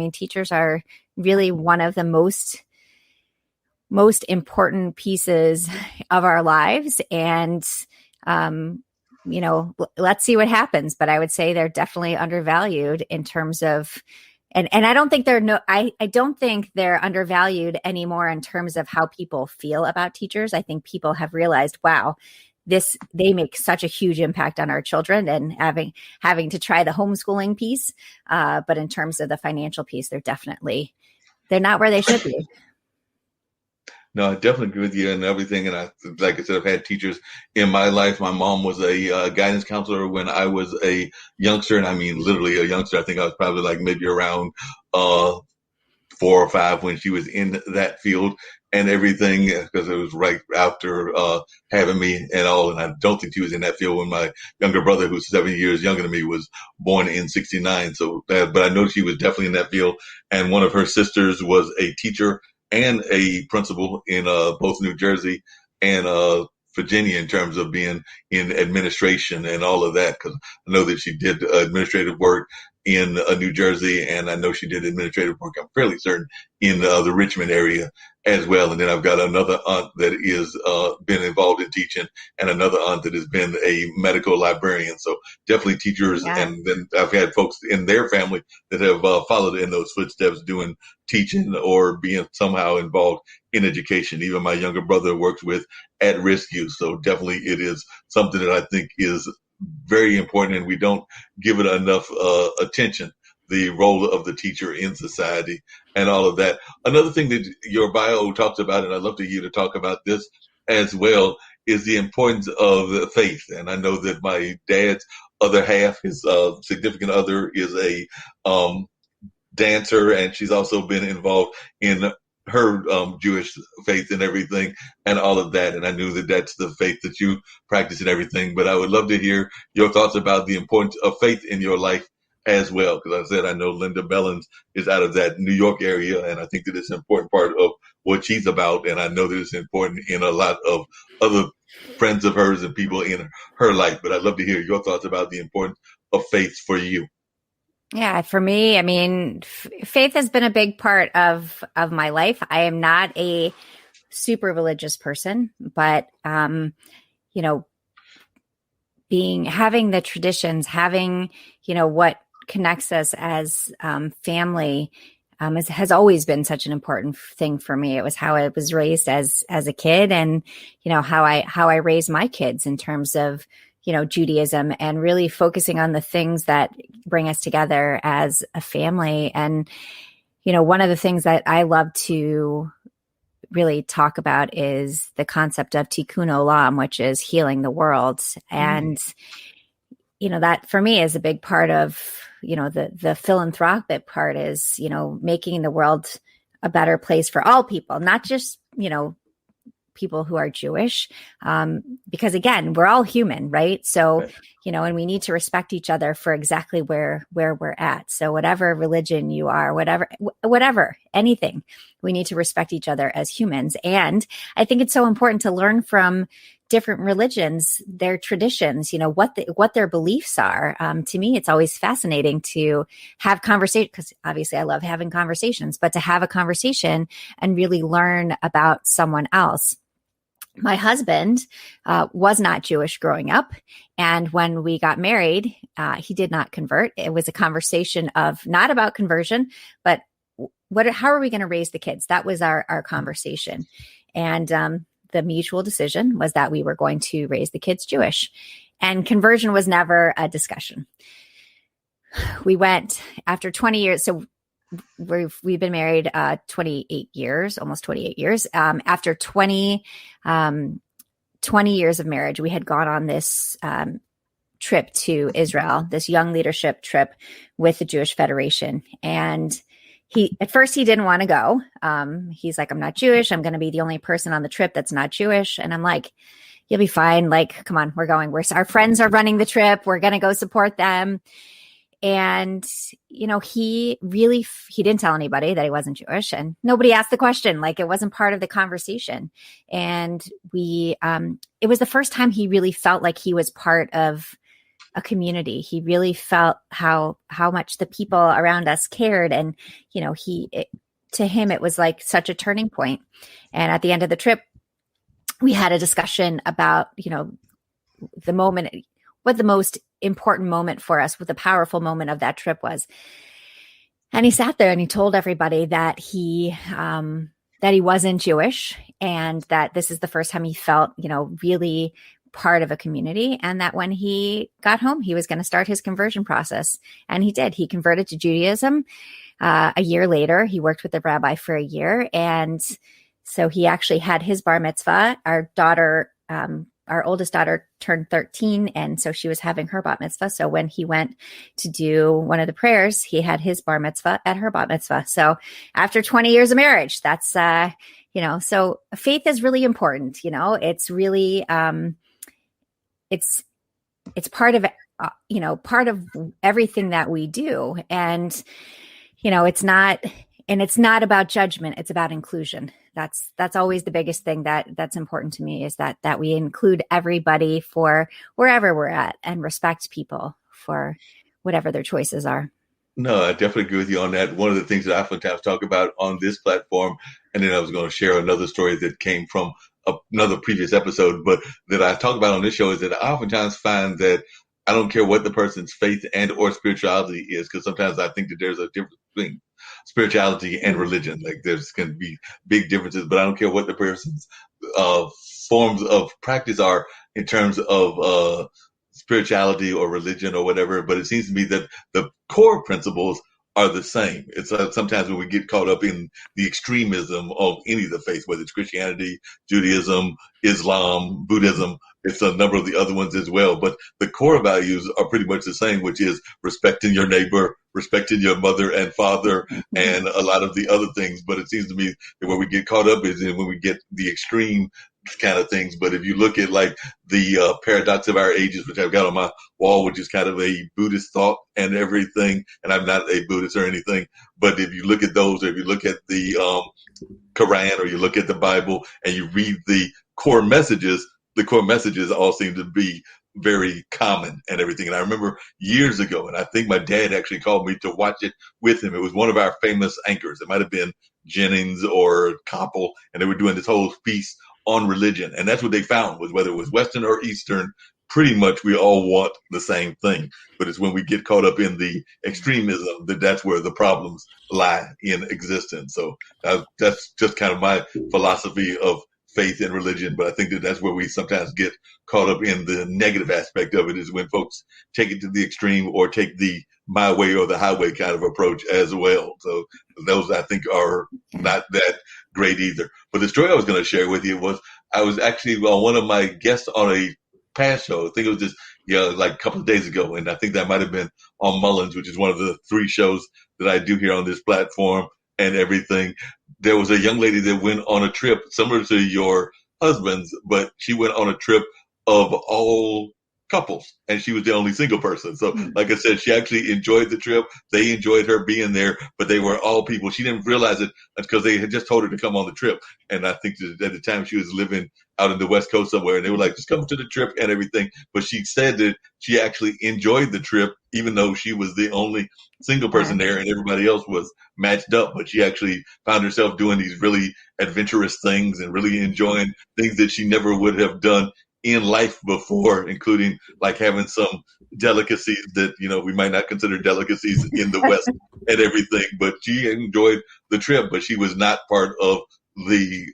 mean, teachers are really one of the most important pieces of our lives. And, let's see what happens. But I would say they're definitely undervalued in terms of, and I don't think I don't think they're undervalued anymore in terms of how people feel about teachers. I think people have realized, wow, they make such a huge impact on our children, and having to try the homeschooling piece. But in terms of the financial piece, they're not where they should be. No, I definitely agree with you and everything. And like I said, I've had teachers in my life. My mom was a guidance counselor when I was a youngster, and I mean literally a youngster. I think I was probably like maybe around 4 or 5 when she was in that field and everything, because it was right after having me and all. And I don't think she was in that field when my younger brother, who's 7 years younger than me, was born in '69. So, but I know she was definitely in that field. And one of her sisters was a teacher and a principal in both New Jersey and Virginia in terms of being in administration and all of that, because I know that she did administrative work in New Jersey, and I know she did administrative work, I'm fairly certain, in the Richmond area as well. And then I've got another aunt that is been involved in teaching, and another aunt that has been a medical librarian. So definitely teachers. Yeah. And then I've had folks in their family that have followed in those footsteps, doing teaching or being somehow involved in education. Even my younger brother works with at-risk youth. So definitely it is something that I think is very important, and we don't give it enough attention, the role of the teacher in society and all of that. Another thing that your bio talks about, and I'd love to hear you to talk about this as well, is the importance of faith. And I know that my dad's other half, his significant other, is a dancer, and she's also been involved in her Jewish faith and everything and all of that. And I knew that that's the faith that you practice and everything. But I would love to hear your thoughts about the importance of faith in your life as well. Because I said, I know Linda Bellins is out of that New York area, and I think that it's an important part of what she's about. And I know that it's important in a lot of other friends of hers and people in her life. But I'd love to hear your thoughts about the importance of faith for you. Yeah, for me, I mean, faith has been a big part of my life. I am not a super religious person, but having the traditions, having what connects us as family has always been such an important thing for me. It was how I was raised as a kid, and how I raised my kids in terms of Judaism, and really focusing on the things that bring us together as a family. And, one of the things that I love to really talk about is the concept of tikkun olam, which is healing the world. And, that for me is a big part of, the philanthropic part is, making the world a better place for all people, not just, people who are Jewish, because again, we're all human, right? So, right. And we need to respect each other for exactly where we're at. So whatever religion you are, whatever, anything, we need to respect each other as humans. And I think it's so important to learn from different religions, their traditions, what their beliefs are. To me, it's always fascinating to have conversation, because obviously I love having conversations, but to have a conversation and really learn about someone else. My husband was not Jewish growing up. And when we got married, he did not convert. It was a conversation of not about conversion, but how are we going to raise the kids? That was our conversation. And the mutual decision was that we were going to raise the kids Jewish. And conversion was never a discussion. We went after 20 years. So we've been married 28 years, almost 28 years. After 20 years of marriage, we had gone on this trip to Israel, this young leadership trip with the Jewish Federation. And at first he didn't want to go. He's like, I'm not Jewish. I'm going to be the only person on the trip that's not Jewish. And I'm like, you'll be fine. Like, come on, we're going. Our friends are running the trip. We're going to go support them. And, he didn't tell anybody that he wasn't Jewish, and nobody asked the question. Like, it wasn't part of the conversation. And it was the first time he really felt like he was part of a community. He really felt how much the people around us cared. And, to him, it was like such a turning point. And at the end of the trip, we had a discussion about, the moment, what the most important moment for us, what the powerful moment of that trip was. And he sat there and he told everybody that he wasn't Jewish, and that this is the first time he felt, really part of a community, and that when he got home, he was going to start his conversion process. And he did. He converted to Judaism a year later. He worked with the rabbi for a year. And so he actually had his bar mitzvah. Our oldest daughter turned 13, and so she was having her bat mitzvah. So when he went to do one of the prayers, he had his bar mitzvah at her bat mitzvah. So after 20 years of marriage, that's, so faith is really important. It's really, it's part of, part of everything that we do. And, it's not about judgment. It's about inclusion. That's always the biggest thing that's important to me, is that we include everybody for wherever we're at, and respect people for whatever their choices are. No, I definitely agree with you on that. One of the things that I oftentimes talk about on this platform, and then I was going to share another story that came from another previous episode, but that I talk about on this show, is that I oftentimes find that I don't care what the person's faith and or spirituality is, because sometimes I think that there's a difference between spirituality and religion. Like there's going to be big differences, but I don't care what the person's forms of practice are in terms of spirituality or religion or whatever. But it seems to me that the core principles are the same. It's sometimes when we get caught up in the extremism of any of the faiths, whether it's Christianity, Judaism, Islam, Buddhism, it's a number of the other ones as well. But the core values are pretty much the same, which is respecting your neighbor, respecting your mother and father, and a lot of the other things. But it seems to me that where we get caught up is in when we get the extreme kind of things. But if you look at like the paradox of our ages, which I've got on my wall, which is kind of a Buddhist thought and everything, and I'm not a Buddhist or anything, but if you look at those, or if you look at the Quran, or you look at the Bible and you read the core messages all seem to be very common and everything. And I remember years ago, and I think my dad actually called me to watch it with him. It was one of our famous anchors. It might have been Jennings or Koppel, and they were doing this whole piece on religion. And that's what they found, was whether it was Western or Eastern, pretty much we all want the same thing. But it's when we get caught up in the extremism that's where the problems lie in existence. So that's just kind of my philosophy of faith and religion. But I think that's where we sometimes get caught up in the negative aspect of it, is when folks take it to the extreme or take the my way or the highway kind of approach as well. So those, I think, are not that great either. But the story I was going to share with you was, I was actually one of my guests on a past show. I think it was just like a couple of days ago, and I think that might have been on Mullins, which is one of the 3 shows that I do here on this platform and everything. There was a young lady that went on a trip similar to your husband's, but she went on a trip of all couples, and she was the only single person. So like I said, she actually enjoyed the trip. They enjoyed her being there, but they were all people. She didn't realize it because they had just told her to come on the trip. And I think that at the time she was living out in the West Coast somewhere, and they were like, just come to the trip and everything. But she said that she actually enjoyed the trip, even though she was the only single person there and everybody else was matched up. But she actually found herself doing these really adventurous things and really enjoying things that she never would have done in life before, including like having some delicacies that, we might not consider delicacies in the West and everything. But she enjoyed the trip, but she was not part of the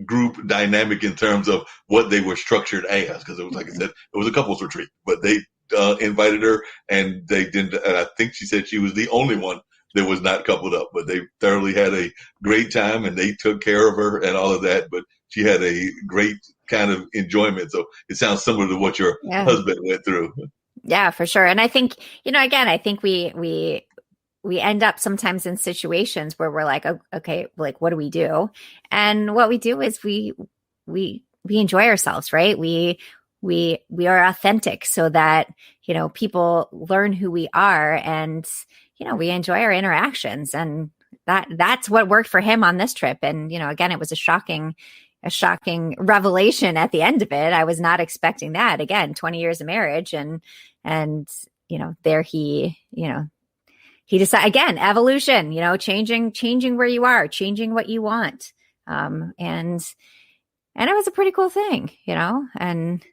group dynamic in terms of what they were structured as, because it was, like I said, it was a couples retreat, but they invited her, and they didn't. And I think she said she was the only one that was not coupled up, but they thoroughly had a great time, and they took care of her and all of that. But she had a great kind of enjoyment. So it sounds similar to what your husband went through. Yeah, for sure. And I think, again, I think we end up sometimes in situations where we're like, oh, okay, like, what do we do? And what we do is we enjoy ourselves, right? We are authentic, so that, people learn who we are, and, we enjoy our interactions. And that's what worked for him on this trip. And, again, it was a shocking a shocking revelation at the end of it. I was not expecting that. Again, 20 years of marriage, and there he decided, again, evolution, changing where you are, changing what you want. And it was a pretty cool thing, and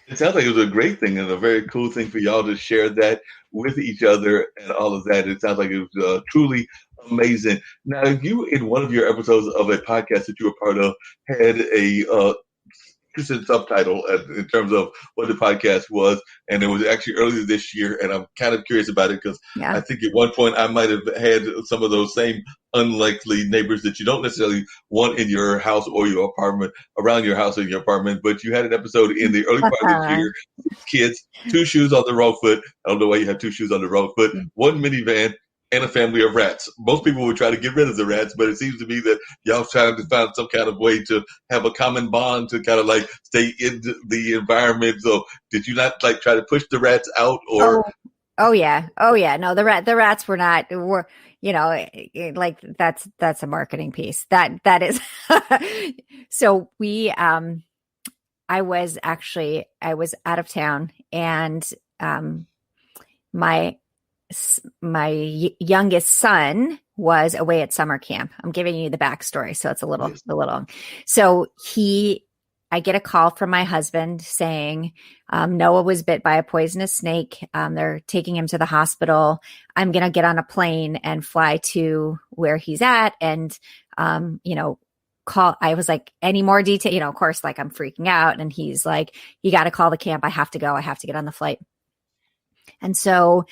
it sounds like it was a great thing and a very cool thing for y'all to share that with each other and all of that. It sounds like it was truly amazing. Now, you, in one of your episodes of a podcast that you were part of, had a subtitle in terms of what the podcast was, and it was actually earlier this year, and I'm kind of curious about it because I think at one point I might have had some of those same unlikely neighbors that you don't necessarily want in your house or your apartment, around your house or your apartment, but you had an episode in the early part of the year, kids, 2 shoes on the wrong foot. I don't know why you have 2 shoes on the wrong foot, 1 minivan, and a family of rats. Most people would try to get rid of the rats, but it seems to me that y'all trying to find some kind of way to have a common bond to kind of like stay in the environment. So did you not like try to push the rats out or? Oh yeah. No, the rats were like that's a marketing piece. That is. So I was out of town, and my youngest son was away at summer camp. I'm giving you the backstory, so it's a little. So I get a call from my husband saying Noah was bit by a poisonous snake. They're taking him to the hospital. I'm going to get on a plane and fly to where he's at, and call. I was like, any more detail? Of course, like I'm freaking out, and he's like, you got to call the camp. I have to go. I have to get on the flight. And so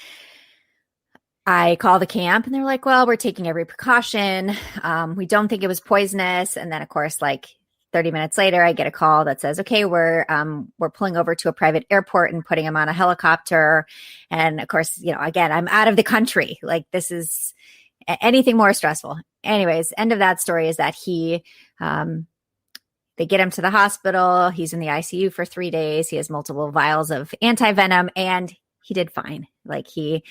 I call the camp, and they're like, well, we're taking every precaution. We don't think it was poisonous. And then, of course, like 30 minutes later, I get a call that says, okay, we're pulling over to a private airport and putting him on a helicopter. And of course, again, I'm out of the country. Like, this is anything more stressful. Anyways, end of that story is that they get him to the hospital. He's in the ICU for 3 days. He has multiple vials of anti-venom, and he did fine. Like, he,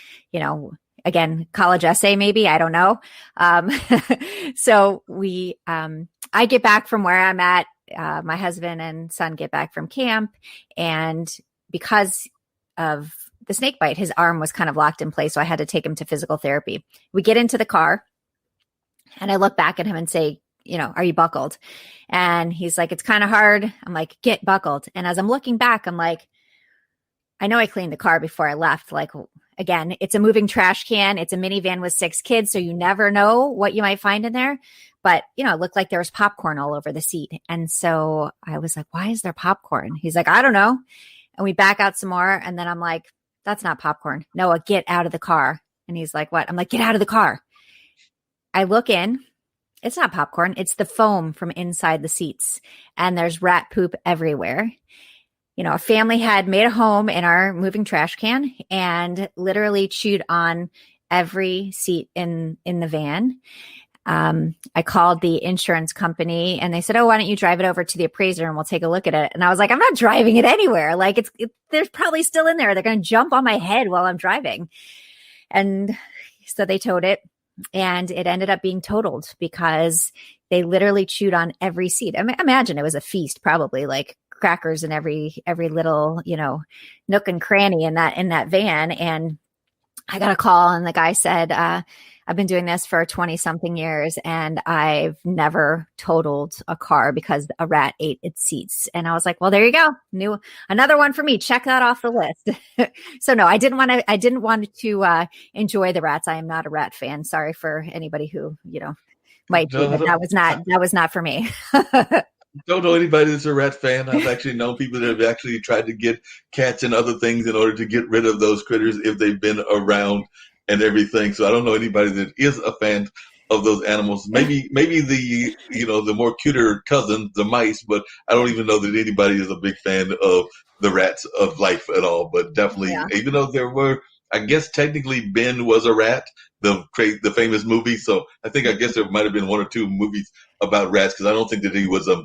again, college essay, maybe, I don't know. So I get back from where I'm at. My husband and son get back from camp, and because of the snake bite, his arm was kind of locked in place. So I had to take him to physical therapy. We get into the car, and I look back at him and say, are you buckled? And he's like, it's kind of hard. I'm like, get buckled. And as I'm looking back, I'm like, I know I cleaned the car before I left. Like, again, it's a moving trash can. It's a minivan with 6 kids. So you never know what you might find in there. But, it looked like there was popcorn all over the seat. And so I was like, why is there popcorn? He's like, I don't know. And we back out some more. And then I'm like, that's not popcorn. Noah, get out of the car. And he's like, what? I'm like, get out of the car. I look in. It's not popcorn. It's the foam from inside the seats. And there's rat poop everywhere. A family had made a home in our moving trash can and literally chewed on every seat in the van. I called the insurance company, and they said, oh, why don't you drive it over to the appraiser and we'll take a look at it. And I was like, I'm not driving it anywhere. Like, they're probably still in there. They're going to jump on my head while I'm driving. And so they towed it, and it ended up being totaled because they literally chewed on every seat. I mean, imagine it was a feast, probably like crackers in every little, nook and cranny in that van. And I got a call, and the guy said, I've been doing this for 20 something years, and I've never totaled a car because a rat ate its seats. And I was like, well, there you go. Another one for me. Check that off the list. So no, I didn't want to enjoy the rats. I am not a rat fan. Sorry for anybody who, might be, but that was not for me. Don't know anybody that's a rat fan. I've actually known people that have actually tried to get cats and other things in order to get rid of those critters if they've been around and everything. So I don't know anybody that is a fan of those animals. Maybe the the more cuter cousins, the mice, but I don't even know that anybody is a big fan of the rats of life at all. But definitely, even though there were, I guess technically Ben was a rat, the famous movie. So I guess there might have been 1 or 2 movies about rats, because I don't think that he was a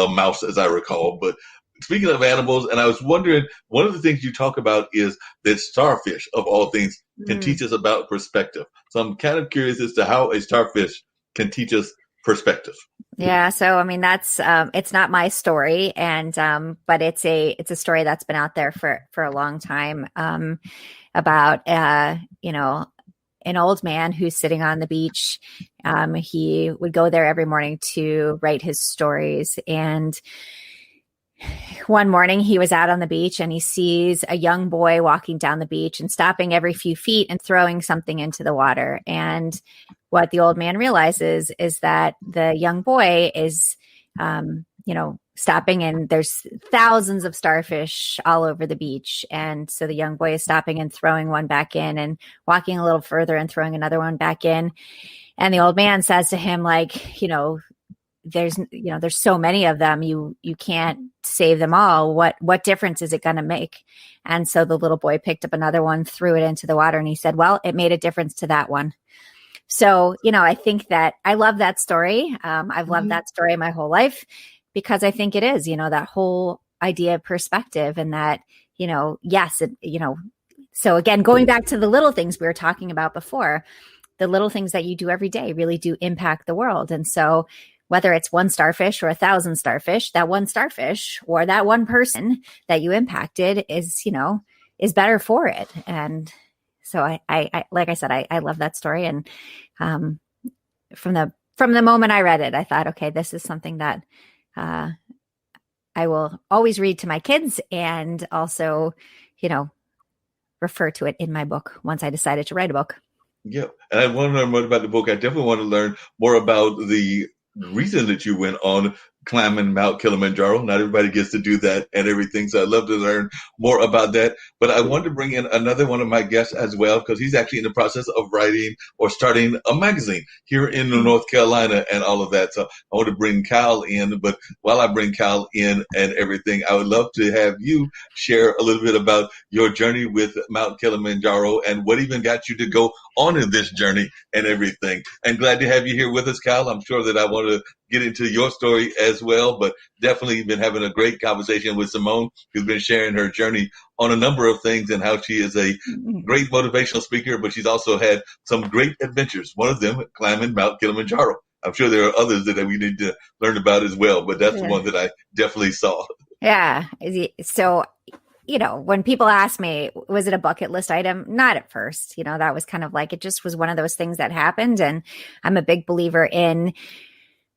mouse, as I recall. But speaking of animals, and I was wondering, one of the things you talk about is that starfish, of all things, can teach us about perspective. So I'm kind of curious as to how a starfish can teach us perspective. Yeah. So, I mean, that's, it's not my story, and, but it's a story that's been out there for a long time, about, an old man who's sitting on the beach. He would go there every morning to write his stories. And one morning he was out on the beach and he sees a young boy walking down the beach and stopping every few feet and throwing something into the water. And what the old man realizes is that the young boy is, stopping, and there's thousands of starfish all over the beach. And so the young boy is stopping and throwing one back in and walking a little further and throwing another one back in. And the old man says to him, like, there's so many of them, you can't save them all. What difference is it going to make? And so the little boy picked up another one, threw it into the water, and he said, well, it made a difference to that one. So, I think that I love that story. I've loved that story my whole life, because I think it is, that whole idea of perspective, and that, yes, so again, going back to the little things we were talking about before, the little things that you do every day really do impact the world. And so whether it's one starfish or 1,000 starfish, that one starfish or that one person that you impacted is better for it. And so I like I said, I love that story. And from the moment I read it, I thought, okay, this is something that I will always read to my kids, and also, refer to it in my book once I decided to write a book. Yeah. And I want to learn more about the book. I definitely want to learn more about the reason that you went on climbing Mount Kilimanjaro. Not everybody gets to do that and everything. So I'd love to learn more about that. But I wanted to bring in another one of my guests as well, because he's actually in the process of writing or starting a magazine here in North Carolina and all of that. So I want to bring Kyle in. But while I bring Kyle in and everything, I would love to have you share a little bit about your journey with Mount Kilimanjaro and what even got you to go on in this journey and everything. And glad to have you here with us, Kyle. I'm sure that I want to get into your story as well, but definitely been having a great conversation with Simone, who's been sharing her journey on a number of things and how she is a great motivational speaker, but she's also had some great adventures. One of them, climbing Mount Kilimanjaro. I'm sure there are others that we need to learn about as well, but that's the one that I definitely saw. Yeah. So, when people ask me, was it a bucket list item? Not at first. That was kind of like, it just was one of those things that happened. And I'm a big believer in,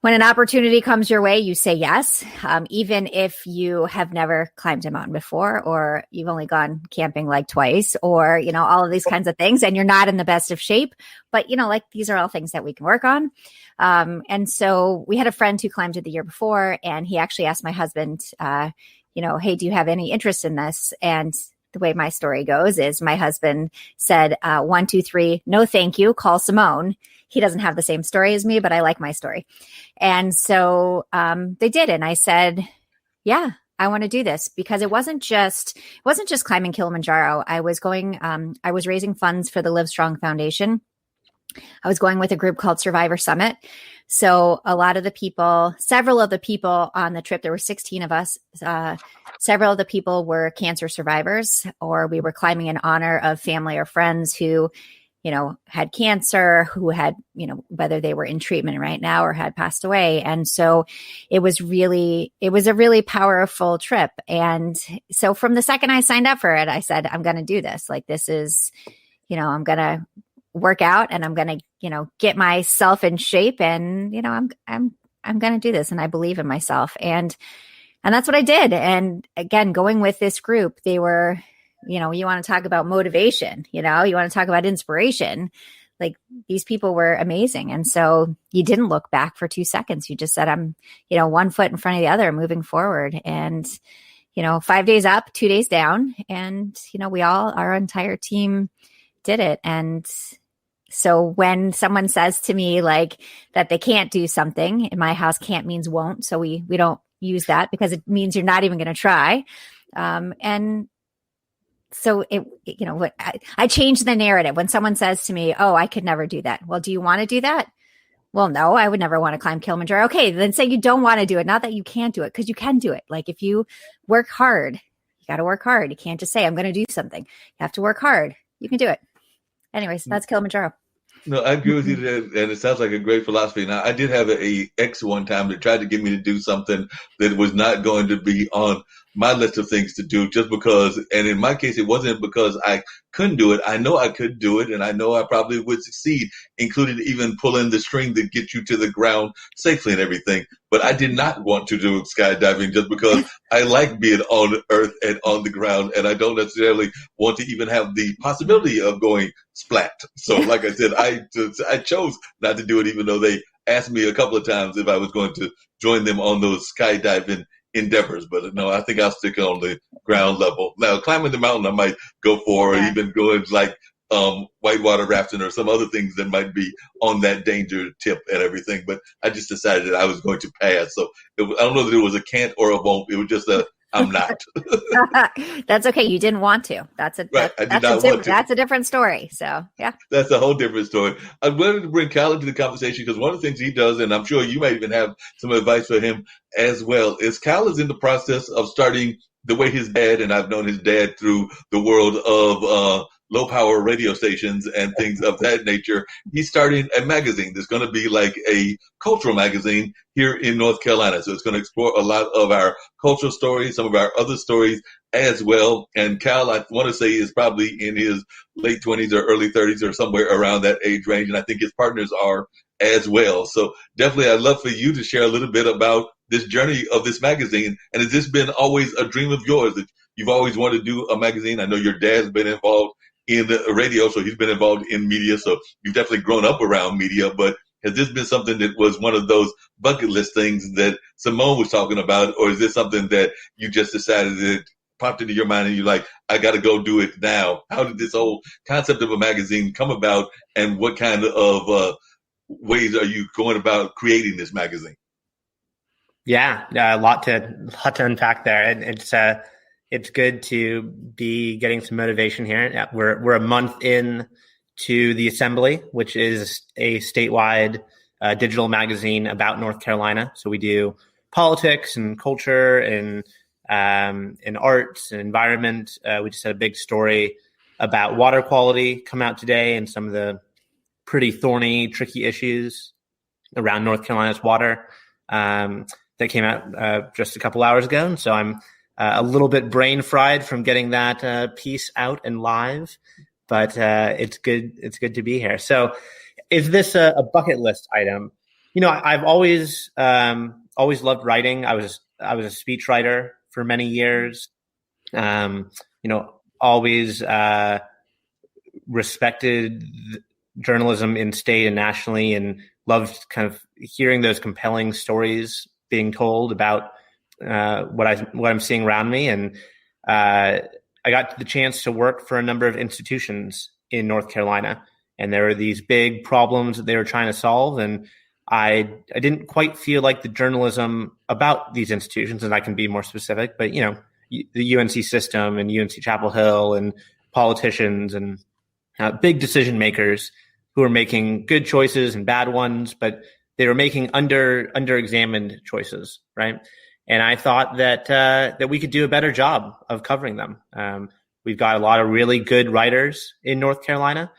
when an opportunity comes your way, you say yes, even if you have never climbed a mountain before, or you've only gone camping like twice, or, all of these kinds of things, and you're not in the best of shape. But, these are all things that we can work on. And so we had a friend who climbed it the year before, and he actually asked my husband, hey, do you have any interest in this? And the way my story goes is my husband said, 1, 2, 3, no, thank you. Call Simone. He doesn't have the same story as me, but I like my story. And so they did. And I said, yeah, I want to do this, because it wasn't just climbing Kilimanjaro. I was raising funds for the Live Strong Foundation. I was going with a group called Survivor Summit. So several of the people on the trip, there were 16 of us, several of the people were cancer survivors, or we were climbing in honor of family or friends who, had cancer, who had, whether they were in treatment right now or had passed away. And so it was a really powerful trip. And so from the second I signed up for it, I said, I'm going to do this. Like, this is, I'm going to work out, and I'm going to, get myself in shape, and, I'm going to do this. And I believe in myself. And that's what I did. And again, going with this group, they were, you want to talk about motivation, you want to talk about inspiration. Like, these people were amazing. And so you didn't look back for 2 seconds. You just said, I'm, 1 foot in front of the other, moving forward. And, 5 days up, 2 days down. And, our entire team did it. And so when someone says to me, like, that they can't do something, in my house, can't means won't. So we don't use that, because it means you're not even going to try. And so I changed the narrative. When someone says to me, oh, I could never do that. Well, do you want to do that? Well, no, I would never want to climb Kilimanjaro. Okay, then say you don't want to do it. Not that you can't do it, because you can do it. Like, if you work hard, you got to work hard. You can't just say, I'm going to do something. You have to work hard. You can do it. Anyways, that's Kilimanjaro. No, I agree with you there, and it sounds like a great philosophy. Now, I did have a ex one time that tried to get me to do something that was not going to be on my list of things to do just because, and in my case, it wasn't because I couldn't do it. I know I could do it, and I know I probably would succeed, including even pulling the string that gets you to the ground safely and everything. But I did not want to do skydiving just because I like being on earth and on the ground, and I don't necessarily want to even have the possibility of going splat. So, like I said, I chose not to do it, even though they asked me a couple of times if I was going to join them on those skydiving endeavors. But no, I think I'll stick on the ground level. Now, climbing the mountain, I might go for, or even going like whitewater rafting or some other things that might be on that danger tip and everything. But I just decided that I was going to pass. So I don't know that it was a can't or a won't. It was just a I'm not. That's okay. You didn't want to. Right. I did not want to. That's a different story. So yeah. That's a whole different story. I wanted to bring Cal into the conversation because one of the things he does, and I'm sure you might even have some advice for him as well, is Cal is in the process of starting the way his dad, and I've known his dad through the world of low power radio stations and things of that nature. He's starting a magazine that's going to be like a cultural magazine here in North Carolina. So it's going to explore a lot of our cultural stories, some of our other stories as well. And Cal, I want to say, is probably in his late 20s or early 30s or somewhere around that age range. And I think his partners are as well. So definitely I'd love for you to share a little bit about this journey of this magazine. And has this been always a dream of yours that you've always wanted to do a magazine? I know your dad's been involved in the radio, so he's been involved in media. So you've definitely grown up around media, but has this been something that was one of those bucket list things that Simone was talking about? Or is this something that you just decided that popped into your mind and you're like, I got to go do it now? How did this whole concept of a magazine come about, and what kind of ways are you going about creating this magazine? Yeah, a lot to unpack there. And it's good to be getting some motivation here. We're a month in to the Assembly, which is a statewide digital magazine about North Carolina. So we do politics and culture and arts and environment. We just had a big story about water quality come out today and some of the pretty thorny, tricky issues around North Carolina's water that came out just a couple hours ago. And so I'm a little bit brain fried from getting that piece out and live, but it's good. It's good to be here. So is this a bucket list item? You know, I've always loved writing. I was a speech writer for many years. Always respected journalism in state and nationally, and loved kind of hearing those compelling stories being told about what I'm seeing around me. And I got the chance to work for a number of institutions in North Carolina, and there were these big problems that they were trying to solve. And I didn't quite feel like the journalism about these institutions, and I can be more specific, but the UNC system and UNC Chapel Hill and politicians and big decision makers who were making good choices and bad ones, but they were making under-examined choices, right? And I thought that we could do a better job of covering them. We've got a lot of really good writers in North Carolina,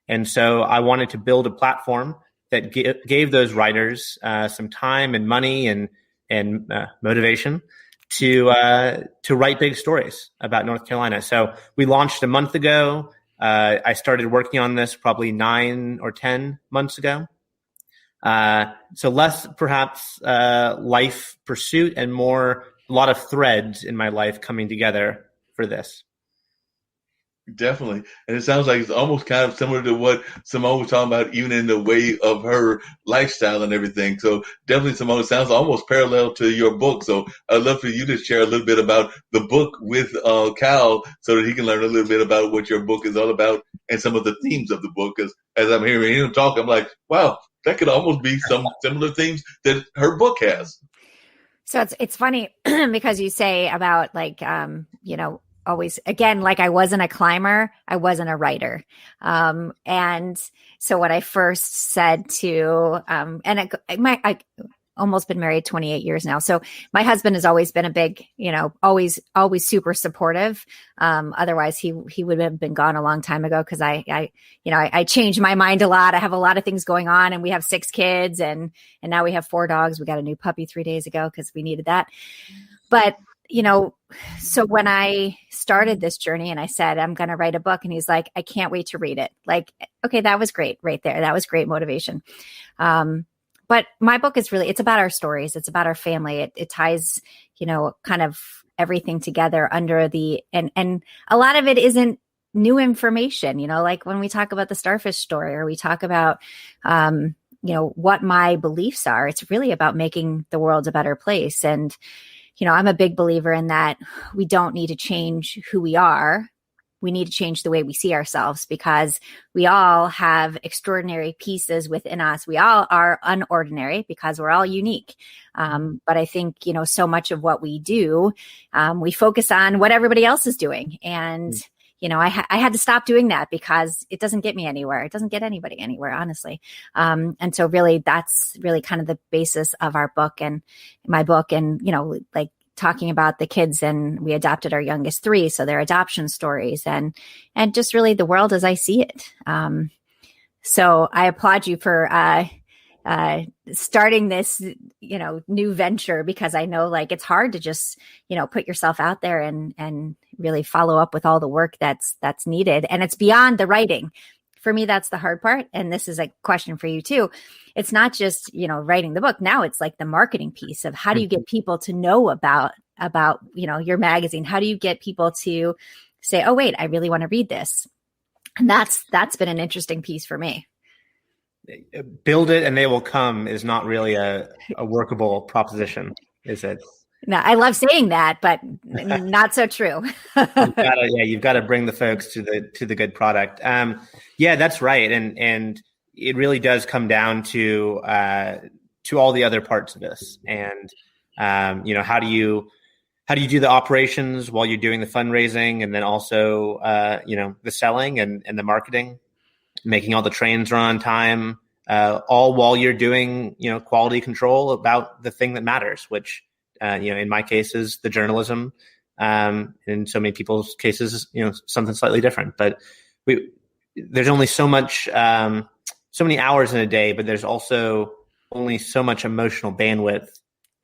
and so I wanted to build a platform that gave those writers some time and money and motivation to write big stories about North Carolina. So we launched a month ago. I started working on this probably 9 or 10 months ago. So less perhaps life pursuit and more a lot of threads in my life coming together for this. Definitely. And it sounds like it's almost kind of similar to what Simone was talking about, even in the way of her lifestyle and everything. So definitely, Simone, it sounds almost parallel to your book. So I'd love for you to share a little bit about the book with Cal so that he can learn a little bit about what your book is all about and some of the themes of the book. Because as I'm hearing him talk, I'm like, wow, that could almost be some similar themes that her book has. So it's funny because you say about always, again, like I wasn't a climber, I wasn't a writer. And so what I first said to, almost been married 28 years now. So my husband has always been a big, always super supportive. Otherwise he would have been gone a long time ago. Cause I changed my mind a lot. I have a lot of things going on, and we have 6 kids, and now we have 4 dogs. We got a new puppy 3 days ago cause we needed that. But, so when I started this journey and I said, I'm going to write a book, and he's like, I can't wait to read it. Like, okay, that was great right there. That was great motivation. But my book is really, it's about our stories. It's about our family. It ties, kind of everything together under and a lot of it isn't new information, like when we talk about the starfish story, or we talk about, what my beliefs are, it's really about making the world a better place. And, I'm a big believer in that we don't need to change who we are. We need to change the way we see ourselves, because we all have extraordinary pieces within us. We all are unordinary because we're all unique. But I think, so much of what we do, we focus on what everybody else is doing. And, I had to stop doing that because it doesn't get me anywhere. It doesn't get anybody anywhere, honestly. And so really, that's really kind of the basis of our book and my book, and, like talking about the kids, and we adopted our youngest 3. So their adoption stories and just really the world as I see it. So I applaud you for, starting this, new venture, because I know like it's hard to just, put yourself out there and really follow up with all the work that's needed. And it's beyond the writing. For me, that's the hard part. And this is a question for you too. It's not just, writing the book. Now it's like the marketing piece of how do you get people to know about, your magazine? How do you get people to say, oh, wait, I really want to read this? And that's been an interesting piece for me. Build it and they will come is not really a workable proposition, is it? No, I love saying that, but not so true. You've got to bring the folks to the good product. Yeah, that's right. And it really does come down to all the other parts of this. And, how do you do the operations while you're doing the fundraising, and then also, the selling and the marketing, making all the trains run on time, all while you're doing, quality control about the thing that matters, which, in my case is the journalism. In so many people's cases, something slightly different, but there's only so many hours in a day, but there's also only so much emotional bandwidth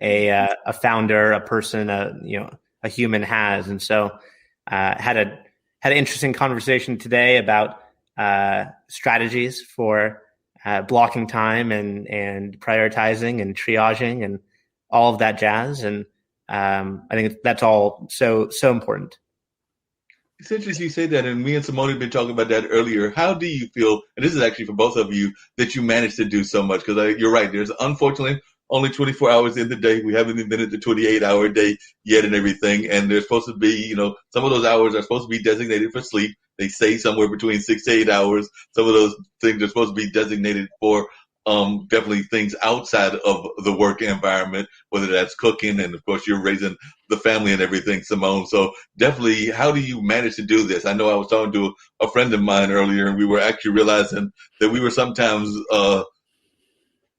a founder, a person, a human has. And so, had an interesting conversation today about strategies for blocking time and prioritizing and triaging and all of that jazz. And I think that's all so important. It's interesting you say that, and me and Simone have been talking about that earlier. How do you feel, and this is actually for both of you, that you managed to do so much? Because you're right, there's unfortunately only 24 hours in the day. We haven't even been at the 28-hour day yet and everything. And there's supposed to be, some of those hours are supposed to be designated for sleep. They say somewhere between 6 to 8 hours. Some of those things are supposed to be designated for definitely things outside of the work environment, whether that's cooking, and of course you're raising the family and everything, Simone. So definitely, how do you manage to do this? I know I was talking to a friend of mine earlier, and we were actually realizing that we were sometimes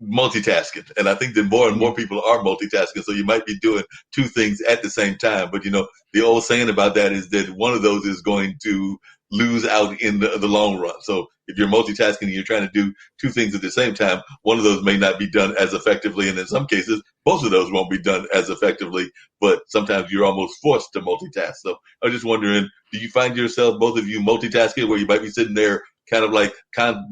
multitasking, and I think that more and more people are multitasking. So you might be doing 2 things at the same time, but the old saying about that is that one of those is going to lose out in the long run. So if you're multitasking and you're trying to do 2 things at the same time, one of those may not be done as effectively, and in some cases both of those won't be done as effectively, but sometimes you're almost forced to multitask. So I was just wondering, do you find yourself, both of you, multitasking, where you might be sitting there kind of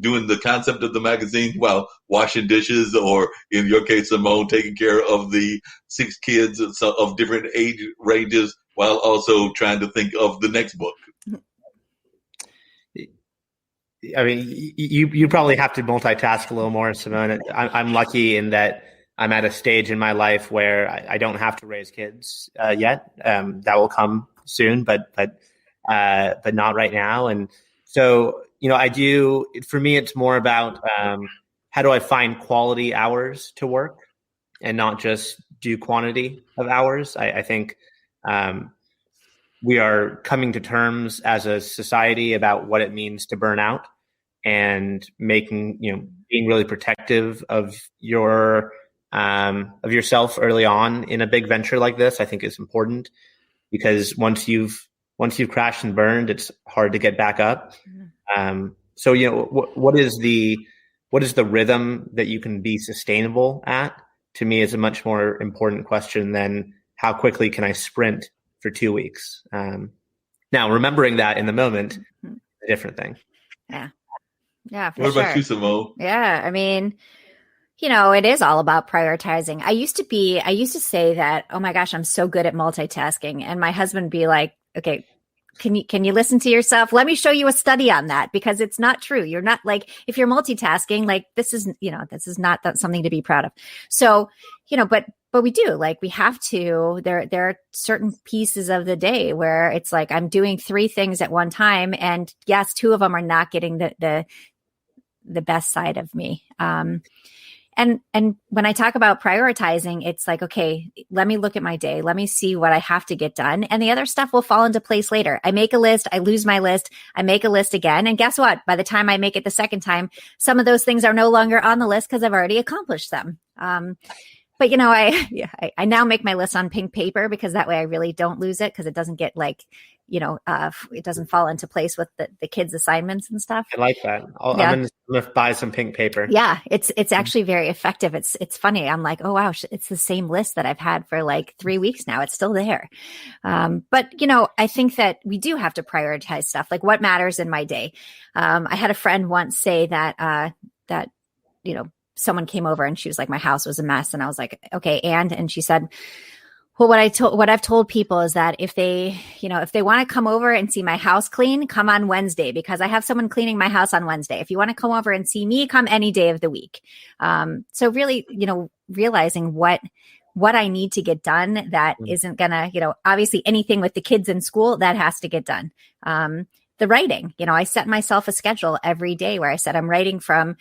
doing the concept of the magazine while washing dishes, or in your case, Simone, taking care of the 6 kids of different age ranges while also trying to think of the next book? I mean, you probably have to multitask a little more, Simone. I'm lucky in that I'm at a stage in my life where I don't have to raise kids yet. That will come soon, but not right now. And so, I do. For me, it's more about how do I find quality hours to work and not just do quantity of hours. I think we are coming to terms as a society about what it means to burn out, and being really protective of your of yourself early on in a big venture like this, I think is important, because once you've crashed and burned, it's hard to get back up. So, what is the rhythm that you can be sustainable at? To me, is a much more important question than how quickly can I sprint for 2 weeks. Now, remembering that in the moment, a different thing. Yeah, for What sure. about you, Simone? Yeah, I mean, it is all about prioritizing. I used to say that, oh my gosh, I'm so good at multitasking. And my husband would be like, okay, can you listen to yourself? Let me show you a study on that, because it's not true. You're not, like, if you're multitasking, like, this is not something to be proud of. So, but we do, like, we have to, there are certain pieces of the day where it's like, I'm doing 3 things at one time. And yes, 2 of them are not getting the best side of me. And when I talk about prioritizing, it's like, okay, let me look at my day. Let me see what I have to get done. And the other stuff will fall into place later. I make a list. I lose my list. I make a list again. And guess what? By the time I make it the second time, some of those things are no longer on the list because I've already accomplished them. But I now make my list on pink paper, because that way I really don't lose it, because it doesn't get it doesn't fall into place with the kids' assignments and stuff. I like that. I'm gonna buy some pink paper. Yeah, it's actually very effective. It's funny. I'm like, oh wow, it's the same list that I've had for like 3 weeks now. It's still there. But I think that we do have to prioritize stuff, like what matters in my day. I had a friend once say that someone came over and she was like, my house was a mess. And I was like, okay. And she said, well, what I've told people is that if they want to come over and see my house clean, come on Wednesday, because I have someone cleaning my house on Wednesday. If you want to come over and see me, come any day of the week. So really, realizing what I need to get done that isn't gonna, obviously anything with the kids in school that has to get done. The writing, I set myself a schedule every day where I said I'm writing from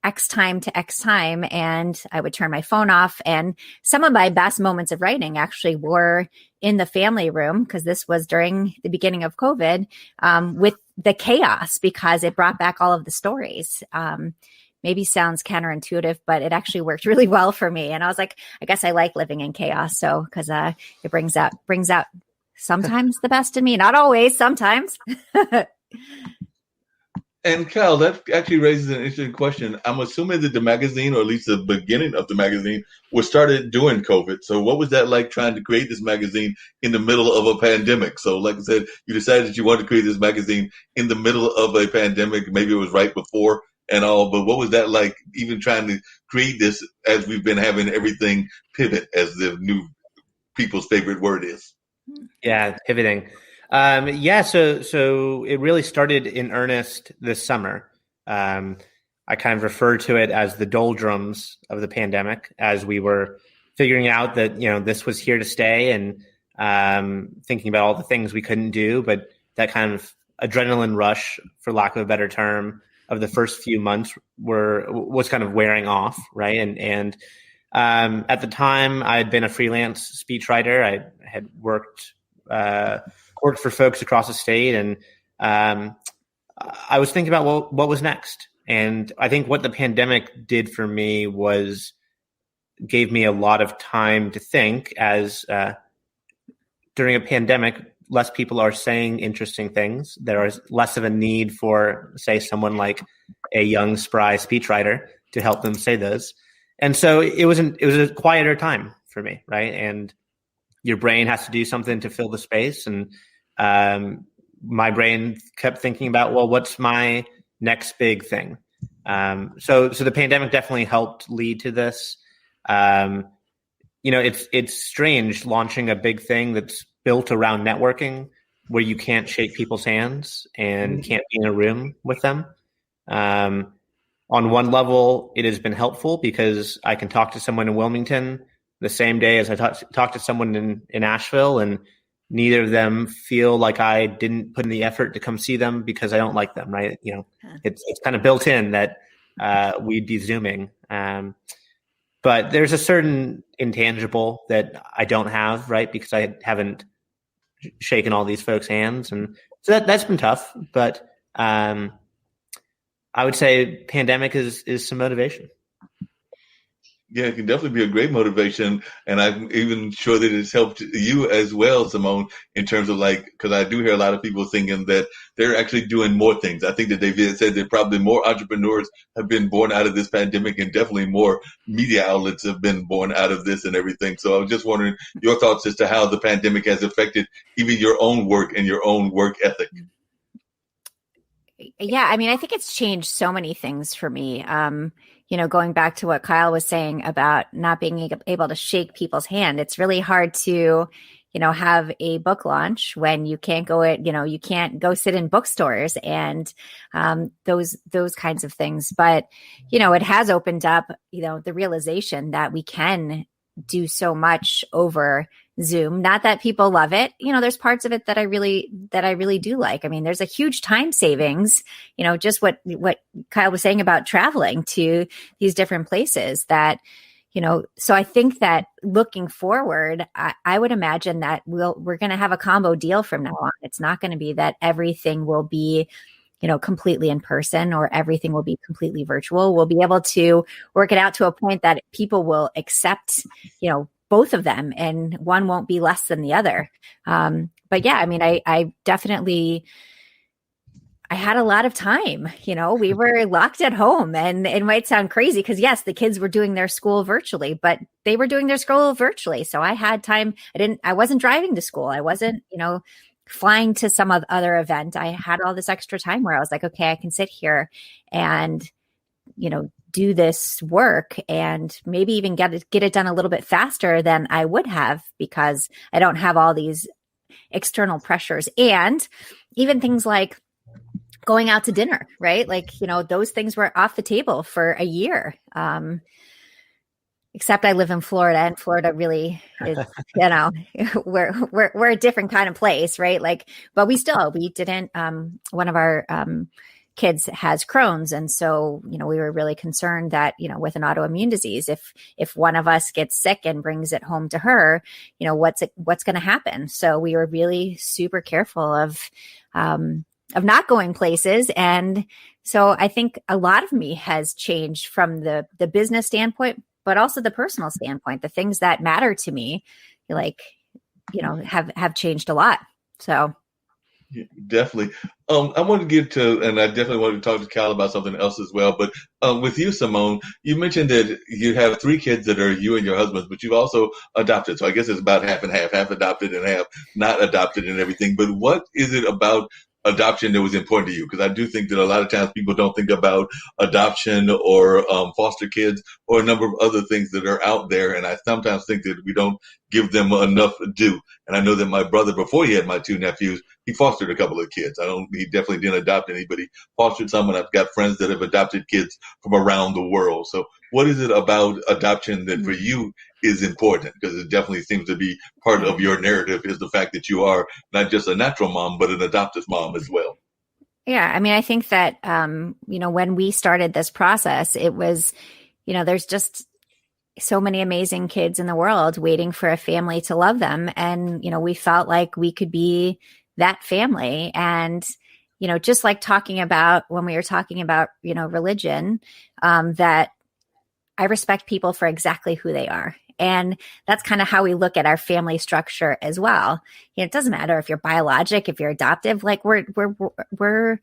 X time to X time, and I would turn my phone off. And some of my best moments of writing actually were in the family room, because this was during the beginning of COVID, with the chaos, because it brought back all of the stories. Maybe sounds counterintuitive, but it actually worked really well for me. And I was like, I guess I like living in chaos. So, because it brings out sometimes the best in me, not always, sometimes. And Kyle, that actually raises an interesting question. I'm assuming that the magazine, or at least the beginning of the magazine, was started during COVID. So what was that like, trying to create this magazine in the middle of a pandemic? So like I said, you decided that you wanted to create this magazine in the middle of a pandemic. Maybe it was right before and all, but what was that like, even trying to create this as we've been having everything pivot, as the new people's favorite word is? Yeah, pivoting. So it really started in earnest this summer. I kind of refer to it as the doldrums of the pandemic, as we were figuring out that, this was here to stay, and thinking about all the things we couldn't do, but that kind of adrenaline rush, for lack of a better term, of the first few months was kind of wearing off, right? And at the time, I had been a freelance speechwriter. I had worked for folks across the state, and I was thinking about, well, what was next? And I think what the pandemic did for me was gave me a lot of time to think, as during a pandemic, less people are saying interesting things. There is less of a need for, say, someone like a young, spry speechwriter to help them say those. And so it was a quieter time for me, right? And your brain has to do something to fill the space. And my brain kept thinking about, well, what's my next big thing? So the pandemic definitely helped lead to this. It's strange launching a big thing that's built around networking, where you can't shake people's hands and can't be in a room with them. On one level, it has been helpful, because I can talk to someone in Wilmington the same day as I talk to someone in Asheville, and neither of them feel like I didn't put in the effort to come see them because I don't like them, right? It's kind of built in that we'd be Zooming. But there's a certain intangible that I don't have, right? Because I haven't shaken all these folks' hands. And so that's been tough. But I would say pandemic is some motivation. Yeah, it can definitely be a great motivation. And I'm even sure that it's helped you as well, Simone, in terms of like, because I do hear a lot of people thinking that they're actually doing more things. I think that they've said that probably more entrepreneurs have been born out of this pandemic, and definitely more media outlets have been born out of this and everything. So I was just wondering your thoughts as to how the pandemic has affected even your own work and your own work ethic. Yeah, I mean, I think it's changed so many things for me. Going back to what Kyle was saying about not being able to shake people's hand, it's really hard to, have a book launch when you can't you can't go sit in bookstores and those kinds of things. But, it has opened up, the realization that we can do so much over Zoom. Not that people love it. There's parts of it that I really do like. I mean, there's a huge time savings, just what Kyle was saying about traveling to these different places that, so I think that looking forward, I would imagine that we're going to have a combo deal from now on. It's not going to be that everything will be completely in person or everything will be completely virtual. We'll be able to work it out to a point that people will accept, both of them, and one won't be less than the other. But yeah, I mean, I definitely, I had a lot of time, we were locked at home, and it might sound crazy because yes, the kids were doing their school virtually, but they were doing their school virtually. So I had time. I wasn't driving to school. I wasn't, flying to some other event. I had all this extra time where I was like, okay, I can sit here and, do this work and maybe even get it done a little bit faster than I would have because I don't have all these external pressures. And even things like going out to dinner, right? Like, those things were off the table for a year. Except I live in Florida, and Florida really is, we're a different kind of place, right? Like, but we didn't, one of our, kids has Crohn's. And so, we were really concerned that, with an autoimmune disease, if one of us gets sick and brings it home to her, what's going to happen? So we were really super careful of not going places. And so I think a lot of me has changed from the business standpoint, but also the personal standpoint. The things that matter to me, have changed a lot. So. Yeah, definitely. I want to get to, and I definitely want to talk to Cal about something else as well. But with you, Simone, you mentioned that you have 3 kids that are you and your husband's, but you've also adopted. So I guess it's about half and half adopted and half not adopted and everything. But what is it about adoption that was important to you? Because I do think that a lot of times people don't think about adoption or foster kids or a number of other things that are out there. And I sometimes think that we don't give them enough due. And I know that my brother, before he had my 2 nephews, he fostered a couple of kids. He definitely didn't adopt anybody, fostered some, and I've got friends that have adopted kids from around the world. So what is it about adoption that for you is important? Because it definitely seems to be part of your narrative is the fact that you are not just a natural mom, but an adoptive mom as well. Yeah. I mean, I think that, when we started this process, it was, there's just so many amazing kids in the world waiting for a family to love them. And, we felt like we could be that family. And, just like talking about when we were talking about, religion, that I respect people for exactly who they are. And that's kind of how we look at our family structure as well. It doesn't matter if you're biologic, if you're adoptive, like we're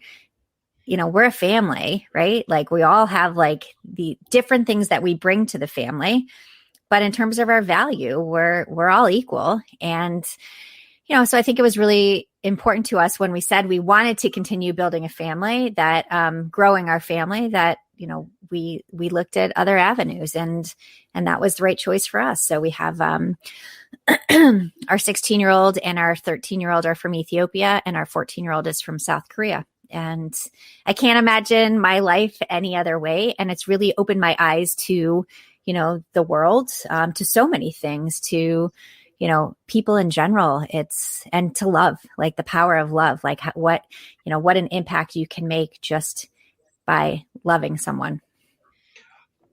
a family, right? Like we all have like the different things that we bring to the family, but in terms of our value, we're all equal. And, so I think it was really important to us when we said we wanted to continue building a family, that growing our family, that, we looked at other avenues, and that was the right choice for us. So we have our 16-year-old and our 13-year-old are from Ethiopia, and our 14-year-old is from South Korea. And I can't imagine my life any other way. And it's really opened my eyes to, the world, to so many things, to, people in general, and to love, like the power of love, like what an impact you can make just by loving someone.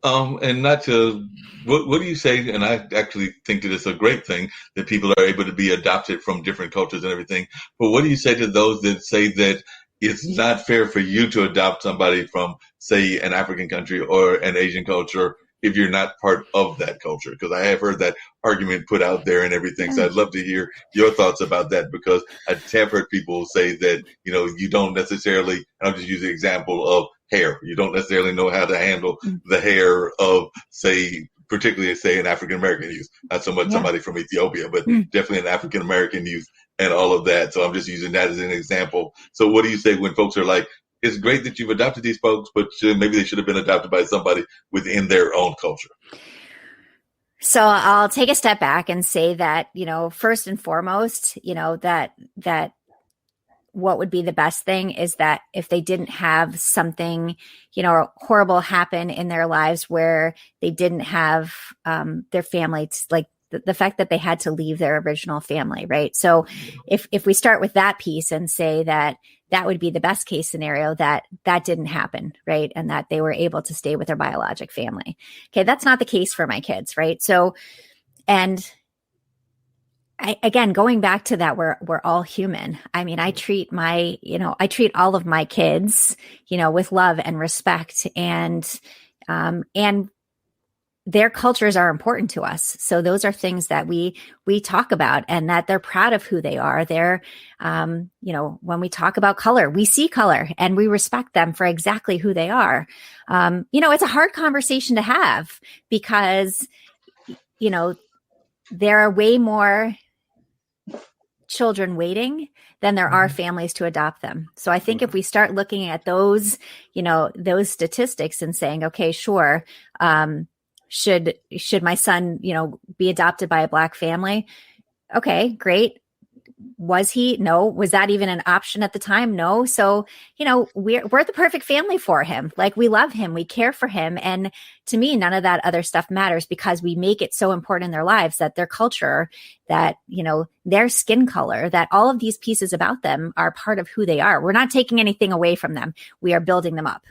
And not to, what do you say? And I actually think that it's a great thing that people are able to be adopted from different cultures and everything. But what do you say to those that say that it's not fair for you to adopt somebody from, say, an African country or an Asian culture if you're not part of that culture? Because I have heard that argument put out there and everything. So I'd love to hear your thoughts about that, because I have heard people say that, you don't necessarily, and I'm just using the example of hair. You don't necessarily know how to handle the hair of, say, particularly say an African American youth, not so much somebody from Ethiopia, but definitely an African American youth and all of that. So I'm just using that as an example. So what do you say when folks are like, it's great that you've adopted these folks, but maybe they should have been adopted by somebody within their own culture? So I'll take a step back and say that, first and foremost, that what would be the best thing is that if they didn't have something, horrible happen in their lives where they didn't have their family, like the fact that they had to leave their original family, right? So if we start with that piece and say that would be the best case scenario, that didn't happen, right? And that they were able to stay with their biologic family. Okay, that's not the case for my kids, right? So, and again, going back to that, we're all human. I mean, I treat all of my kids, with love and respect, and their cultures are important to us. So those are things that we talk about, and that they're proud of who they are. They're, when we talk about color, we see color and we respect them for exactly who they are. It's a hard conversation to have because, there are way more children waiting than there are families to adopt them. So I think if we start looking at those statistics and saying, okay, sure, should my son, be adopted by a Black family? Okay, great. Was he? No. Was that even an option at the time? No. So, we're the perfect family for him. Like, we love him. We care for him. And to me, none of that other stuff matters, because we make it so important in their lives that their culture, that, their skin color, that all of these pieces about them are part of who they are. We're not taking anything away from them. We are building them up.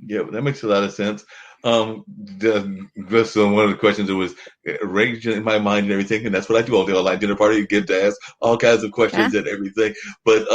Yeah, that makes a lot of sense. Just one of the questions that was raging in my mind and everything, and that's what I do all day online dinner party. You get to ask all kinds of questions and everything. But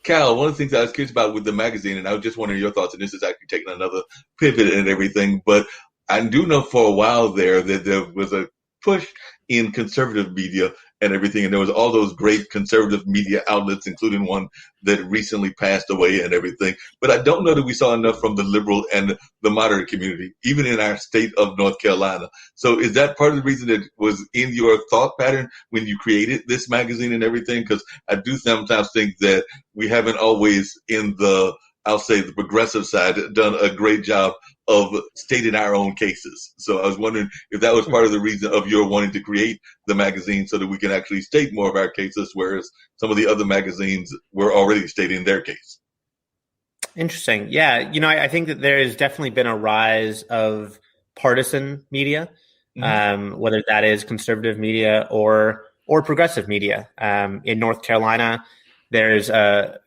Cal, one of the things I was curious about with the magazine, and I was just wondering your thoughts, and this is actually taking another pivot and everything, but I do know for a while there that there was a push in conservative media and everything, and there was all those great conservative media outlets, including one that recently passed away and everything. But I don't know that we saw enough from the liberal and the moderate community, even in our state of North Carolina. So is that part of the reason that was in your thought pattern when you created this magazine and everything? Because I do sometimes think that we haven't always, in the, I'll say, the progressive side, done a great job of stating our own cases. So I was wondering if that was part of the reason of your wanting to create the magazine, so that we can actually state more of our cases, whereas some of the other magazines were already stating their case. Interesting. Yeah. I think that there has definitely been a rise of partisan media, whether that is conservative media or progressive media. In North Carolina, there's a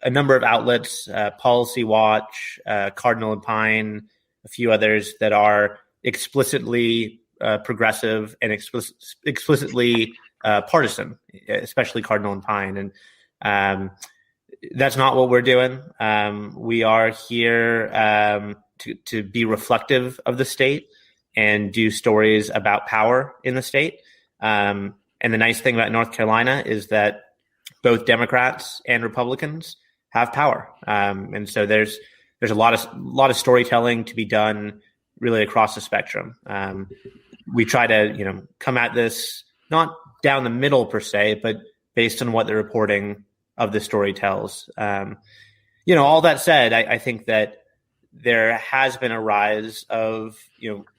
number of outlets, Policy Watch, Cardinal and Pine, a few others that are explicitly progressive and explicitly partisan, especially Cardinal and Pine. And that's not what we're doing. We are here to be reflective of the state and do stories about power in the state. And the nice thing about North Carolina is that both Democrats and Republicans have power. And so there's a lot of storytelling to be done really across the spectrum. We try to, come at this not down the middle per se, but based on what the reporting of the story tells. All that said, I think that there has been a rise of,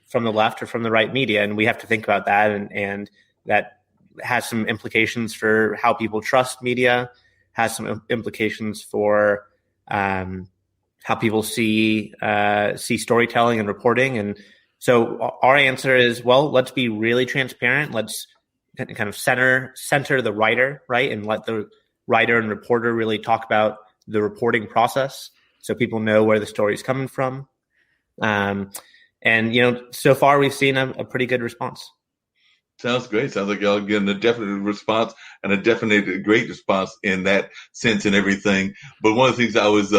from the left or from the right media, and we have to think about that. And that has some implications for how people trust media, has some implications for how people see storytelling and reporting. And so our answer is, well, let's be really transparent. Let's kind of center the writer, right? And let the writer and reporter really talk about the reporting process, so people know where the story is coming from. And so far we've seen a pretty good response. Sounds great. Sounds like y'all getting a definite response, and a definite great response in that sense and everything. But one of the things I was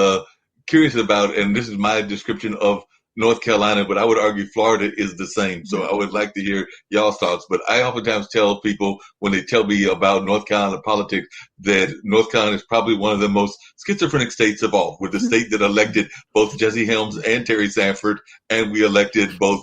curious about, and this is my description of North Carolina, but I would argue Florida is the same. So I would like to hear y'all's thoughts. But I oftentimes tell people when they tell me about North Carolina politics that North Carolina is probably one of the most schizophrenic states of all. We're the state that elected both Jesse Helms and Terry Sanford, and we elected both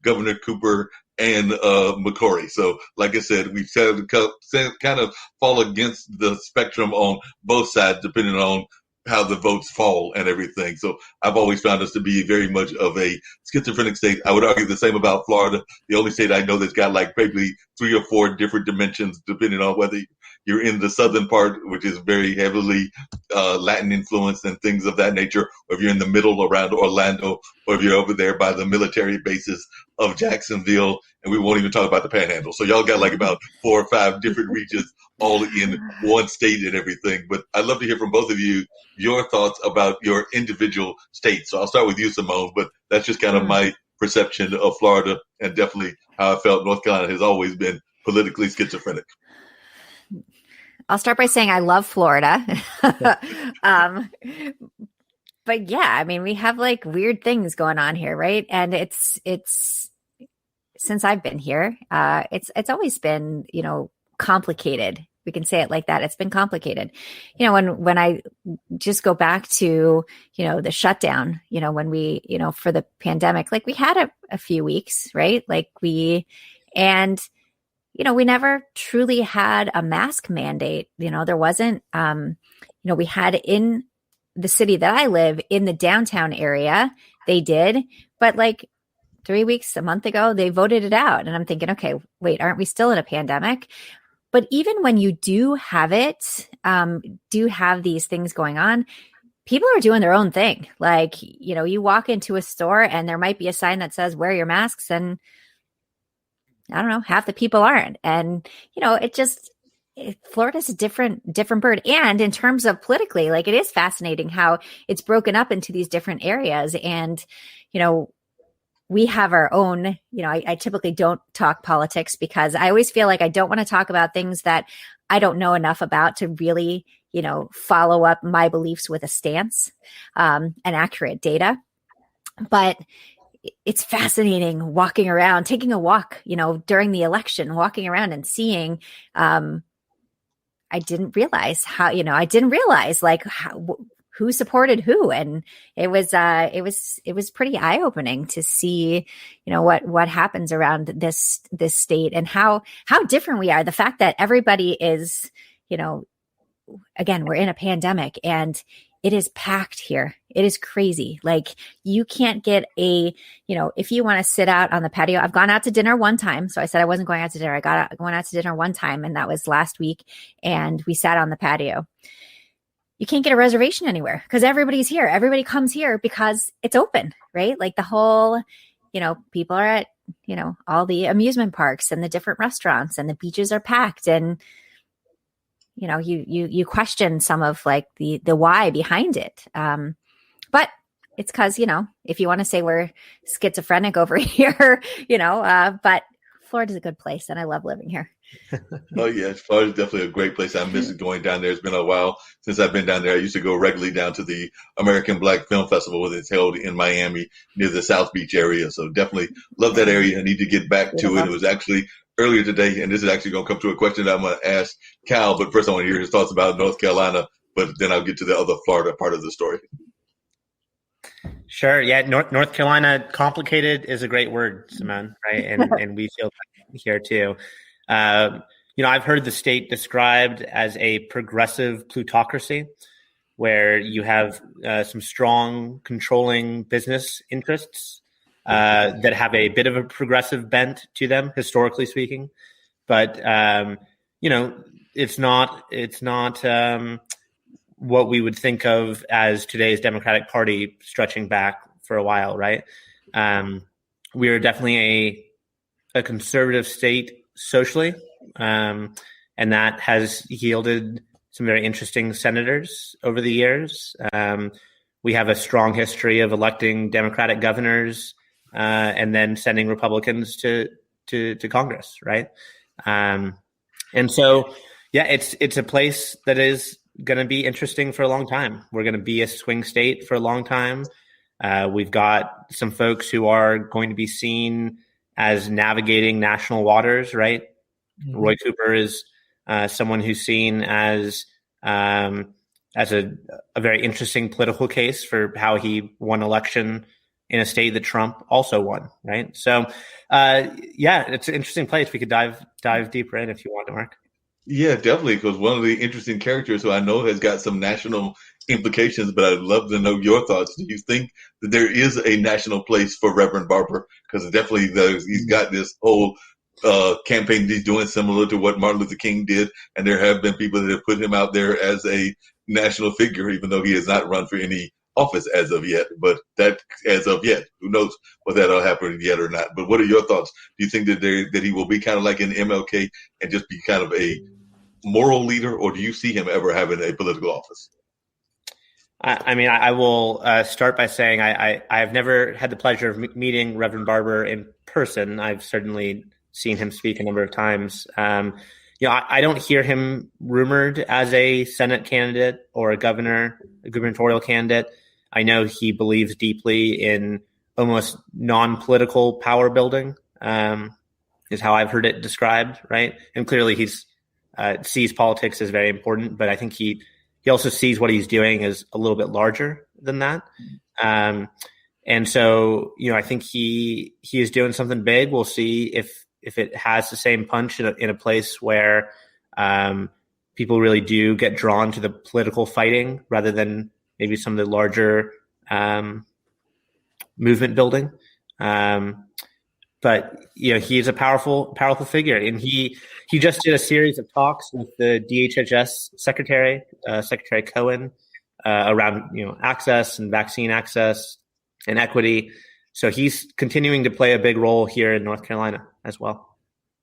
Governor Cooper and McCrory. So, like I said, we've kind of fall against the spectrum on both sides, depending on how the votes fall and everything. So I've always found us to be very much of a schizophrenic state. I would argue the same about Florida, the only state I know that's got like maybe 3 or 4 different dimensions, depending on whether you're in the southern part, which is very heavily Latin influenced and things of that nature, or if you're in the middle around Orlando, or if you're over there by the military bases of Jacksonville, and we won't even talk about the Panhandle. So y'all got like about 4 or 5 different regions all in one state and everything. But I'd love to hear from both of you your thoughts about your individual states. So I'll start with you, Simone, but that's just kind of my perception of Florida, and definitely how I felt North Carolina has always been politically schizophrenic. I'll start by saying I love Florida. But yeah, I mean, we have like weird things going on here, right? And it's since I've been here, it's always been, complicated. We can say it like that. It's been complicated. When I just go back to, the shutdown, when we, for the pandemic, like we had a few weeks, right? We never truly had a mask mandate. There wasn't, we had in the city that I live in the downtown area, they did, but like 3 weeks, a month ago, they voted it out. And I'm thinking, okay, wait, aren't we still in a pandemic? But even when you do have it, do have these things going on, people are doing their own thing. Like, you walk into a store and there might be a sign that says, wear your masks. And I don't know, half the people aren't. And, Florida's a different bird. And in terms of politically, like it is fascinating how it's broken up into these different areas. And, we have our own, I typically don't talk politics because I always feel like I don't want to talk about things that I don't know enough about to really, follow up my beliefs with a stance and accurate data. But it's fascinating walking around, taking a walk, during the election, walking around and seeing, I didn't realize who supported who. And it was pretty eye-opening to see, what happens around this state and how different we are. The fact that everybody is, again, we're in a pandemic and it is packed here. It is crazy. Like you can't get if you want to sit out on the patio. I've gone out to dinner one time. So I said I wasn't going out to dinner. I went out to dinner one time, and that was last week. And we sat on the patio. You can't get a reservation anywhere because everybody's here. Everybody comes here because it's open, right? Like the whole, people are at, all the amusement parks and the different restaurants, and the beaches are packed. And, you question some of like the why behind it. But it's because, if you want to say we're schizophrenic over here, but Florida's a good place and I love living here. Oh yeah, Florida's definitely a great place. I miss going down there. It's been a while since I've been down there. I used to go regularly down to the American Black Film Festival that's held in Miami near the South Beach area. So definitely love that area. I need to get back to it. It was actually earlier today, and this is actually going to come to a question that I'm going to ask Cal. But first, I want to hear his thoughts about North Carolina. But then I'll get to the other Florida part of the story. Sure. Yeah. North Carolina, complicated is a great word, Simone, right? And we feel that here too. I've heard the state described as a progressive plutocracy, where you have some strong controlling business interests that have a bit of a progressive bent to them, historically speaking. But it's not what we would think of as today's Democratic Party stretching back for a while, right? We are definitely a conservative state socially, and that has yielded some very interesting senators over the years. We have a strong history of electing Democratic governors and then sending Republicans to Congress, right? And so, yeah, it's a place that is going to be interesting for a long time. We're going to be a swing state for a long time. We've got some folks who are going to be seen as navigating national waters, right? Mm-hmm. Roy Cooper is someone who's seen as a very interesting political case for how he won election in a state that Trump also won, right? So, it's an interesting place. We could dive deeper in if you want to, Mark. Yeah, definitely, because one of the interesting characters who I know has got some national implications, but I'd love to know your thoughts. Do you think that there is a national place for Reverend Barber? Because definitely he's got this whole campaign he's doing similar to what Martin Luther King did, and there have been people that have put him out there as a national figure, even though he has not run for any office as of yet. But that, as of yet, who knows whether that'll happen yet or not. But what are your thoughts? Do you think that he will be kind of like an MLK and just be kind of a moral leader, or do you see him ever having a political office? I will start by saying I've never had the pleasure of meeting Reverend Barber in person. I've certainly seen him speak a number of times. I don't hear him rumored as a Senate candidate or a gubernatorial candidate. I know he believes deeply in almost non-political power building, is how I've heard it described, right? And clearly he's sees politics as very important, but I think he also sees what he's doing as a little bit larger than that. And so, I think he is doing something big. We'll see if it has the same punch in a place where people really do get drawn to the political fighting rather than maybe some of the larger movement building. But he is a powerful figure, and he just did a series of talks with the DHHS Secretary Cohen, around access and vaccine access and equity. So he's continuing to play a big role here in North Carolina as well.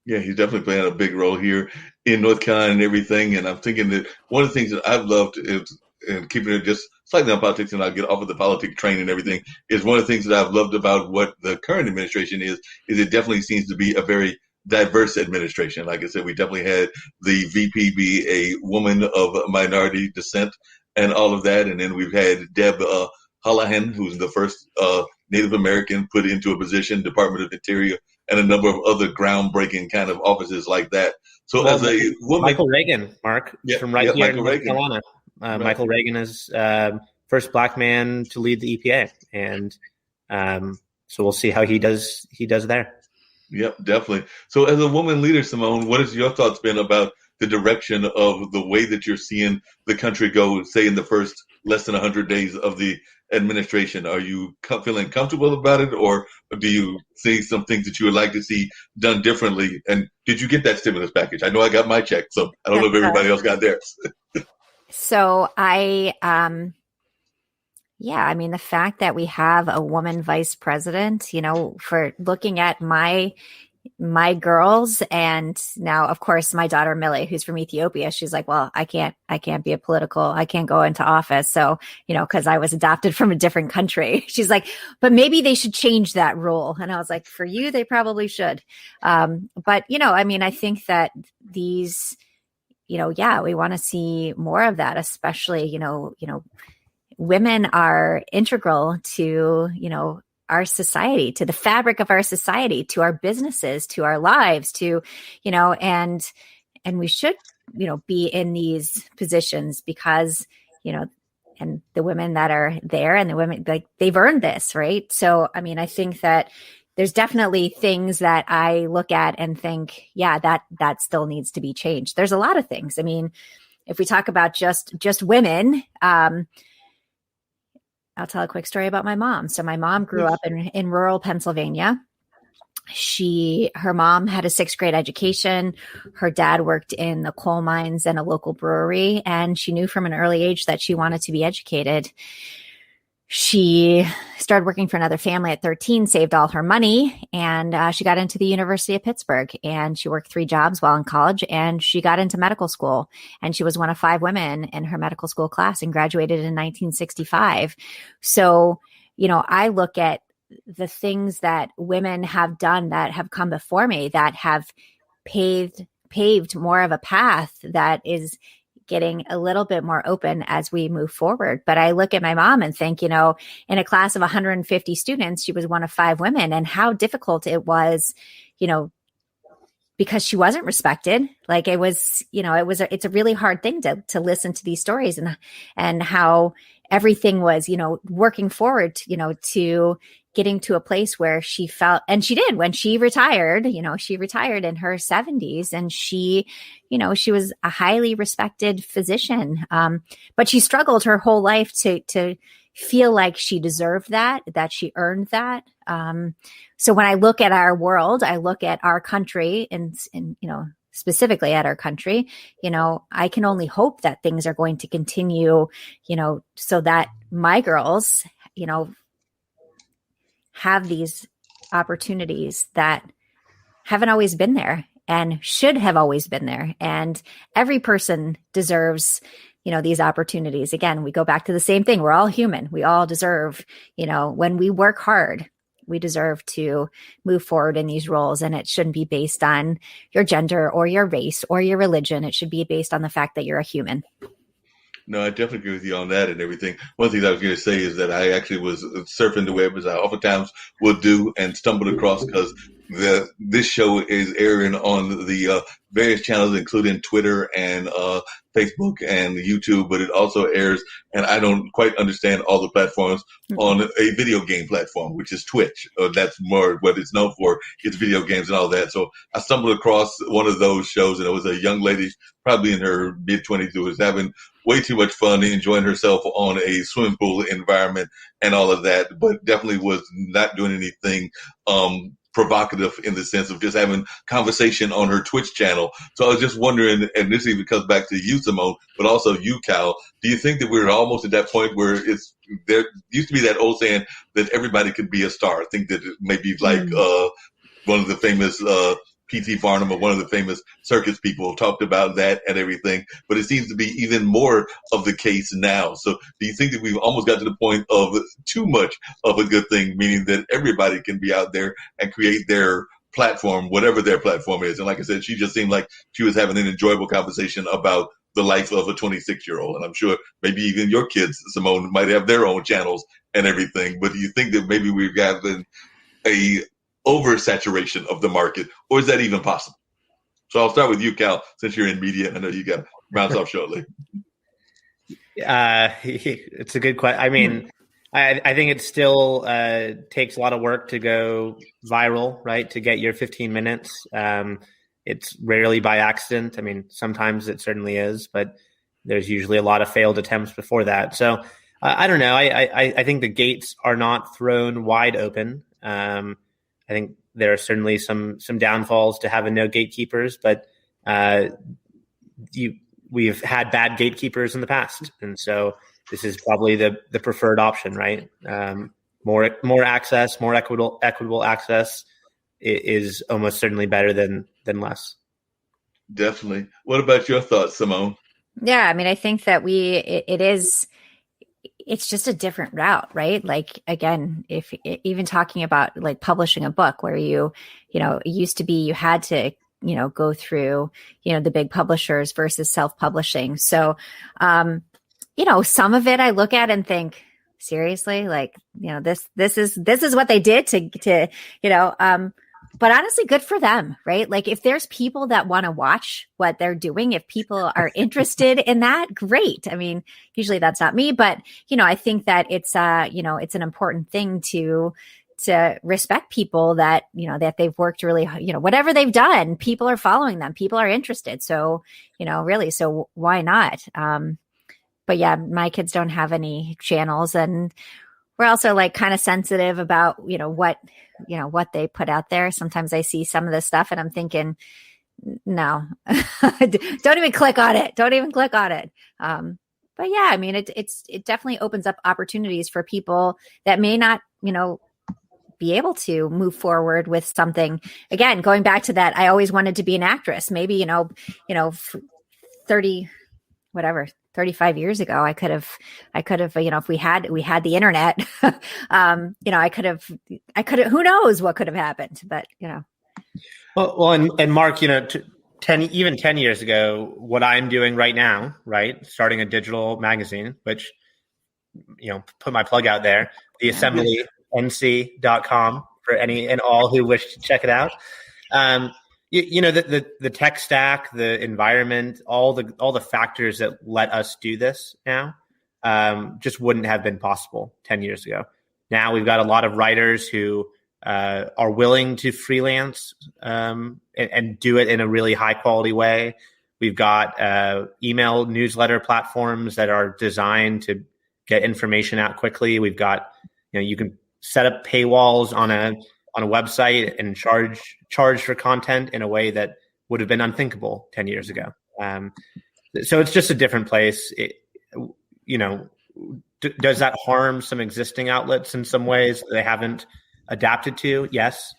Yeah, he's definitely playing a big role here in North Carolina and everything. And I'm thinking that one of the things that I've loved is, and keeping it just slightly on politics, and I'll get off of the politic train and everything, is one of the things that I've loved about what the current administration is it definitely seems to be a very diverse administration. Like I said, we definitely had the VP be a woman of minority descent and all of that. And then we've had Deb Holohan, who's the first Native American put into a position, Department of Interior, and a number of other groundbreaking kind of offices like that. So as a woman, Michael Reagan, Mark, from here in North Carolina. Right. Michael Reagan is first Black man to lead the EPA, and so we'll see how he does there. Yep, definitely. So as a woman leader, Simone, what has your thoughts been about the direction of the way that you're seeing the country go, say, in the first less than 100 days of the administration? Are you feeling comfortable about it, or do you see some things that you would like to see done differently? And did you get that stimulus package? I know I got my check, so I don't know if everybody else got theirs. So the fact that we have a woman vice president, for looking at my girls, and now, of course, my daughter Millie, who's from Ethiopia, she's like, well, I can't go into office. So, because I was adopted from a different country. She's like, but maybe they should change that rule. And I was like, for you, they probably should. But, I think that these, we want to see more of that, especially, women are integral to, our society, to the fabric of our society, to our businesses, to our lives, to, and we should, be in these positions because, and the women that are there and the women, like, they've earned this, right? So, I think that there's definitely things that I look at and think, that still needs to be changed. There's a lot of things. If we talk about just women, I'll tell a quick story about my mom. So my mom grew up in rural Pennsylvania. Her mom had a 6th grade education. Her dad worked in the coal mines and a local brewery, and she knew from an early age that she wanted to be educated. She started working for another family at 13, saved all her money, and she got into the University of Pittsburgh, and she worked 3 jobs while in college, and she got into medical school, and she was one of 5 women in her medical school class and graduated in 1965. So, I look at the things that women have done that have come before me that have paved more of a path that is getting a little bit more open as we move forward. But I look at my mom and think, in a class of 150 students, she was one of 5 women, and how difficult it was, because she wasn't respected. Like it was, it's a really hard thing to listen to these stories and how everything was, working forward, to getting to a place where she felt, and she did when she retired, she retired in her 70s, and she was a highly respected physician. But she struggled her whole life to feel like she deserved that she earned that. So when I look at our world, I look at our country and specifically at our country, I can only hope that things are going to continue, so that my girls, have these opportunities that haven't always been there and should have always been there. And every person deserves, these opportunities. Again, we go back to the same thing. We're all human. We all deserve, when we work hard, we deserve to move forward in these roles. And it shouldn't be based on your gender or your race or your religion. It should be based on the fact that you're a human. No, I definitely agree with you on that and everything. One thing I was going to say is that I actually was surfing the web, as I oftentimes would do, and stumbled across, because this show is airing on the various channels, including Twitter and Facebook and YouTube, but it also airs, and I don't quite understand all the platforms, on a video game platform, which is Twitch. That's more what it's known for. It's video games and all that. So I stumbled across one of those shows, and it was a young lady, probably in her mid-20s, who was having way too much fun, enjoying herself on a swimming pool environment and all of that, but definitely was not doing anything provocative in the sense of just having conversation on her Twitch channel. So I was just wondering, and this even comes back to you, Simone, but also you, Cal, do you think that we're almost at that point where there used to be that old saying that everybody could be a star? I think that it may be like one of the famous P.T. Barnum, or one of the famous circus people, talked about that and everything, but it seems to be even more of the case now. So do you think that we've almost got to the point of too much of a good thing, meaning that everybody can be out there and create their platform, whatever their platform is? And like I said, she just seemed like she was having an enjoyable conversation about the life of a 26-year-old. And I'm sure maybe even your kids, Simone, might have their own channels and everything. But do you think that maybe we've gotten a oversaturation of the market, or is that even possible? So I'll start with you, Cal, since you're in media. I know you got to bounce off shortly. It's a good question. I mean, I think it still takes a lot of work to go viral, right? To get your 15 minutes. It's rarely by accident. I mean, sometimes it certainly is, but there's usually a lot of failed attempts before that. So I don't know. I think the gates are not thrown wide open. I think there are certainly some downfalls to having no gatekeepers, but we've had bad gatekeepers in the past, and so this is probably the preferred option, right? More access, more equitable access is almost certainly better than less. Definitely. What about your thoughts, Simone? Yeah, I mean, I think that it's just a different route, right? Like, again, if even talking about like publishing a book where it used to be you had to, go through, the big publishers versus self-publishing. So, some of it I look at and think, seriously, like, this is what they did to but honestly, good for them, right? Like if there's people that want to watch what they're doing, if people are interested in that, great. I mean, usually that's not me, but I think that it's it's an important thing to respect people that, that they've worked really, whatever they've done, people are following them, people are interested. So, really, so why not? But yeah, my kids don't have any channels, and we're also like kind of sensitive about, what they put out there. Sometimes I see some of this stuff and I'm thinking, no, don't even click on it. Don't even click on it. But yeah, I mean, it definitely opens up opportunities for people that may not, be able to move forward with something. Again, going back to that, I always wanted to be an actress. Maybe, 35 years ago, I could have, if we had the internet, I could have, who knows what could have happened, but, Well, and Marc, even 10 years ago, what I'm doing right now, right, starting a digital magazine, which, put my plug out there, theassemblync.com for any and all who wish to check it out. The tech stack, the environment, all the factors that let us do this now just wouldn't have been possible 10 years ago. Now we've got a lot of writers who are willing to freelance and do it in a really high quality way. We've got email newsletter platforms that are designed to get information out quickly. We've got, you can set up paywalls on a website and charge for content in a way that would have been unthinkable 10 years ago. So it's just a different place. Does that harm some existing outlets in some ways that they haven't adapted to? Yes.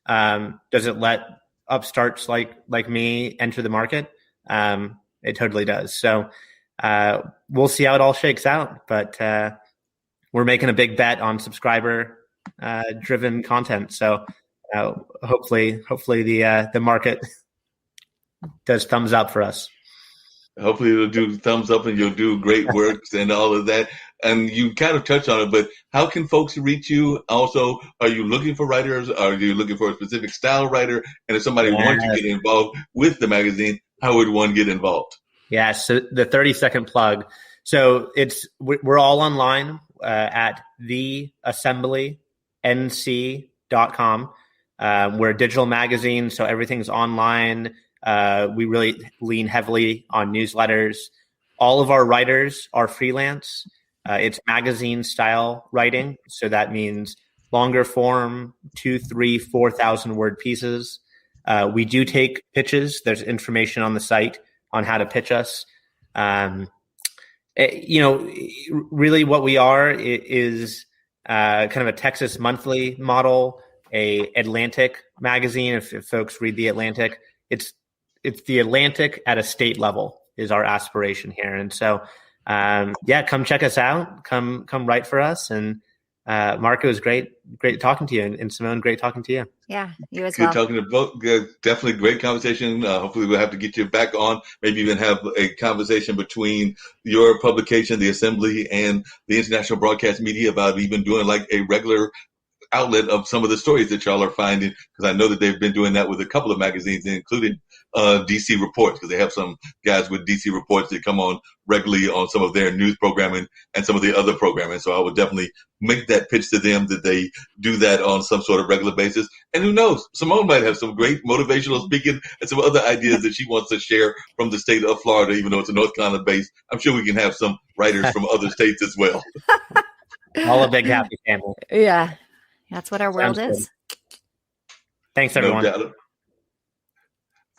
Does it let upstarts like me enter the market? It totally does. So we'll see how it all shakes out. But we're making a big bet on subscriber driven content. So hopefully the market does thumbs up for us. Hopefully it'll do thumbs up and you'll do great works and all of that. And you kind of touched on it, but how can folks reach you? Also, are you looking for writers? Are you looking for a specific style writer? And if somebody wants to get involved with the magazine, how would one get involved? Yeah, so the 30-second plug. So we're all online at theassemblync.com. We're a digital magazine, so everything's online. We really lean heavily on newsletters. All of our writers are freelance. It's magazine style writing. So that means longer form, 2,000, 3,000, 4,000 word pieces. We do take pitches. There's information on the site on how to pitch us. Really what we are is kind of a Texas Monthly model, a Atlantic magazine. If folks read the Atlantic, it's the Atlantic at a state level is our aspiration here. And so, come check us out. Come write for us. And Marc, it was great talking to you. And Simone, great talking to you. Yeah, you as well. Good talking to both. Definitely great conversation. Hopefully we'll have to get you back on, maybe even have a conversation between your publication, The Assembly, and the International Broadcast Media about even doing like a regular outlet of some of the stories that y'all are finding, because I know that they've been doing that with a couple of magazines, including DC Reports, because they have some guys with DC Reports that come on regularly on some of their news programming and some of the other programming. So I would definitely make that pitch to them that they do that on some sort of regular basis. And who knows, Simone might have some great motivational speaking and some other ideas that she wants to share from the state of Florida, even though it's a North Carolina base. I'm sure we can have some writers from other states as well. All a big happy family. Yeah. That's what our world is. Thanks, everyone. No doubt.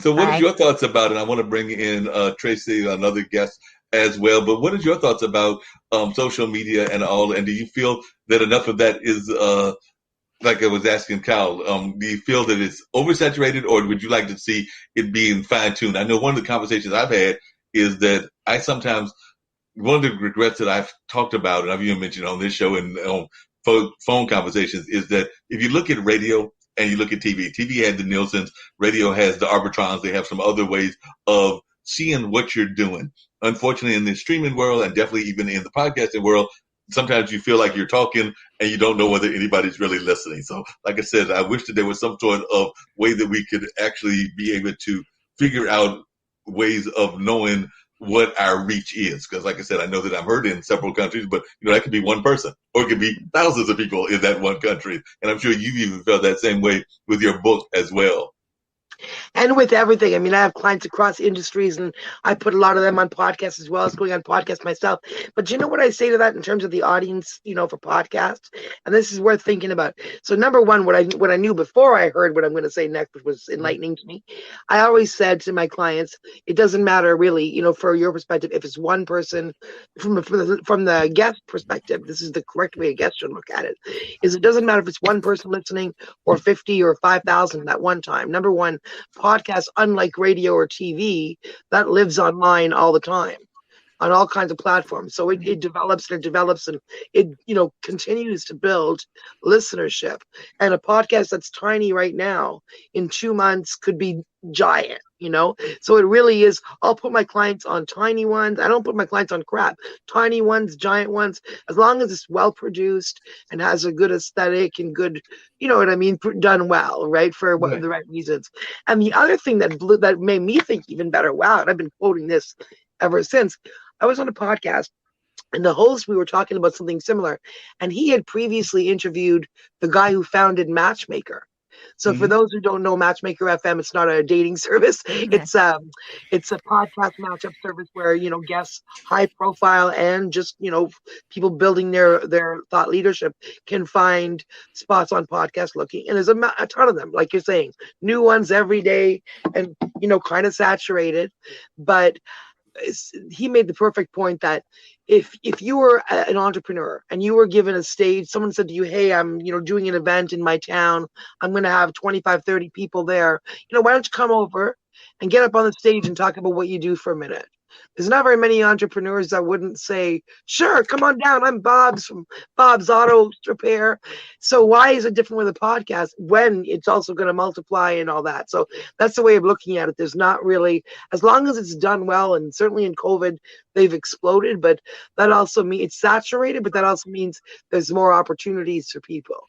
So what are your thoughts about it? I want to bring in Tracy, another guest as well. But what are your thoughts about social media and all? And do you feel that enough of that is, like I was asking Kyle, do you feel that it's oversaturated, or would you like to see it being fine-tuned? I know one of the conversations I've had is that I sometimes, one of the regrets that I've talked about, and I've even mentioned on this show and phone conversations, is that if you look at radio and you look at TV had the Nielsen's, radio has the Arbitrons. They have some other ways of seeing what you're doing. Unfortunately, in the streaming world, and definitely even in the podcasting world, sometimes you feel like you're talking and you don't know whether anybody's really listening. So like I said, I wish that there was some sort of way that we could actually be able to figure out ways of knowing what our reach is. Because like I said, I know that I'm heard in several countries, but that could be one person, or it could be thousands of people in that one country. And I'm sure you've even felt that same way with your book as well. And with everything. I mean, I have clients across industries, and I put a lot of them on podcasts as well as going on podcasts myself. But you know what I say to that in terms of the audience, for podcasts? And this is worth thinking about. So number one, what I knew before I heard what I'm going to say next, which was enlightening to me, I always said to my clients, it doesn't matter really, for your perspective, if it's one person, from the guest perspective, this is the correct way a guest should look at it, is it doesn't matter if it's one person listening or 50 or 5,000 at one time. Number one, podcasts, unlike radio or TV, that lives online all the time on all kinds of platforms. So it develops and it continues to build listenership. And a podcast that's tiny right now in 2 months could be giant, So it really is. I'll put my clients on tiny ones. I don't put my clients on crap. Tiny ones, giant ones, as long as it's well produced and has a good aesthetic and good, you know what I mean, done well, right, for the right reasons. And the other thing that made me think even better, wow, and I've been quoting this ever since. I was on a podcast, and the host, we were talking about something similar, and he had previously interviewed the guy who founded Matchmaker. So for those who don't know Matchmaker FM, it's not a dating service. It's a podcast matchup service where, guests high profile and just, people building their thought leadership can find spots on podcast looking. And there's a ton of them, like you're saying, new ones every day and, kind of saturated. But he made the perfect point that if you were an entrepreneur and you were given a stage, someone said to you, hey, I'm doing an event in my town, I'm going to have 25, 30 people there, why don't you come over and get up on the stage and talk about what you do for a minute? There's not very many entrepreneurs that wouldn't say, sure, come on down, I'm Bob's from Bob's Auto Repair. So why is it different with a podcast when it's also going to multiply and all that? So that's the way of looking at it. There's not really, as long as it's done well, and certainly in COVID, they've exploded, but that also means it's saturated, but that also means there's more opportunities for people.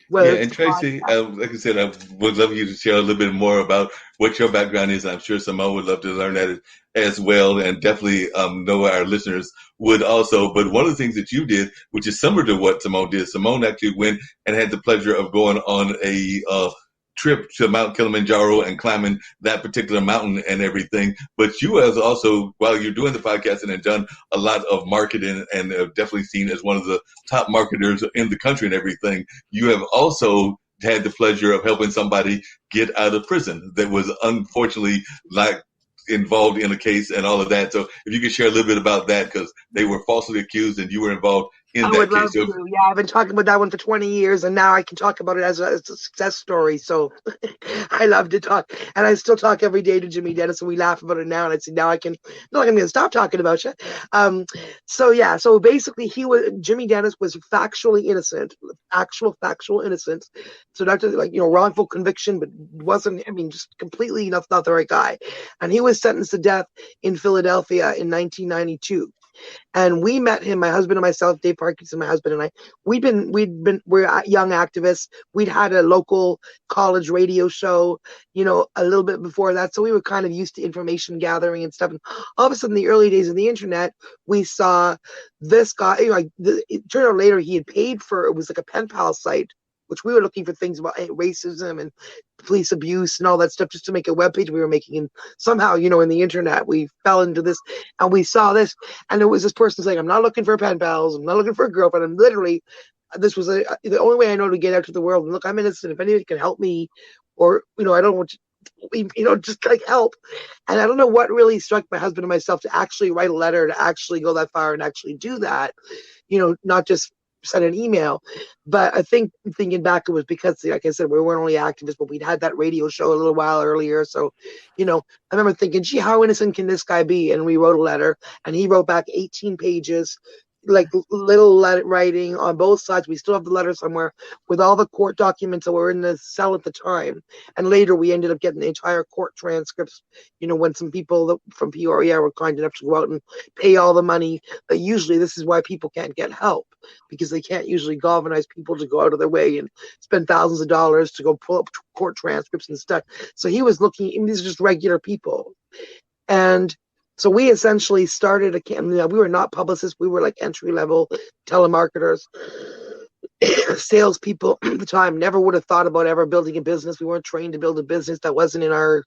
And Tracy, like I said, I would love you to share a little bit more about what your background is. I'm sure Simone would love to learn that as well, and definitely know our listeners would also. But one of the things that you did, which is similar to what Simone did, Simone actually went and had the pleasure of going on a trip to Mount Kilimanjaro and climbing that particular mountain and everything. But you have also, while you're doing the podcasting and done a lot of marketing and definitely seen as one of the top marketers in the country and everything, you have also had the pleasure of helping somebody get out of prison that was unfortunately involved in a case and all of that. So if you could share a little bit about that, because they were falsely accused and you were involved in that case. I would love to. Yeah, I've been talking about that one for 20 years, and now I can talk about it as a success story. So I love to talk, and I still talk every day to Jimmy Dennis, and we laugh about it now. And I say, now I'm going to stop talking about you. So basically, Jimmy Dennis was factually innocent, factual innocence. So not just wrongful conviction, but wasn't. Just completely not the right guy, and he was sentenced to death in Philadelphia in 1992. And we met him, my husband and myself, Dave Parkinson, my husband and I. We're young activists. We'd had a local college radio show, a little bit before that. So we were kind of used to information gathering and stuff. And all of a sudden, the early days of the internet, we saw this guy. It turned out later he had paid for, it was like a pen pal site, which we were looking for things about racism and police abuse and all that stuff just to make a webpage we were making. And somehow, in the internet, we fell into this and we saw this. And it was this person saying, I'm not looking for pen pals. I'm not looking for a girlfriend. I'm literally, this was the only way I know to get out to the world. And look, I'm innocent. If anybody can help me, or, I don't want to, just help. And I don't know what really struck my husband and myself to actually write a letter, to actually go that far and actually do that, not just sent an email. But I think, thinking back, it was because, like I said, we weren't only activists, but we'd had that radio show a little while earlier. So, I remember thinking, gee, how innocent can this guy be? And we wrote a letter, and he wrote back 18 pages, like little writing on both sides. We still have the letter somewhere with all the court documents that were in the cell at the time. And later we ended up getting the entire court transcripts, when some people from Peoria were kind enough to go out and pay all the money. But usually this is why people can't get help, because they can't usually galvanize people to go out of their way and spend thousands of dollars to go pull up court transcripts and stuff. So he was looking, these are just regular people. And so we essentially started we were not publicists. We were like entry-level telemarketers, salespeople at the time. Never would have thought about ever building a business. We weren't trained to build a business. That wasn't in our,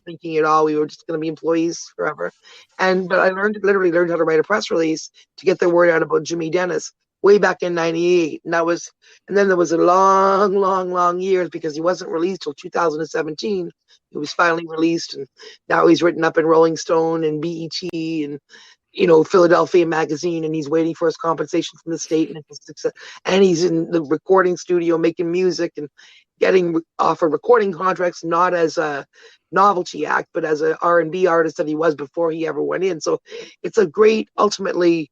thinking at all. We were just going to be employees forever. But I literally learned how to write a press release to get the word out about Jimmy Dennis way back in 98. And then there was a long years, because he wasn't released till 2017. He was finally released, and now he's written up in Rolling Stone and BET and Philadelphia Magazine, and he's waiting for his compensation from the state, and he's in the recording studio making music and getting offered recording contracts, not as a novelty act, but as an R&B artist that he was before he ever went in. So it's a great, ultimately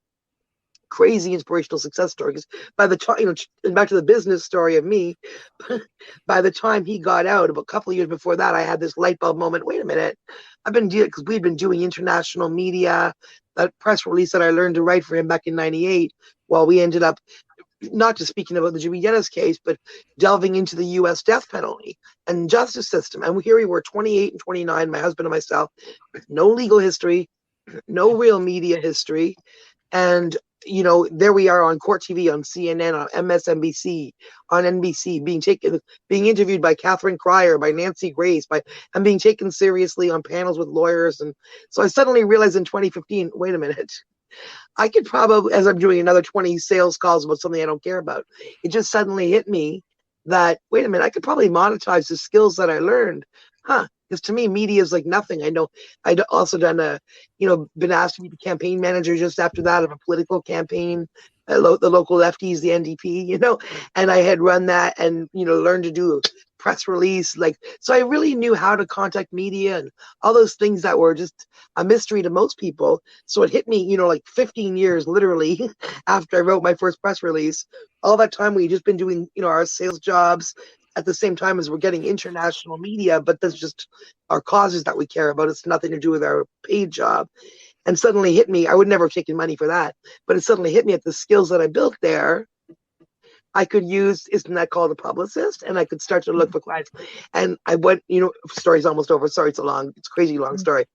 crazy inspirational success story. Because by the time, and back to the business story of me, by the time he got out, about a couple of years before that, I had this light bulb moment. Wait a minute, I've been doing, because we'd been doing international media, that press release that I learned to write for him back in '98. While we ended up not just speaking about the Jimmy Dennis case, but delving into the U.S. death penalty and justice system. And here we were, 28 and 29, my husband and myself, no legal history, no real media history. And, there we are on court TV, on CNN, on MSNBC, on NBC, being interviewed by Catherine Cryer, by Nancy Grace, and being taken seriously on panels with lawyers. And so I suddenly realized in 2015, wait a minute, I could probably, as I'm doing another 20 sales calls about something I don't care about, it just suddenly hit me that, wait a minute, I could probably monetize the skills that I learned. Because to me, media is like nothing. I know I'd also done been asked to be the campaign manager just after that of a political campaign, the local lefties, the NDP, and I had run that and, learned to do a press release. So I really knew how to contact media and all those things that were just a mystery to most people. So it hit me, 15 years literally after I wrote my first press release. All that time we had just been doing, our sales jobs at the same time as we're getting international media, but that's just our causes that we care about. It's nothing to do with our paid job. And suddenly hit me, I would never have taken money for that, but it suddenly hit me at the skills that I built there. I could use, isn't that called a publicist? And I could start to look for clients. And I went, story's almost over. Sorry, it's a crazy long story.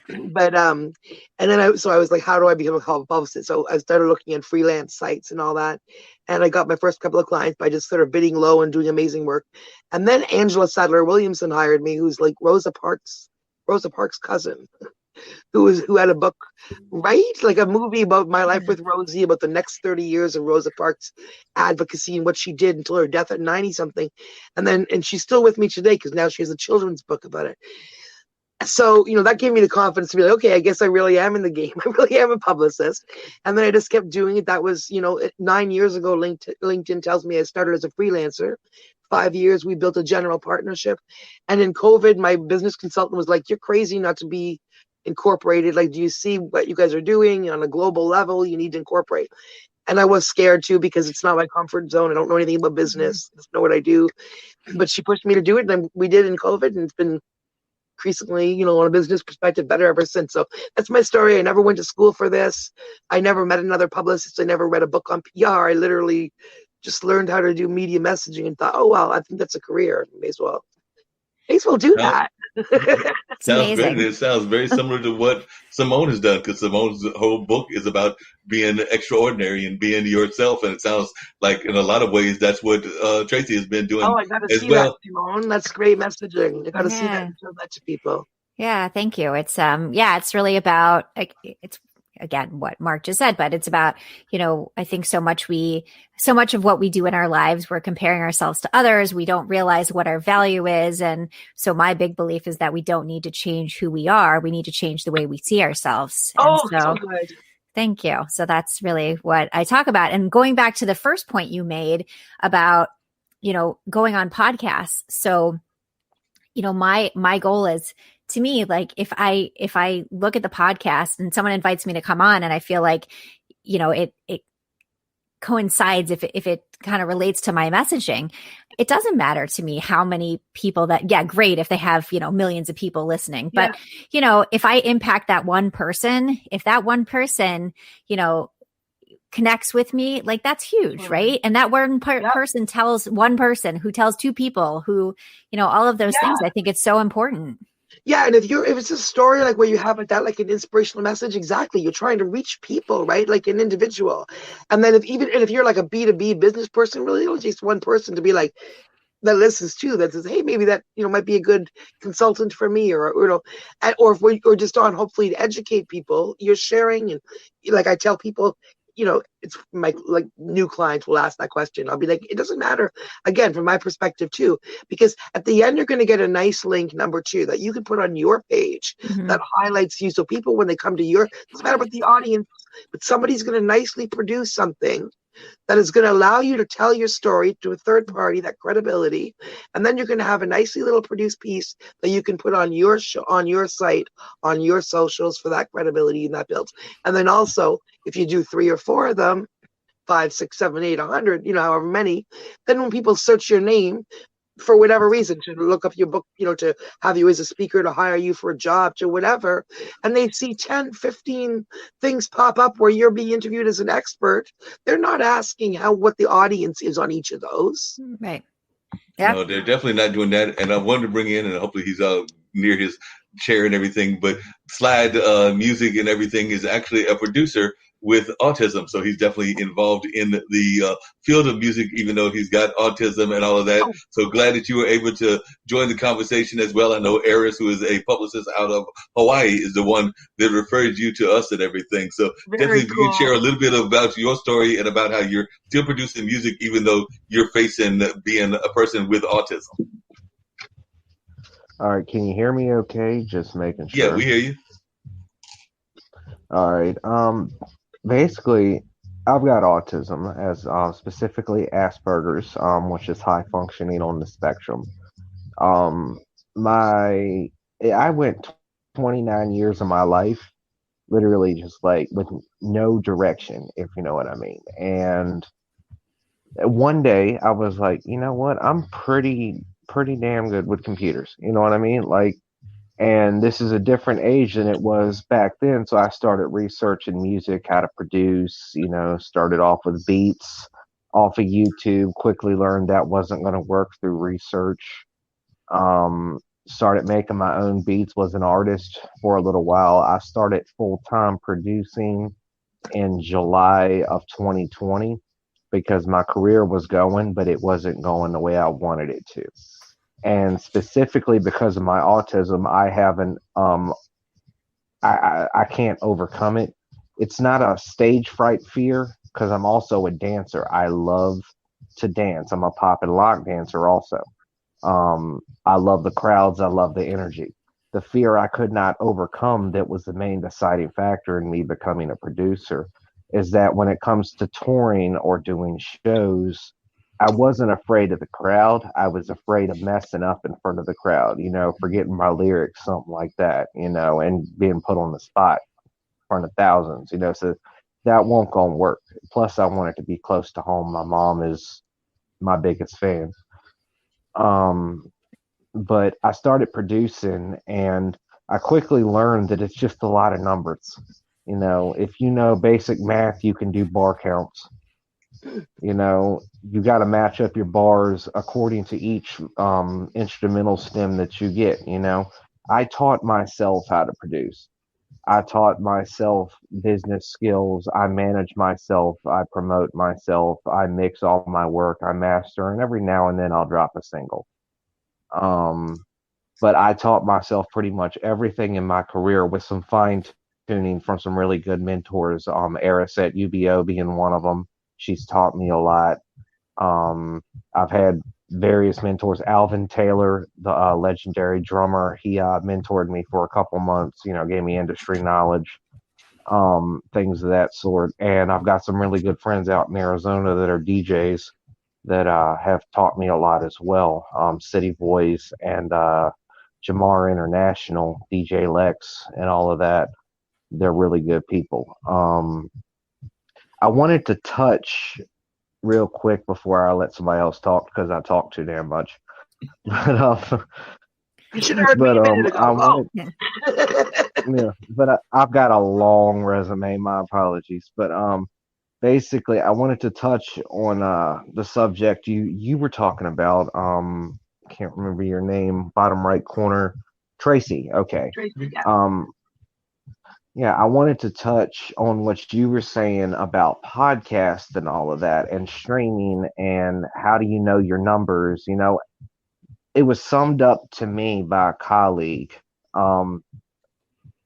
But, and then I was like, how do I become a publicist? So I started looking at freelance sites and all that. And I got my first couple of clients by just sort of bidding low and doing amazing work. And then Angela Sadler Williamson hired me, who's like Rosa Parks' cousin. Who had a book, right? Like a movie about my life with Rosie, about the next 30 years of Rosa Parks' advocacy and what she did until her death at 90 something. And she's still with me today because now she has a children's book about it. So, that gave me the confidence to be like, okay, I guess I really am in the game. I really am a publicist. And then I just kept doing it. That was, 9 years ago, LinkedIn tells me I started as a freelancer. 5 years, we built a general partnership. And in COVID, my business consultant was like, you're crazy not to be incorporated. Like, do you see what you guys are doing on a global level? You need to incorporate. And I was scared too, because it's not my comfort zone. I don't know anything about business. I just know what I do. But she pushed me to do it. And we did in COVID. And it's been increasingly, on a business perspective, better ever since. So that's my story. I never went to school for this. I never met another publicist. I never read a book on PR. I literally just learned how to do media messaging and thought, oh, wow, I think that's a career. May as well do that. It sounds very similar to what Simone has done, because Simone's whole book is about being extraordinary and being yourself, and it sounds like in a lot of ways that's what Tracy has been doing. Oh, I got to see that, Simone. That's great messaging. I got to see that and show that to people. Yeah, thank you. It's it's really about it's again what Marc just said, but it's about, I think so much of what we do in our lives, we're comparing ourselves to others. We don't realize what our value is. And so my big belief is that we don't need to change who we are. We need to change the way we see ourselves. So good. Thank you. So that's really what I talk about. And going back to the first point you made about, going on podcasts. So, my goal is, to me, like if I look at the podcast and someone invites me to come on and I feel like, it coincides, if it kind of relates to my messaging, it doesn't matter to me how many people great if they have, millions of people listening. But, if I impact that one person, if that one person, connects with me, like that's huge, right? And that one person tells one person who tells two people who, all of those things, I think it's so important. Yeah, and if it's a story like where you have like an inspirational message, exactly, you're trying to reach people, right? Like an individual. And then if you're like a B2B business person, really only takes one person to be like, that listens to that says, hey, maybe that might be a good consultant for me, or if we're just on hopefully to educate people. You're sharing, and like I tell people, it's my like new clients will ask that question. I'll be like, it doesn't matter, again, from my perspective too, because at the end you're going to get a nice link, number 2, that you can put on your page that highlights you. So people, when they come to it doesn't matter about the audience, but somebody's going to nicely produce something that is going to allow you to tell your story to a third party, that credibility. And then you're going to have a nicely little produced piece that you can put on your show, on your site, on your socials for that credibility, and that builds. And then also If you do 3 or 4 of them, 5, 6, 7, 8, 100, however many, then when people search your name for whatever reason, to look up your book, to have you as a speaker, to hire you for a job, to whatever, and they see 10, 15 things pop up where you're being interviewed as an expert, they're not asking what the audience is on each of those. Right. Yeah. No, they're definitely not doing that. And I wanted to bring in, and hopefully he's near his chair and everything, but Slide Music and everything is actually a producer with autism. So he's definitely involved in the field of music, even though he's got autism and all of that. So glad that you were able to join the conversation as well. I know Eris, who is a publicist out of Hawaii, is the one that referred you to us and everything. So definitely cool. You can share a little bit about your story and about how you're still producing music, even though you're facing being a person with autism. All right, can you hear me okay? Just making sure. Yeah, we hear you. All right. Basically, I've got autism, as specifically Asperger's, which is high functioning on the spectrum. I went 29 years of my life literally just like with no direction, if you know what I mean. And one day I was like, you know what? I'm pretty damn good with computers. You know what I mean? Like, and this is a different age than it was back then. So I started researching music, how to produce, started off with beats off of YouTube, quickly learned that wasn't going to work through research. Started making my own beats, was an artist for a little while. I started full-time producing in July of 2020 because my career was going, but it wasn't going the way I wanted it to. And specifically because of my autism, I haven't, I can't overcome it. It's not a stage fright fear because I'm also a dancer. I love to dance. I'm a pop and lock dancer also. I love the crowds. I love the energy. The fear I could not overcome that was the main deciding factor in me becoming a producer is that when it comes to touring or doing shows, I wasn't afraid of the crowd. I was afraid of messing up in front of the crowd, forgetting my lyrics, something like that, and being put on the spot in front of thousands, so that won't go and work. Plus, I want it to be close to home. My mom is my biggest fan. But I started producing and I quickly learned that it's just a lot of numbers. If you know basic math, you can do bar counts. You got to match up your bars according to each instrumental stem that you get. I taught myself how to produce. I taught myself business skills. I manage myself. I promote myself. I mix all my work. I master, and every now and then I'll drop a single. But I taught myself pretty much everything in my career with some fine tuning from some really good mentors. Eris at UBO being one of them. She's taught me a lot. I've had various mentors. Alvin Taylor, the legendary drummer, he mentored me for a couple months, gave me industry knowledge, things of that sort. And I've got some really good friends out in Arizona that are DJs that have taught me a lot as well. City Boys and Jamar International, DJ Lex, and all of that. They're really good people. I wanted to touch real quick before I let somebody else talk because I talk too damn much. But you should have heard me a minute ago. But I've got a long resume. My apologies. But basically, I wanted to touch on the subject you were talking about. Can't remember your name. Bottom right corner, Tracy. Okay. Tracy, yeah. Yeah, I wanted to touch on what you were saying about podcasts and all of that and streaming and how do you know your numbers? It was summed up to me by a colleague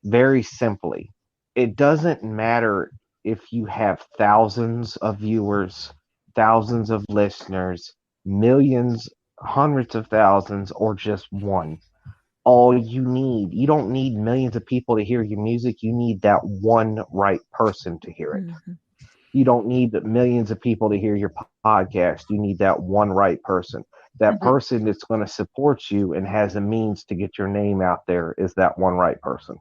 very simply. It doesn't matter if you have thousands of viewers, thousands of listeners, millions, hundreds of thousands, or just one. All you don't need millions of people to hear your music. You need that one right person to hear it. Mm-hmm. You don't need millions of people to hear your podcast. You need that one right person. That person that's going to support you and has a means to get your name out there is that one right person.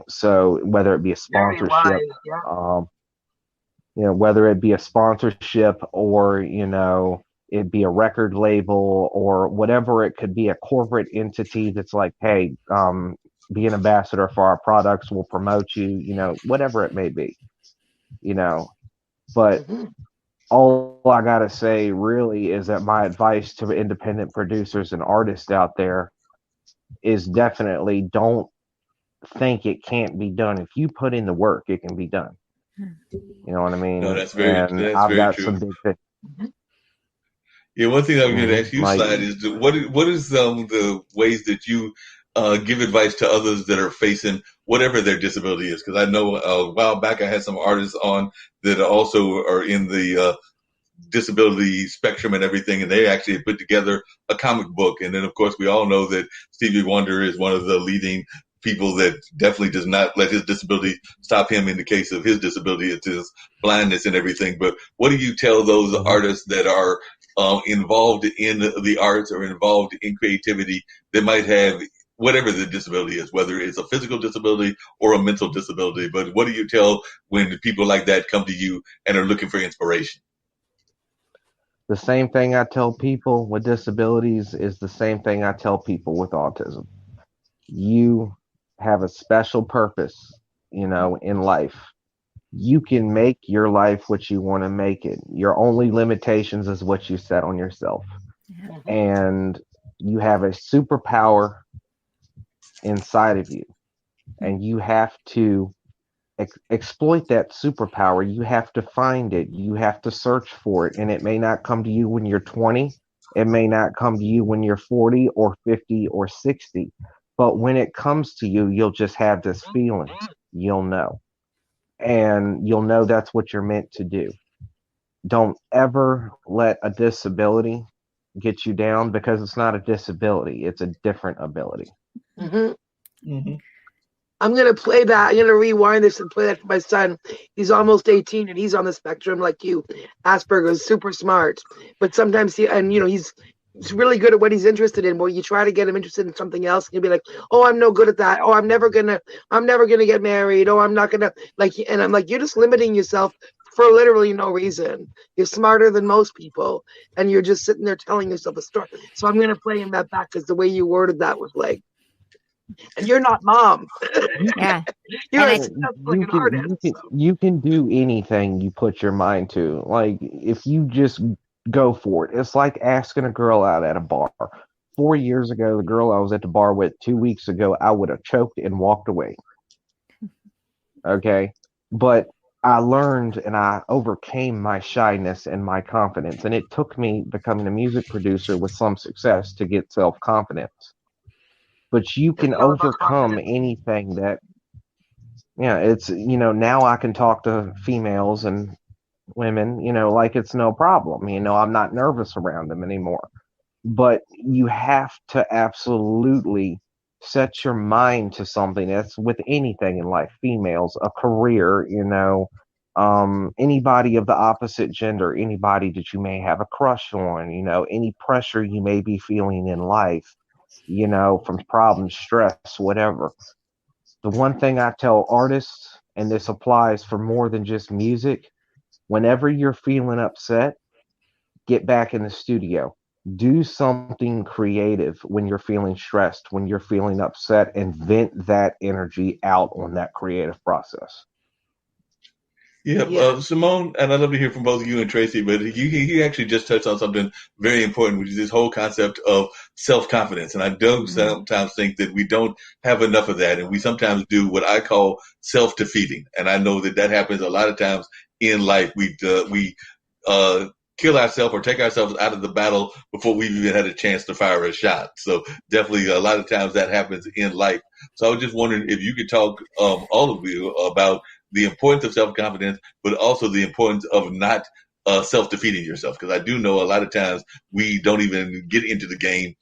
So whether it be a Very sponsorship, wise. Yeah. whether it be a sponsorship or, it be a record label or whatever, it could be a corporate entity that's like, hey, be an ambassador for our products, we'll promote you, whatever it may be, but Mhm. all I gotta say really is that my advice to independent producers and artists out there is definitely don't think it can't be done. If you put in the work, it can be done. You know what I No, mean? that's And I've very got true. some big things. Yeah, one thing I'm going to ask you, Like, Slide, is what is the ways that you give advice to others that are facing whatever their disability is? Because I know a while back I had some artists on that also are in the disability spectrum and everything, and they actually put together a comic book. And then, of course, we all know that Stevie Wonder is one of the leading people that definitely does not let his disability stop him in the case of his disability. It's his blindness and everything. But what do you tell those mhm. artists that are involved in the arts or involved in creativity that might have whatever the disability is, whether it's a physical disability or a mental disability? But what do you tell when people like that come to you and are looking for inspiration? The same thing I tell people with disabilities is the same thing I tell people with autism. You have a special purpose, in life. You can make your life what you want to make it. Your only limitations is what you set on yourself. Mhm. And you have a superpower inside of you, and you have to exploit that superpower. You have to find it. You have to search for it. And it may not come to you when you're 20. It may not come to you when you're 40 or 50 or 60. But when it comes to you, you'll just have this feeling. You'll know. And you'll know that's what you're meant to do. Don't ever let a disability get you down, because it's not a disability, it's a different ability. Mhm. Mm-hmm. I'm gonna play that. I'm gonna rewind this and play that for my son. He's almost 18 and he's on the spectrum like you. Asperger's, super smart, but sometimes he's really good at what he's interested in. But you try to get him interested in something else, and he'll be like, "Oh, I'm no good at that. Oh, I'm never gonna get married. Oh, I'm not gonna like." And I'm like, "You're just limiting yourself for literally no reason. You're smarter than most people, and you're just sitting there telling yourself a story." So I'm gonna play him that back because the way you worded that was like, and you're not mom. Yeah. You're And a I, successful like an artist. So. You can do anything you put your mind to. Like, if you just go for it. It's like asking a girl out at a bar. 4 years ago, the girl I was at the bar with 2 weeks ago, I would have choked and walked away. Okay. But I learned and I overcame my shyness and my confidence. And it took me becoming a music producer with some success to get self confidence. But you It's can all about overcome confidence. anything that, yeah, it's, now I can talk to females and women, like it's no problem. I'm not nervous around them anymore. But you have to absolutely set your mind to something. That's with anything in life, females, a career, anybody of the opposite gender, anybody that you may have a crush on, any pressure you may be feeling in life, from problems, stress, whatever. The one thing I tell artists, and this applies for more than just music, whenever you're feeling upset, get back in the studio. Do something creative when you're feeling stressed, when you're feeling upset, and vent that energy out on that creative process. Yeah, Yeah. Simone, and I'd love to hear from both you and Tracy, but he actually just touched on something very important, which is this whole concept of self-confidence. And I do sometimes think that we don't have enough of that, and we sometimes do what I call self-defeating. And I know that happens a lot of times in life. We kill ourselves or take ourselves out of the battle before we've even had a chance to fire a shot. So definitely a lot of times that happens in life. So I was just wondering if you could talk, all of you, about the importance of self-confidence, but also the importance of not self-defeating yourself. Because I do know a lot of times we don't even get into the game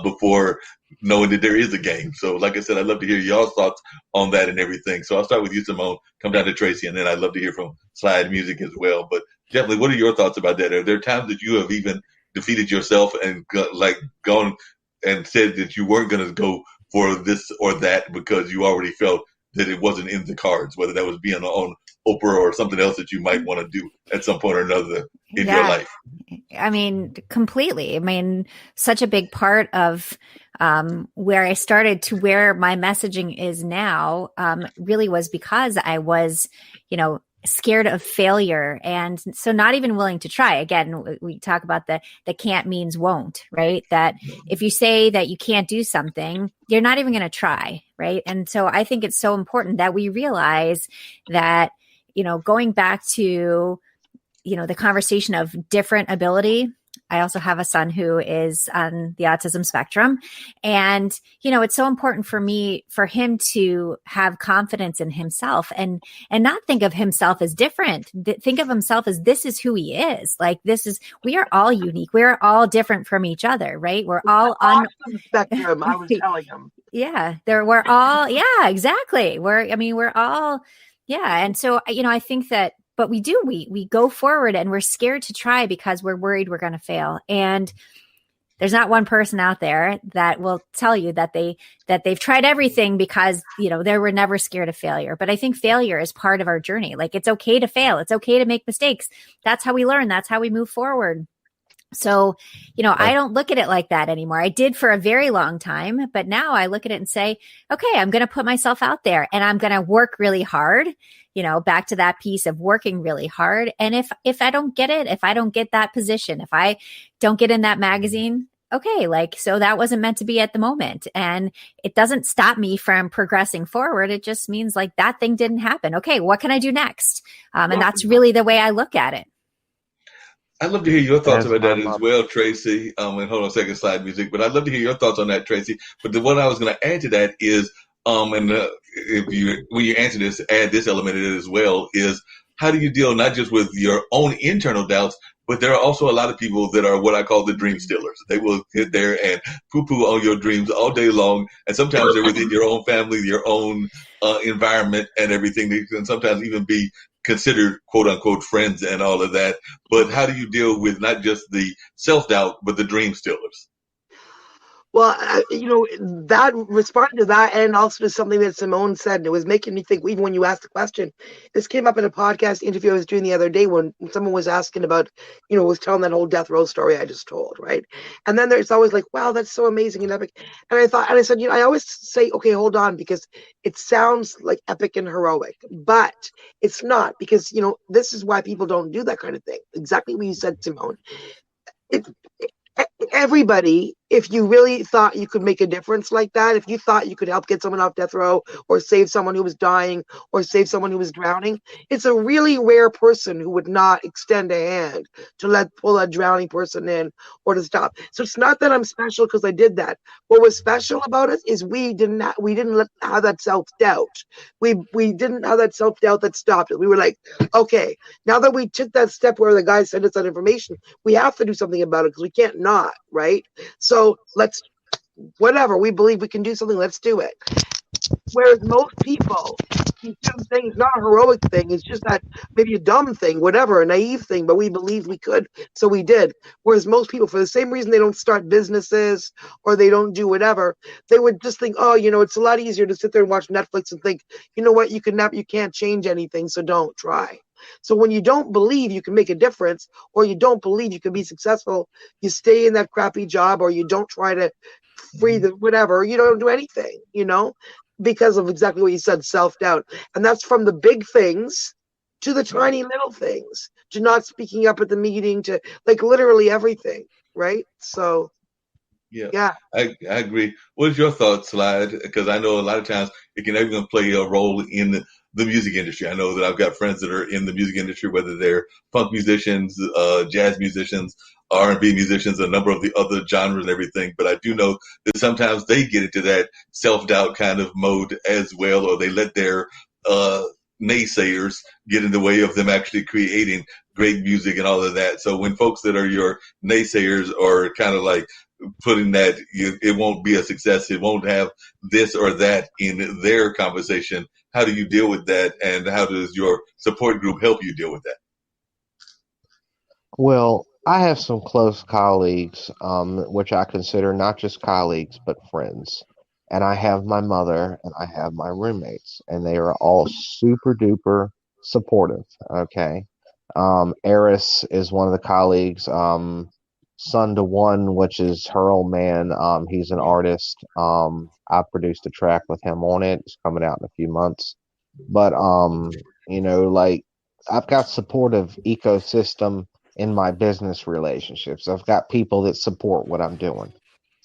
before knowing that there is a game. So like I said, I'd love to hear y'all's thoughts on that and everything. So I'll start with you, Simone, come down to Tracy, and then I'd love to hear from Slide Music as well. But definitely, what are your thoughts about that? Are there times that you have even defeated yourself and gone and said that you weren't going to go for this or that because you already felt that it wasn't in the cards, whether that was being on Oprah or something else that you might want to do at some point or another in your Yeah. life. I mean, completely. I mean, such a big part of where I started to where my messaging is now really was because I was, scared of failure. And so not even willing to try. Again, we talk about the can't means won't, right? That if you say that you can't do something, you're not even going to try, right? And so I think it's so important that we realize that, going back to the conversation of different ability. I also have a son who is on the autism spectrum. And, it's so important for him to have confidence in himself and not think of himself as different. Think of himself as this is who he is. Like we are all unique. We're all different from each other, right? We're all on the spectrum. I was telling him. Yeah, we're all, yeah, exactly. We're all, yeah. And so, I think that, but we go forward and we're scared to try because we're worried we're going to fail. And there's not one person out there that will tell you that they've tried everything because, they were never scared of failure. But I think failure is part of our journey. Like it's okay to fail. It's okay to make mistakes. That's how we learn. That's how we move forward. So, I don't look at it like that anymore. I did for a very long time, but now I look at it and say, okay, I'm going to put myself out there and I'm going to work really hard, back to that piece of working really hard. And if I don't get it, if I don't get that position, if I don't get in that magazine, okay, so that wasn't meant to be at the moment. And it doesn't stop me from progressing forward. It just means that thing didn't happen. Okay, what can I do next? And that's really the way I look at it. I'd love to hear your thoughts As about my that as mom- well, Tracy. And hold on a second, slide music. But I'd love to hear your thoughts on that, Tracy. But the one I was going to add to that is, when you answer this, add this element in it as well, is how do you deal not just with your own internal doubts, but there are also a lot of people that are what I call the dream stealers. They will sit there and poo-poo on your dreams all day long. And sometimes they're within your own family, your own environment and everything. They can sometimes even be considered quote unquote friends and all of that. But how do you deal with not just the self-doubt, but the dream stealers? Well, that responding to that, and also to something that Simone said, and it was making me think. Even when you asked the question, this came up in a podcast interview I was doing the other day when someone was asking about, was telling that whole death row story I just told, right? And then there's always like, wow, that's so amazing and epic. And I said, I always say, okay, hold on, because it sounds like epic and heroic, but it's not, because this is why people don't do that kind of thing. Exactly what you said, Simone. Everybody, if you really thought you could make a difference like that, if you thought you could help get someone off death row or save someone who was dying or save someone who was drowning, it's a really rare person who would not extend a hand to pull that drowning person in or to stop. So it's not that I'm special because I did that. What was special about us is we didn't have that self-doubt. We didn't have that self-doubt that stopped it. We were like, okay, now that we took that step where the guy sent us that information, we have to do something about it because we can't not, right? So let's, whatever, we believe we can do something, let's do it. Whereas most people, certain things, not a heroic thing, it's just that maybe a dumb thing, whatever, a naive thing, but we believed we could, so we did. Whereas most people, for the same reason they don't start businesses or they don't do whatever, they would just think, oh, it's a lot easier to sit there and watch Netflix and think, you know what, you can't change anything, so don't try. So when you don't believe you can make a difference, or you don't believe you can be successful, you stay in that crappy job, or you don't try to free the whatever, you don't do anything, because of exactly what you said, self-doubt. And that's from the big things to the tiny little things, to not speaking up at the meeting, to literally everything, right? So yeah. I agree. What is your thought, Slide? Because I know a lot of times it can even play a role in the music industry. I know that I've got friends that are in the music industry, whether they're funk musicians, jazz musicians, R&B musicians, a number of the other genres and everything. But I do know that sometimes they get into that self-doubt kind of mode as well, or they let their naysayers get in the way of them actually creating great music and all of that. So when folks that are your naysayers are kind of like putting that it won't be a success, it won't have this or that in their conversation, how do you deal with that, and how does your support group help you deal with that? Well, I have some close colleagues, which I consider not just colleagues but friends. and I have my mother, and I have my roommates, and they are all super duper supportive. Okay. Eris is one of the colleagues. Son to One, which is her old man. He's an artist. I produced a track with him on it. It's coming out in a few months. But like I've got supportive ecosystem in my business relationships. I've got people that support what I'm doing.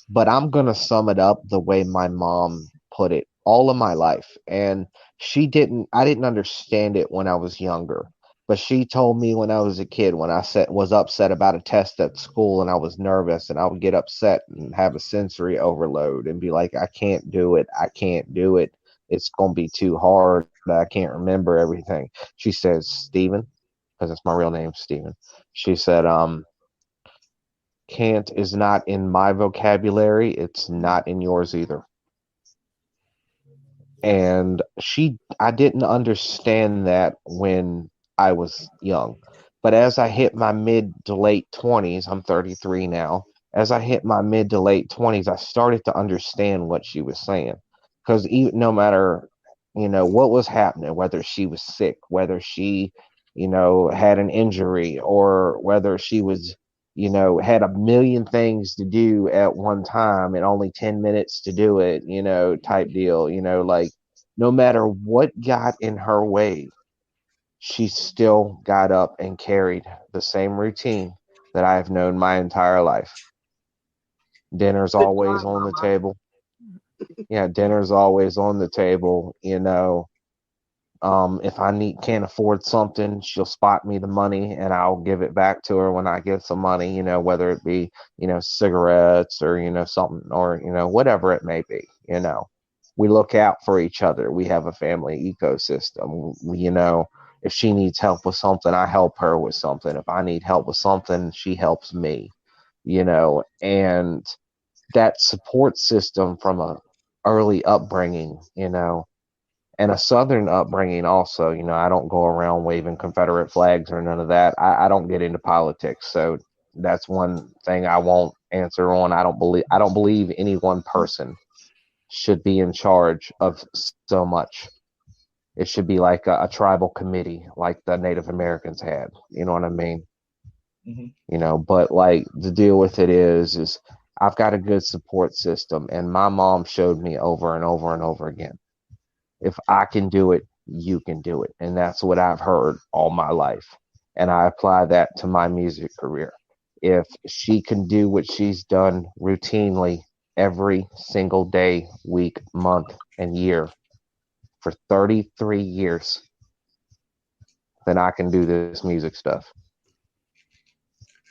But I'm going to sum it up the way my mom put it all of my life. And I didn't understand it when I was younger. But she told me when I was a kid, when was upset about a test at school and I was nervous and I would get upset and have a sensory overload and be like, I can't do it. I can't do it. It's going to be too hard. I can't remember everything. She says, Stephen, because it's my real name, Stephen. She said, can't is not in my vocabulary. It's not in yours either. And I didn't understand that when I was young. But as I hit my mid to late 20s, I'm 33 now. As I hit my mid to late 20s, I started to understand what she was saying. Because even no matter, what was happening, whether she was sick, whether she, had an injury, or whether she was, had a million things to do at one time and only 10 minutes to do it, type deal, like no matter what got in her way, she still got up and carried the same routine that I have known my entire life. Dinner's Good always job, on the Mama. table. Yeah, dinner's always on the table, if I can't afford something, she'll spot me the money and I'll give it back to her when I get some money, whether it be, cigarettes or, something or, whatever it may be, We look out for each other. We have a family ecosystem. If she needs help with something, I help her with something. If I need help with something, she helps me, and that support system from a early upbringing, and a Southern upbringing also. I don't go around waving Confederate flags or none of that. I don't get into politics, so that's one thing I won't answer on. I don't believe any one person should be in charge of so much. It should be like a tribal committee, like the Native Americans had. You know what I mean? But like the deal with it is I've got a good support system, and my mom showed me over and over and over again, if I can do it, you can do it. And that's what I've heard all my life. And I apply that to my music career. If she can do what she's done routinely every single day, week, month, and year for 33 years, then I can do this music stuff.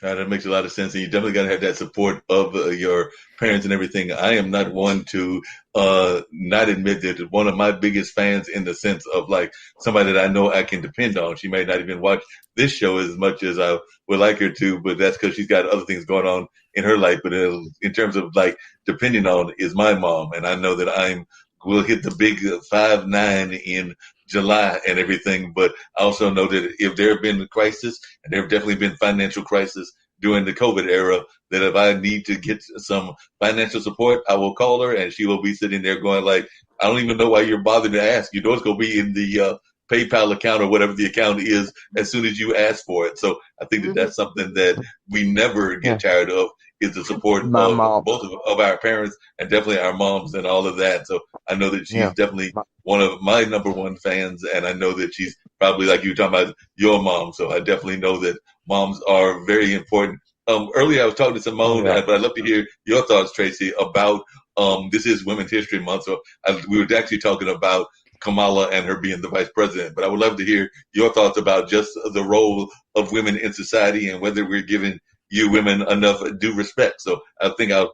That makes a lot of sense, and you definitely got to have that support of your parents and everything. I am not one to not admit that one of my biggest fans, in the sense of like somebody that I know I can depend on. She may not even watch this show as much as I would like her to, but that's because she's got other things going on in her life. But in terms of like depending on, is my mom, and I know that will hit the big 5'9" in July and everything. But I also know that if there have been a crisis, and there have definitely been financial crisis during the COVID era, that if I need to get some financial support, I will call her, and she will be sitting there going like, I don't even know why you're bothered to ask. You know it's going to be in the PayPal account or whatever the account is as soon as you ask for it. So I think that that's something that we never get tired of, is the support My of mom, both of our parents and definitely our moms and all of that. So I know that she's definitely one of my number one fans, and I know that she's probably, like you were talking about, your mom. So I definitely know that moms are very important. Earlier I was talking to Simone, but I'd love to hear your thoughts, Tracy, about this is Women's History Month. So we were actually talking about Kamala and her being the vice president, but I would love to hear your thoughts about just the role of women in society and whether we're giving you women enough due respect. So I think I'll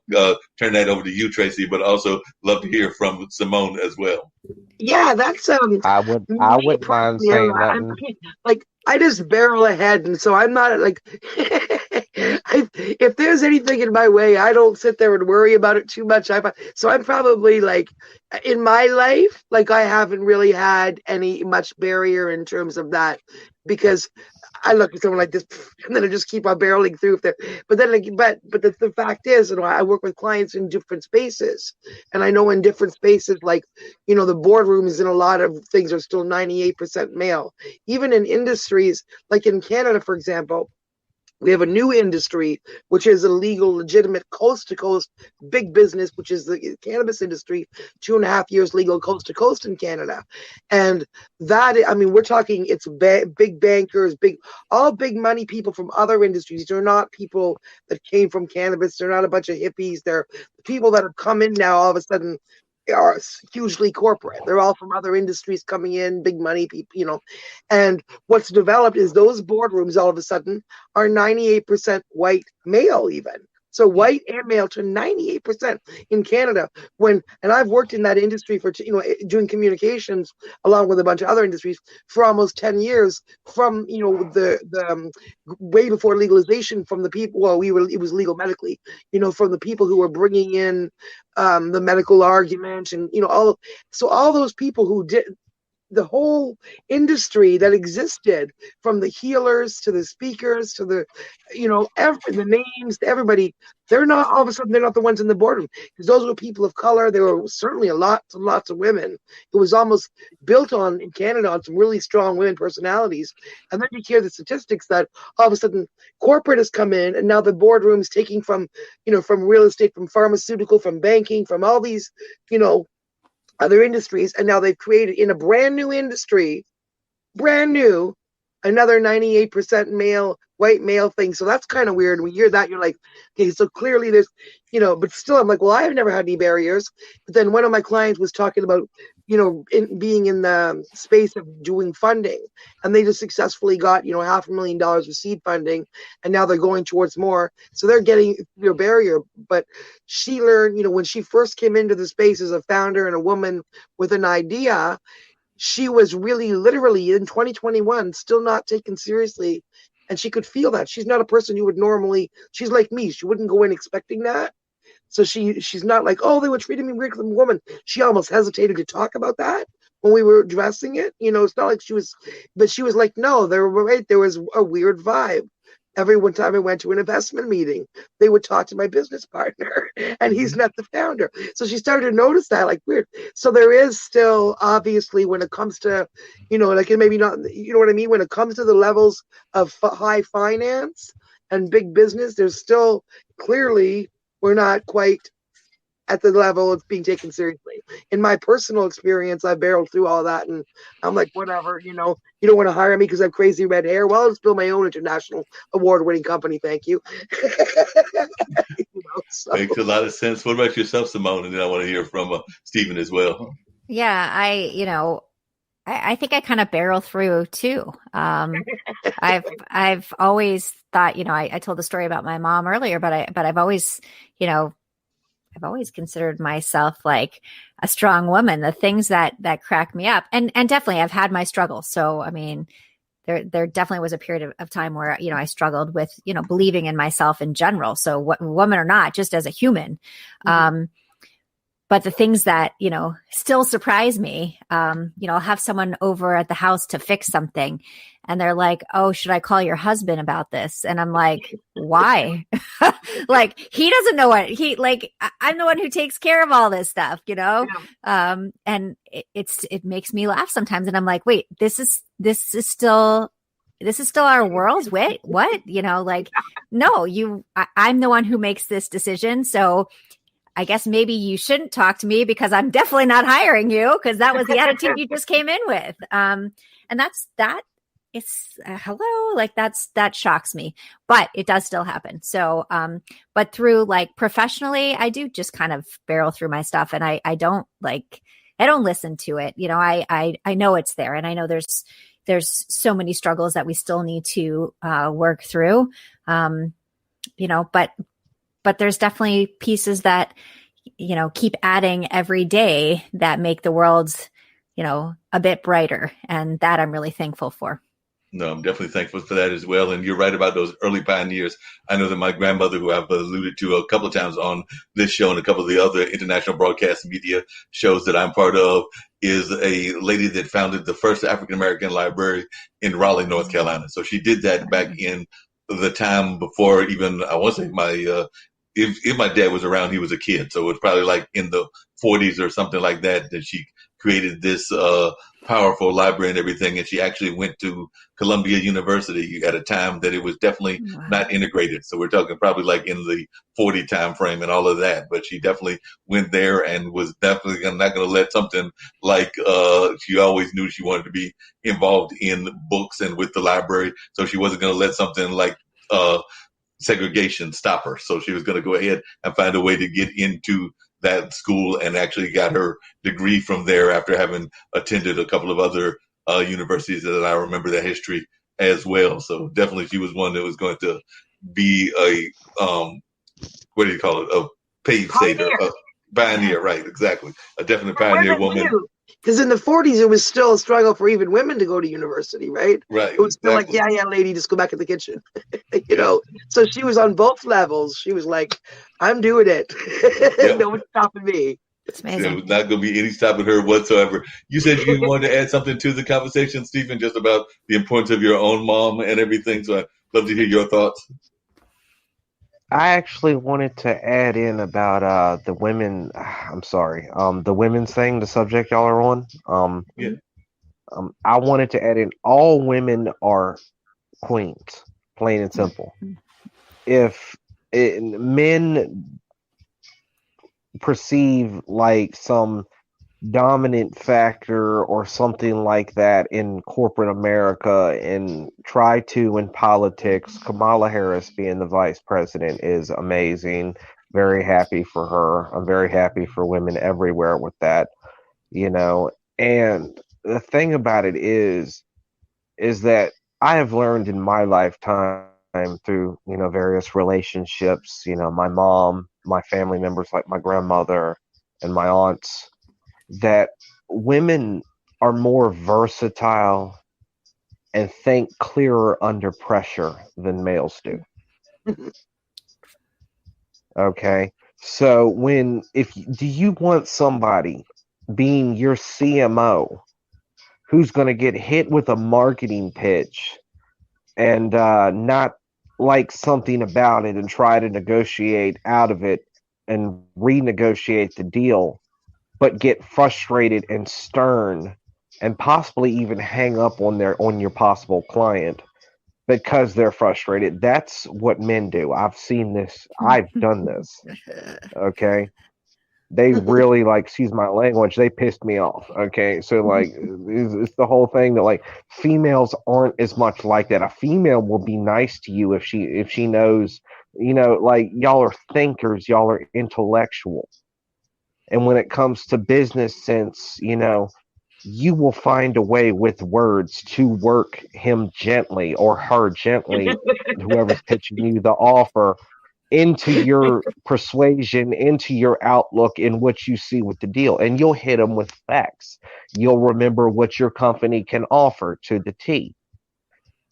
turn that over to you, Tracy, but also love to hear from Simone as well. Yeah, that's I wouldn't mind saying I'm nothing. like, I just barrel ahead, and so I'm not like if there's anything in my way, I don't sit there and worry about it too much. So I'm probably like, in my life, like I haven't really had any much barrier in terms of that, because I look at someone like this, and then I just keep on barreling through. If they're, but then, but the fact is, I work with clients in different spaces, and I know in different spaces, like the boardrooms in a lot of things are still 98% male. Even in industries, like in Canada, for example. We have a new industry, which is a legal, legitimate, coast to coast big business, which is the cannabis industry, 2.5 years legal coast to coast in Canada. And that, I mean, we're talking, it's big bankers, all big money people from other industries. They're not people that came from cannabis. They're not a bunch of hippies. They're people that have come in now all of a sudden are hugely corporate. They're all from other industries coming in, big money people. And what's developed is those boardrooms all of a sudden are 98% white male even. So white and male to 98% in Canada. And I've worked in that industry for, doing communications along with a bunch of other industries for almost 10 years from, the way before legalization from the people. Well, it was legal medically, from the people who were bringing in the medical argument and, all those people who did the whole industry that existed, from the healers to the speakers to the, the names, everybody, they're not all of a sudden, they're not the ones in the boardroom, because those were people of color. There were certainly lots and lots of women. It was almost built in Canada on some really strong women personalities. And then you hear the statistics that all of a sudden corporate has come in, and now the boardroom's taking from, from real estate, from pharmaceutical, from banking, from all these, other industries, and now they've created in a brand new industry, another 98% male, white male thing. So that's kind of weird. When you hear that, you're like, okay, so clearly there's, but still I'm like, well, I've never had any barriers. But then one of my clients was talking about, being in the space of doing funding, and they just successfully got, $500,000 of seed funding, and now they're going towards more. So they're getting your barrier. But she learned, when she first came into the space as a founder and a woman with an idea, she was really literally in 2021 still not taken seriously, and she could feel that. She's not a person you would normally, she's like me, she wouldn't go in expecting that. So she's not like, oh, they were treating me weird because I'm a woman. She almost hesitated to talk about that when we were addressing it. It's not like she was, but she was like, no, there was a weird vibe. Every one time I went to an investment meeting, they would talk to my business partner, and he's not the founder. So she started to notice that, like, weird. So there is still, obviously, when it comes to, like, maybe not, you know what I mean? When it comes to the levels of high finance and big business, there's still clearly, we're not quite at the level of being taken seriously. In my personal experience, I barreled through all that, and I'm like, whatever, you don't want to hire me because I have crazy red hair. Well, I'll just build my own international award-winning company. Thank you. So. Makes a lot of sense. What about yourself, Simone? And then I want to hear from Stephen as well. Yeah, I think I kind of barrel through too. I've always thought, I told the story about my mom earlier, but I've always, I've always considered myself like a strong woman. The things that crack me up, and definitely I've had my struggles. So, I mean, there definitely was a period of time where, I struggled with, believing in myself in general. So woman or not, just as a human. Mm-hmm. But the things that, still surprise me, I'll have someone over at the house to fix something, and they're like, oh, should I call your husband about this? And I'm like, why? Like, he doesn't know I'm the one who takes care of all this stuff, Yeah. And it makes me laugh sometimes. And I'm like, wait, this is still our world. Wait, what? No, I'm the one who makes this decision. So I guess maybe you shouldn't talk to me because I'm definitely not hiring you, because that was the attitude you just came in with. And it's hello, like that shocks me, but it does still happen. So, but through like professionally, I do just kind of barrel through my stuff, and I don't listen to it. I know it's there, and I know there's so many struggles that we still need to work through. But there's definitely pieces that, keep adding every day that make the world, a bit brighter. And that I'm really thankful for. No, I'm definitely thankful for that as well. And you're right about those early pioneers. I know that my grandmother, who I've alluded to a couple of times on this show and a couple of the other international broadcast media shows that I'm part of, is a lady that founded the first African American library in Raleigh, North Carolina. So she did that back in the time before even, I want to say if my dad was around, he was a kid. So it was probably like in the 40s or something like that she created this powerful library and everything. And she actually went to Columbia University at a time that it was definitely not integrated. So we're talking probably like in the 40 time frame and all of that. But she definitely went there and was definitely not going to let something like she always knew she wanted to be involved in books and with the library. So she wasn't going to let something like segregation stop her. So she was going to go ahead and find a way to get into that school and actually got her degree from there after having attended a couple of other universities that I remember that history as well. So definitely she was one that was going to be what do you call it? A pave saver, a pioneer, right? Exactly. A definite pioneer woman. Because in the 40s, it was still a struggle for even women to go to university, right? Right. It was still like, yeah, lady, just go back in the kitchen, you know? So she was on both levels. She was like, I'm doing it. No one's stopping me. It's amazing. There was not going to be any stopping her whatsoever. You said you wanted to add something to the conversation, Stephen, just about the importance of your own mom and everything. So I'd love to hear your thoughts. I actually wanted to add in about the women. I'm sorry, the women's thing, the subject y'all are on. I wanted to add in all women are queens, plain and simple. If men perceive like some dominant factor or something like that in corporate America and try to in politics, Kamala Harris being the vice president is amazing. Very happy for her. I'm very happy for women everywhere with that, you know. And the thing about it is that I have learned in my lifetime through, you know, various relationships, you know, my mom, my family members like my grandmother and my aunts, that women are more versatile and think clearer under pressure than males do. Okay. So do you want somebody being your CMO who's going to get hit with a marketing pitch and not like something about it and try to negotiate out of it and renegotiate the deal, but get frustrated and stern and possibly even hang up on your possible client because they're frustrated? That's what men do. I've seen this. I've done this. Okay. They really, like, excuse my language, they pissed me off. Okay. So like it's the whole thing that like females aren't as much like that. A female will be nice to you if she knows, you know, like y'all are thinkers, y'all are intellectual. And when it comes to business sense, you know, you will find a way with words to work him gently or her gently, whoever's pitching you the offer, into your persuasion, into your outlook, in what you see with the deal. And you'll hit them with facts. You'll remember what your company can offer to the T.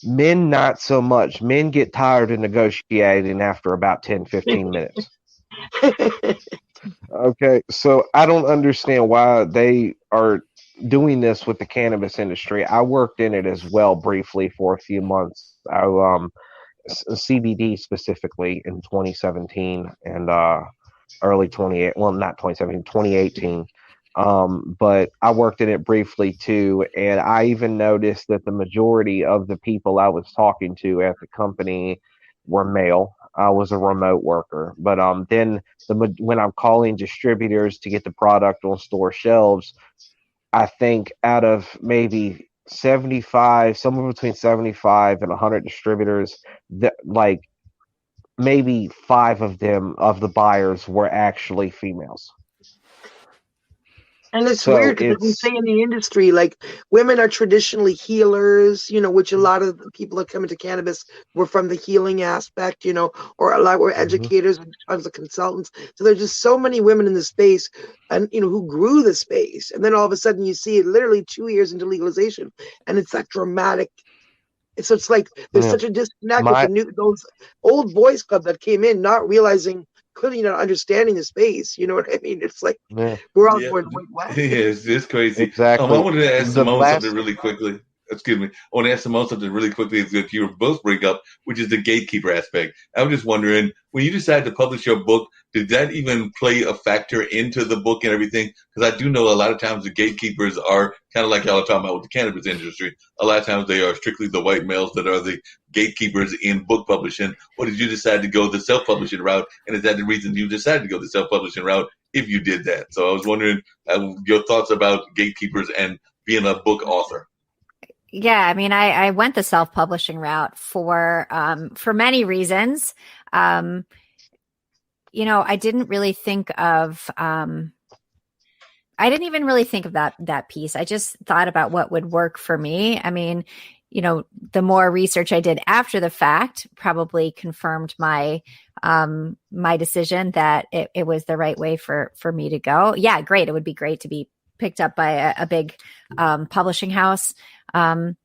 Men, not so much. Men get tired of negotiating after about 10, 15 minutes. Okay, so I don't understand why they are doing this with the cannabis industry. I worked in it as well briefly for a few months. CBD specifically in 2017 and early 28. Well, not 2017, 2018. But I worked in it briefly too, and I even noticed that the majority of the people I was talking to at the company were male. I was a remote worker, but then when I'm calling distributors to get the product on store shelves, I think out of maybe 75, somewhere between 75 and 100 distributors, that like maybe 5 of them, of the buyers, were actually females. And it's weird because we say in the industry, like, women are traditionally healers, you know, which a lot of the people that come into cannabis were from the healing aspect, you know, or a lot were educators and tons of consultants. So there's just so many women in the space, and, you know, who grew the space. And then all of a sudden you see it literally 2 years into legalization, and it's that dramatic So it's like there's Yeah. such a disconnect with those old boys club that came in not realizing, clearly not understanding the space. You know what I mean? It's like Yeah, we're all Yeah, going, wait, what? it's crazy. I exactly. wanted to ask The Simone something last, really quickly. Excuse me. I want to ask Simone something really quickly that you both bring up, which is the gatekeeper aspect. I was just wondering, when you decided to publish your book, did that even play a factor into the book and everything? Because I do know a lot of times the gatekeepers are kind of like y'all are talking about with the cannabis industry. A lot of times they are strictly the white males that are the gatekeepers in book publishing. Or did you decide to go the self-publishing route? And is that the reason you decided to go the self-publishing route if you did that? So I was wondering your thoughts about gatekeepers and being a book author. Yeah, I mean, I went the self-publishing route for many reasons. I didn't really think of I didn't even really think of that piece. I just thought about what would work for me. I mean, the more research I did after the fact probably confirmed my my decision that it was the right way for me to go. Yeah, great. It would be great to be picked up by a big publishing house. I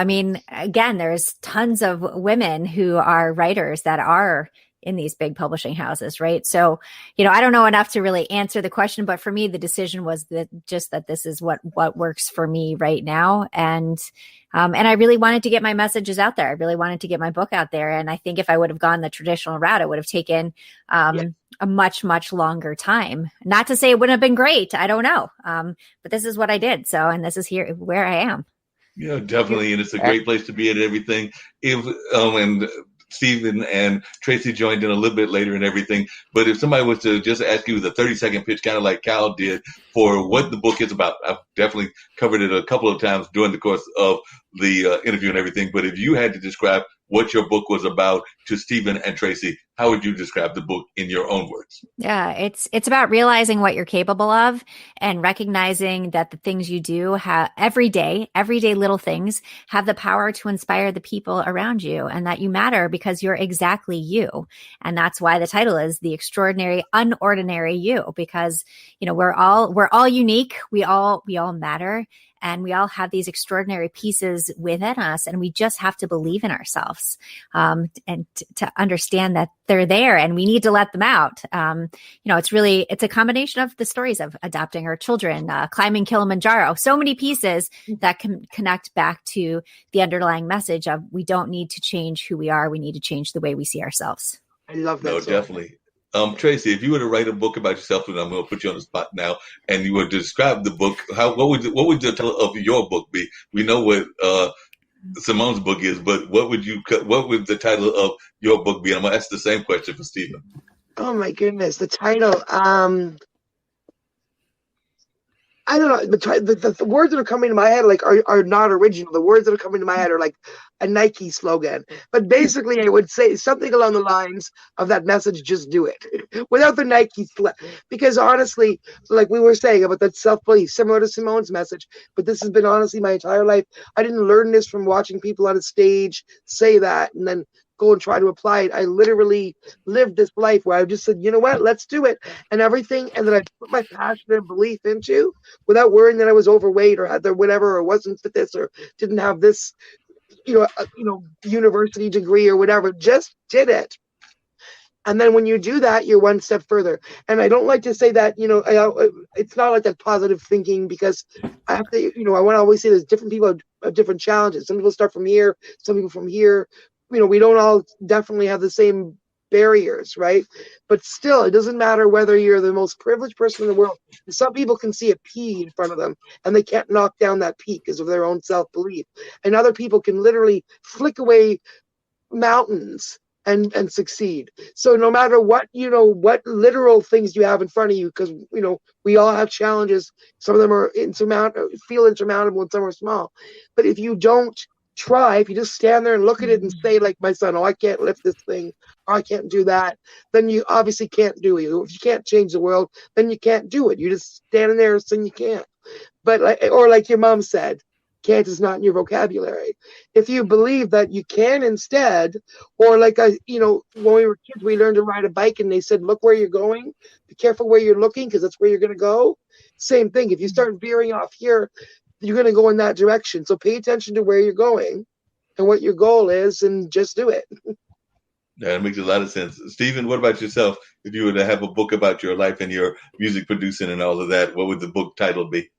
mean, again, there's tons of women who are writers that are in these big publishing houses, right? So, I don't know enough to really answer the question, but for me, the decision was that this is what works for me right now. And I really wanted to get my messages out there. I really wanted to get my book out there. And I think if I would have gone the traditional route, it would have taken a much, much longer time. Not to say it wouldn't have been great. I don't know. But this is what I did. So, and this is here where I am. Yeah, definitely. And it's a great place to be at everything. And Stephen and Tracy joined in a little bit later and everything. But if somebody was to just ask you the 30-second pitch, kind of like Cal did, for what the book is about, I've definitely covered it a couple of times during the course of the interview and everything. But if you had to describe what your book was about to Stephen and Tracy, how would you describe the book in your own words? Yeah, it's about realizing what you're capable of and recognizing that the things you do have everyday little things have the power to inspire the people around you, and that you matter because you're exactly you. And that's why the title is The Extraordinary Unordinary You, because we're all unique, we all matter. And we all have these extraordinary pieces within us, and we just have to believe in ourselves and to understand that they're there, and we need to let them out. It's a combination of the stories of adopting our children, climbing Kilimanjaro, so many pieces that can connect back to the underlying message of we don't need to change who we are, we need to change the way we see ourselves. I love that. No, definitely. Tracy, if you were to write a book about yourself, and I'm going to put you on the spot now, and you were to describe the book, what would the title of your book be? We know what Simone's book is, but what would the title of your book be? I'm going to ask the same question for Stephen. Oh my goodness, the title. I don't know. The words that are coming to my head are not original. The words that are coming to my head are like a Nike slogan. But basically, I would say something along the lines of that message: "Just do it," without the Nike because honestly, like we were saying about that self-belief, similar to Simone's message. But this has been honestly my entire life. I didn't learn this from watching people on a stage say that and then go and try to apply it. I literally lived this life where I just said, you know what, let's do it. And everything, and then I put my passion and belief into without worrying that I was overweight or had the whatever, or wasn't fit this, or didn't have this, university degree or whatever. Just did it. And then when you do that, you're one step further. And I don't like to say that, it's not like that positive thinking, because I have to, I want to always say there's different people have different challenges. Some people start from here, some people from here. We don't all definitely have the same barriers, right? But still, it doesn't matter whether you're the most privileged person in the world. Some people can see a P in front of them and they can't knock down that P because of their own self-belief. And other people can literally flick away mountains and succeed. So no matter what, what literal things you have in front of you, because, we all have challenges. Some of them are feel insurmountable and some are small. But if you don't try, if you just stand there and look at it and say, like my son, oh, I can't lift this thing, or I can't do that, then you obviously can't do it. If you can't change the world, then you can't do it. You just standing there saying you can't. But like your mom said, can't is not in your vocabulary. If you believe that you can instead, or like when we were kids, we learned to ride a bike and they said, look where you're going, be careful where you're looking, because that's where you're going to go. Same thing. If you start veering off here, you're going to go in that direction. So pay attention to where you're going and what your goal is, and just do it. Yeah, it makes a lot of sense. Stephen, what about yourself? If you were to have a book about your life and your music producing and all of that, what would the book title be?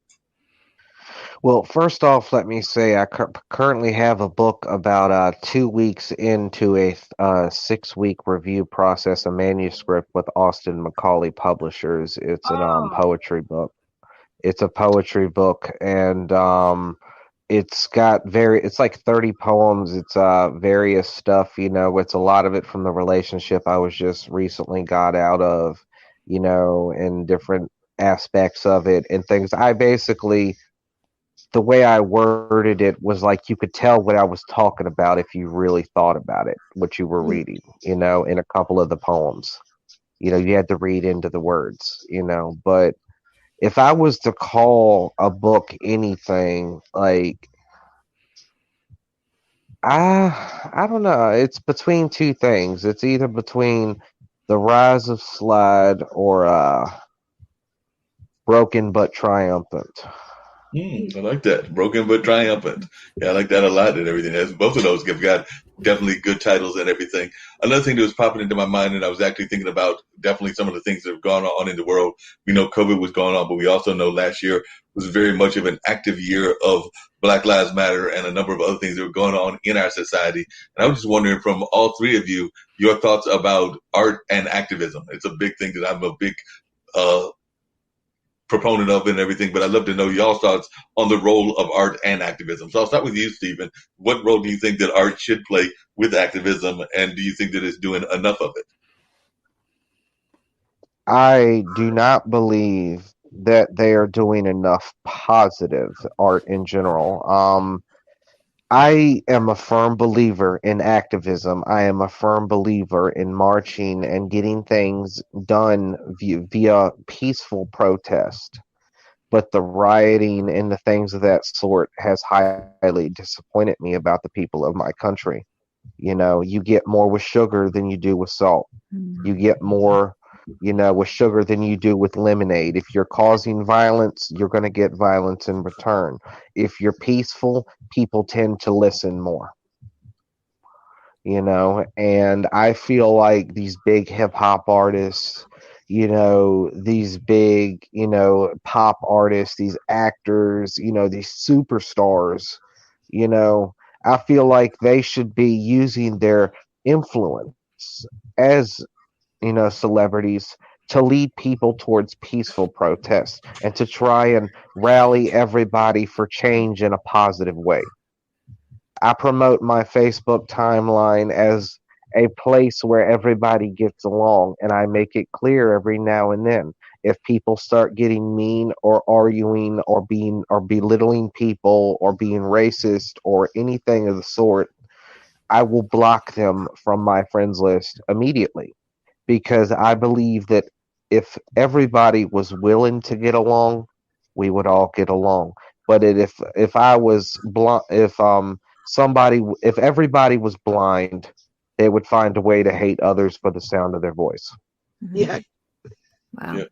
Well, first off, let me say I currently have a book about 2 weeks into a 6-week review process, a manuscript with Austin Macaulay Publishers. It's an Oh, poetry book. It's a poetry book, and it's like 30 poems. It's various stuff, it's a lot of it from the relationship I was just recently got out of, and different aspects of it and things. The way I worded it was like you could tell what I was talking about if you really thought about it, what you were reading, in a couple of the poems. You had to read into the words, but if I was to call a book anything, like I don't know, it's between two things. It's either between The Rise of Slide or Broken but Triumphant. I like that. Broken but triumphant. Yeah, I like that a lot and everything. Both of those have got definitely good titles and everything. Another thing that was popping into my mind, and I was actually thinking about definitely some of the things that have gone on in the world. We know COVID was going on, but we also know last year was very much of an active year of Black Lives Matter and a number of other things that were going on in our society. And I was just wondering from all three of you, your thoughts about art and activism. It's a big thing that I'm a big proponent of and everything, but I'd love to know y'all's thoughts on the role of art and activism. So I'll start with you, Stephen. What role do you think that art should play with activism, and do you think that it's doing enough of it? I do not believe that they are doing enough positive art in general. I am a firm believer in activism. I am a firm believer in marching and getting things done via peaceful protest. But the rioting and the things of that sort has highly disappointed me about the people of my country. You get more with sugar than you do with salt. You get more, with sugar than you do with lemonade. If you're causing violence, you're going to get violence in return. If you're peaceful, people tend to listen more. And I feel like these big hip hop artists, these big, pop artists, these actors, these superstars, I feel like they should be using their influence as, celebrities to lead people towards peaceful protest and to try and rally everybody for change in a positive way. I promote my Facebook timeline as a place where everybody gets along, and I make it clear every now and then. If people start getting mean or arguing or belittling people or being racist or anything of the sort, I will block them from my friends list immediately, because I believe that if everybody was willing to get along, we would all get along. But if I was blind, if everybody was blind, they would find a way to hate others for the sound of their voice. yeah. Wow. Yeah.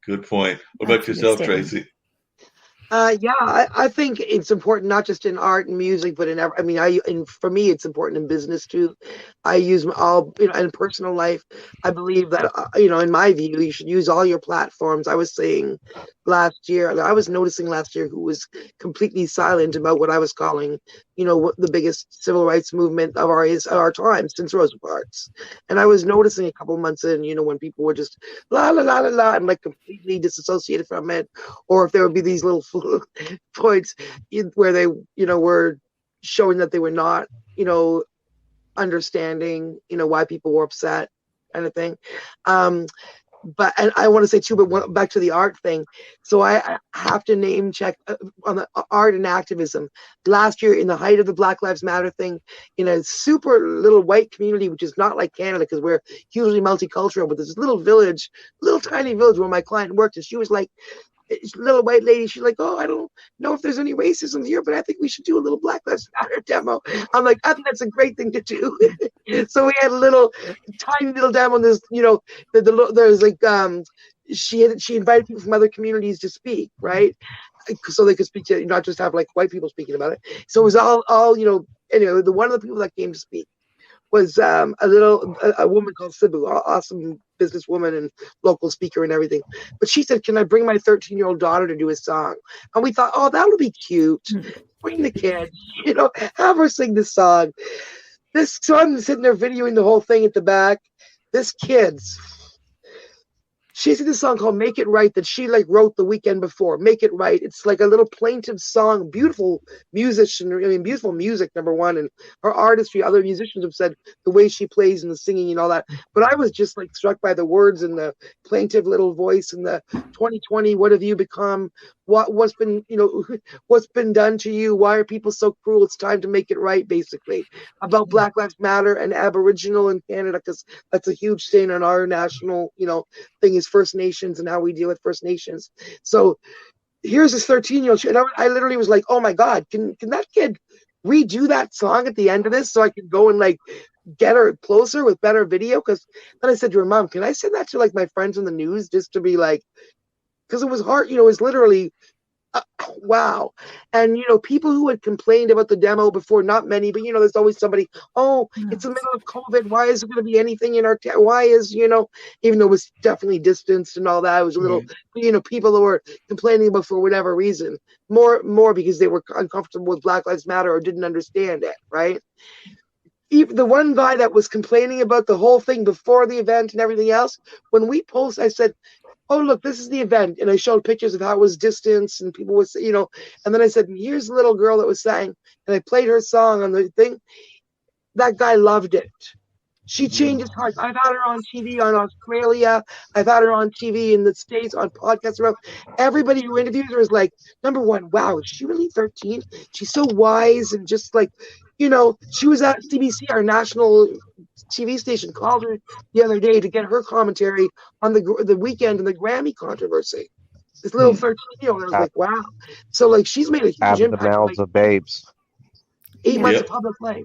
Good point. What That's about a good yourself, statement. Tracy? I think it's important not just in art and music, but and for me, it's important in business too. I use all, in personal life. I believe that, in my view, you should use all your platforms. I was saying I was noticing last year who was completely silent about what I was calling, what the biggest civil rights movement of our time since Rosa Parks. And I was noticing a couple months in, when people were just la la la la la and like completely disassociated from it, or if there would be these little points where they, were showing that they were not, understanding, why people were upset, kind of thing. But and I want to say too, but back to the art thing. So I have to name check on the art and activism. Last year, in the height of the Black Lives Matter thing, in a super little white community, which is not like Canada because we're hugely multicultural, but there's this little tiny village where my client worked, and she was like, little white lady, she's like, oh, I don't know if there's any racism here, but I think we should do a little Black Lives Matter demo. I'm like, I think that's a great thing to do. So we had a tiny little demo on this, there's like she invited people from other communities to speak, right? So they could speak to, not just have like white people speaking about it. So it was all anyway, one of the people that came to speak was a woman called Sibu, awesome businesswoman and local speaker and everything. But she said, "Can I bring my 13-year-old daughter to do a song?" And we thought, "Oh, that would be cute. Bring the kid, have her sing this song." So I'm sitting there videoing the whole thing at the back. This kid's. She sang this song called "Make It Right" that she wrote the weekend before. "Make It Right." It's like a little plaintive song, beautiful musician. I mean, beautiful music, number one, and her artistry. Other musicians have said the way she plays and the singing and all that. But I was just struck by the words and the plaintive little voice and the 2020. What have you become? What's been done to you? Why are people so cruel? It's time to make it right. Basically, about Black Lives Matter and Aboriginal in Canada, because that's a huge stain on our national, thing is First Nations and how we deal with First Nations. So here's this 13-year-old, and I literally was like, "Oh my God, can that kid redo that song at the end of this so I can go and get her closer with better video?" Because then I said to her mom, "Can I send that to my friends in the news just to be because it was hard, it was literally wow." And people who had complained about the demo before, not many, but there's always somebody, "Oh, it's the middle of COVID, why is there going to be anything in our why is," even though it was definitely distanced and all that, it was a little, people who were complaining about for whatever reason, more because they were uncomfortable with Black Lives Matter or didn't understand it, right? Even the one guy that was complaining about the whole thing before the event and everything else, when we post, I said, "Oh, look, this is the event." And I showed pictures of how it was distanced and people was, and then I said, "Here's the little girl that was sang." And I played her song on the thing. That guy loved it. She changed his heart. I've had her on TV on Australia. I've had her on TV in the States on podcasts. Everybody who interviews her is like, number one, wow, is she really 13? She's so wise and just she was at CBC, our national TV station, called her the other day to get her commentary on the weekend and the Grammy controversy. This little 13-year-old, I was like, wow. So she's made a huge out of the impact. mouths of babes. 8 months of public life.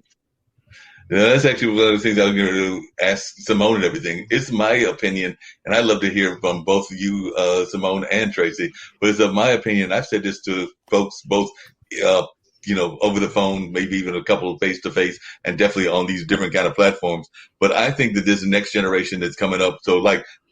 Yeah, that's actually one of the things I was going to ask Simone and everything. It's my opinion, and I'd love to hear from both of you, Simone and Tracy. But it's my opinion. I've said this to folks both, over the phone, maybe even a couple face to face, and definitely on these different kind of platforms. But I think that this next generation that's coming up, so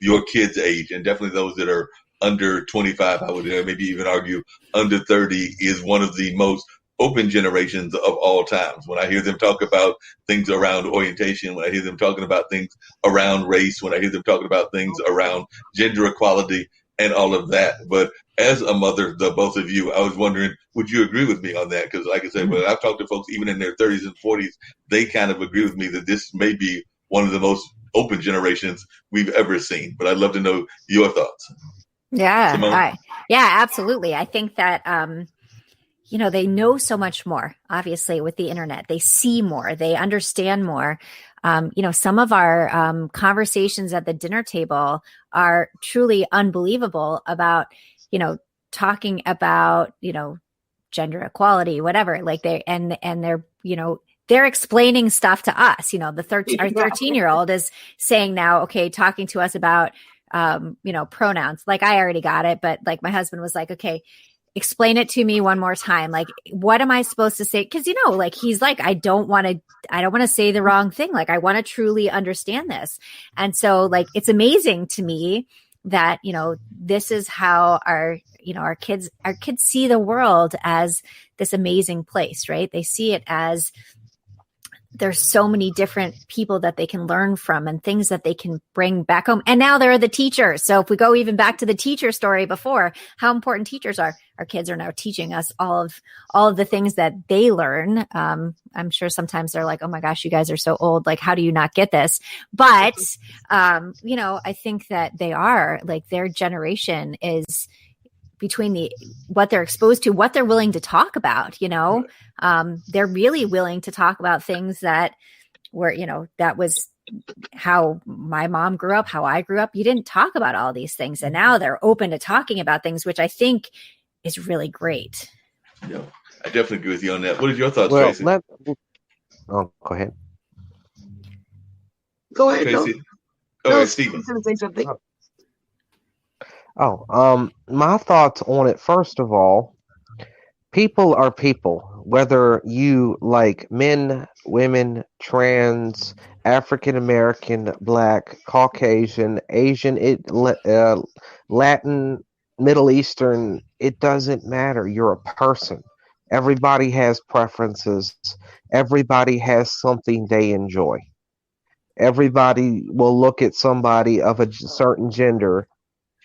your kids' age, and definitely those that are under 25, I would maybe even argue under 30, is one of the most open generations of all times. When I hear them talk about things around orientation, when I hear them talking about things around race, when I hear them talking about things around gender equality and all of that. But as a mother, the both of you, I was wondering, would you agree with me on that? Because like I said, when I've talked to folks even in their 30s and 40s, they kind of agree with me that this may be one of the most open generations we've ever seen. But I'd love to know your thoughts. Yeah, absolutely. I think that they know so much more, obviously, with the internet. They see more, they understand more. Some of our conversations at the dinner table are truly unbelievable about, talking about, gender equality, whatever, they're explaining stuff to us. Our 13-year-old is saying now, okay, talking to us about, pronouns. I already got it, but my husband was like, okay, explain it to me one more time. What am I supposed to say? Cause he's like, I don't want to say the wrong thing. I want to truly understand this. And so it's amazing to me that, this is how our kids see the world as this amazing place, right? They see it as there's so many different people that they can learn from and things that they can bring back home. And now they're the teachers. So if we go even back to the teacher story before, how important teachers are, our kids are now teaching us all of the things that they learn. I'm sure sometimes they're like, oh my gosh, you guys are so old. How do you not get this? But, I think that they are their generation is between what they're exposed to, what they're willing to talk about, they're really willing to talk about things that were, that was how my mom grew up, how I grew up. You didn't talk about all these things. And now they're open to talking about things, which I think is really great. Yeah, I definitely agree with you on that. What are your thoughts, Well, Tracy? go ahead. Go ahead, Tracy. No, Stephen. going to say something. My thoughts on it. First of all, people are people. Whether you like men, women, trans, African American, Black, Caucasian, Asian, Latin, Middle Eastern, it doesn't matter. You're a person. Everybody has preferences. Everybody has something they enjoy. Everybody will look at somebody of a certain gender,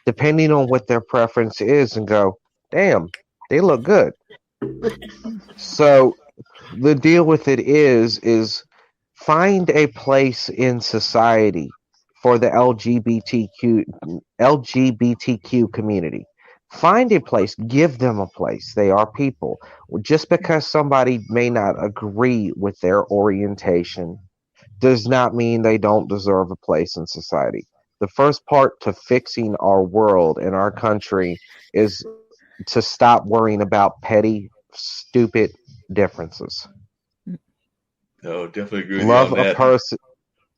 depending on what their preference is, and go, damn, they look good. So the deal with it is find a place in society for the LGBTQ community. Find a place, give them a place. They are people. Just because somebody may not agree with their orientation does not mean they don't deserve a place in society. The first part to fixing our world and our country is to stop worrying about petty, stupid differences. No, definitely agree with you Love on a that. person,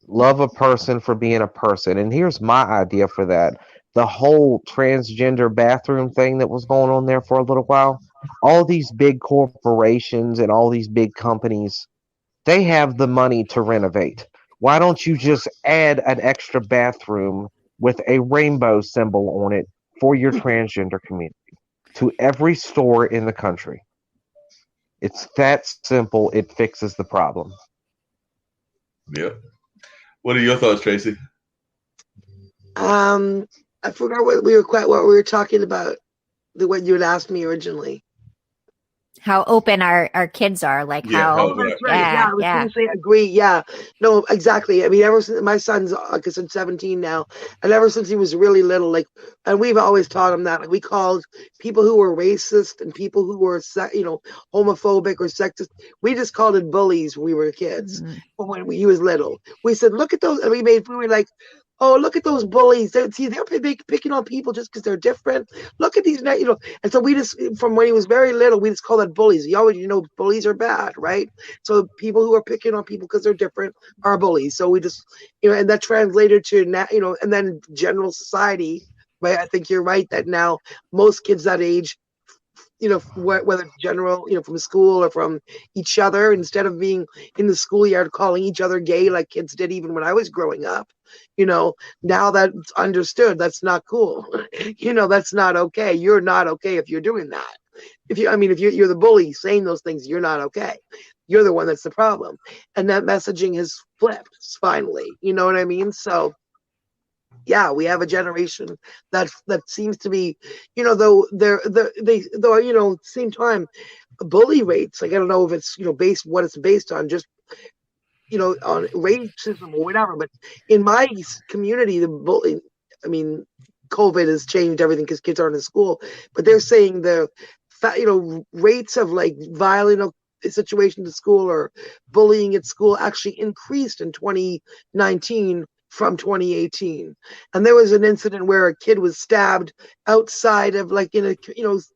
love a person for being a person. And here's my idea for that. The whole transgender bathroom thing that was going on there for a little while. All these big corporations and all these big companies, they have the money to renovate. Why don't you just add an extra bathroom with a rainbow symbol on it for your transgender community to every store in the country? It's that simple. It fixes the problem. Yep. What are your thoughts, Tracy? I forgot what we were talking about. What you had asked me originally. How open our kids are, like Yeah, how, Oh, that's right. yeah, I was yeah. going to say agree. Yeah, no, exactly. I mean, ever since my son's, like I said, 17 now, and ever since he was really little, like, and we've always taught him that, like, we called people who were racist and people who were, homophobic or sexist. We just called it bullies when we were kids. Mhm. When he was little, we said, look at those, and we were like, oh, look at those bullies. They're picking on people just because they're different. Look at these, and so we just, from when he was very little, we just call that bullies. You always, bullies are bad, right? So people who are picking on people because they're different are bullies. So we just, and that translated to, and then general society, right? I think you're right that now most kids that age, whether it's general, from school or from each other, instead of being in the schoolyard calling each other gay like kids did even when I was growing up, now that's understood. That's not cool. That's not okay. You're not okay if you're doing that. If you're the bully saying those things, you're not okay. You're the one that's the problem. And that messaging has flipped finally. You know what I mean? So yeah, we have a generation that seems to be, though same time, bully rates. Like I don't know if it's based what it's based on, just on racism or whatever. But in my community, the bully, I mean, COVID has changed everything because kids aren't in school. But they're saying the rates of like violent situations at school or bullying at school actually increased in 2019 from 2018. And there was an incident where a kid was stabbed outside of like in a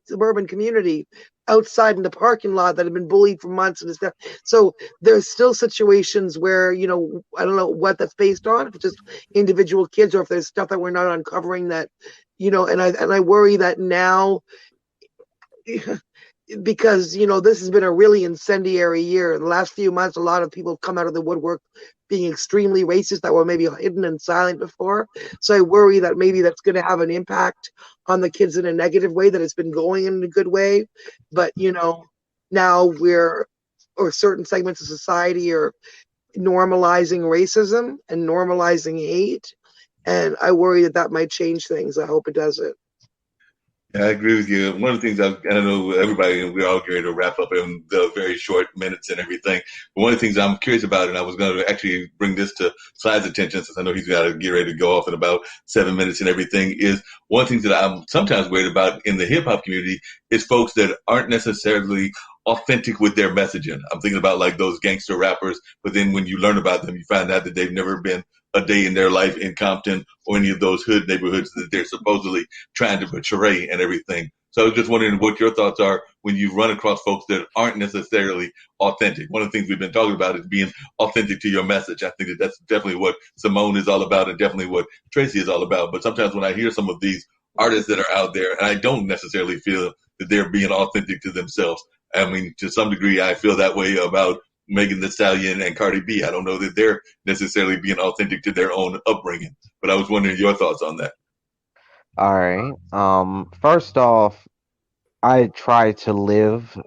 suburban community outside in the parking lot that had been bullied for months and stuff. So there's still situations where I don't know what that's based on, if it's just individual kids or if there's stuff that we're not uncovering that and I worry that now because this has been a really incendiary year. The last few months, a lot of people have come out of the woodwork being extremely racist that were maybe hidden and silent before. So I worry that maybe that's going to have an impact on the kids in a negative way, that it's been going in a good way. But now or certain segments of society are normalizing racism and normalizing hate. And I worry that might change things. I hope it doesn't. Yeah, I agree with you. One of the things I don't know everybody, we're all going to wrap up in the very short minutes and everything. But one of the things I'm curious about, and I was going to actually bring this to Sly's attention since I know he's got to get ready to go off in about 7 minutes and everything, is one of the things that I'm sometimes worried about in the hip hop community is folks that aren't necessarily authentic with their messaging. I'm thinking about like those gangster rappers, but then when you learn about them, you find out that they've never been a day in their life in Compton or any of those hood neighborhoods that they're supposedly trying to portray and everything. So I was just wondering what your thoughts are when you run across folks that aren't necessarily authentic. One of the things we've been talking about is being authentic to your message. I think that that's definitely what Simone is all about and definitely what Tracy is all about. But sometimes when I hear some of these artists that are out there, and I don't necessarily feel that they're being authentic to themselves. I mean, to some degree, I feel that way about Megan Thee Stallion and Cardi B. I don't know that they're necessarily being authentic to their own upbringing, but I was wondering your thoughts on that. All right. First off, I try to live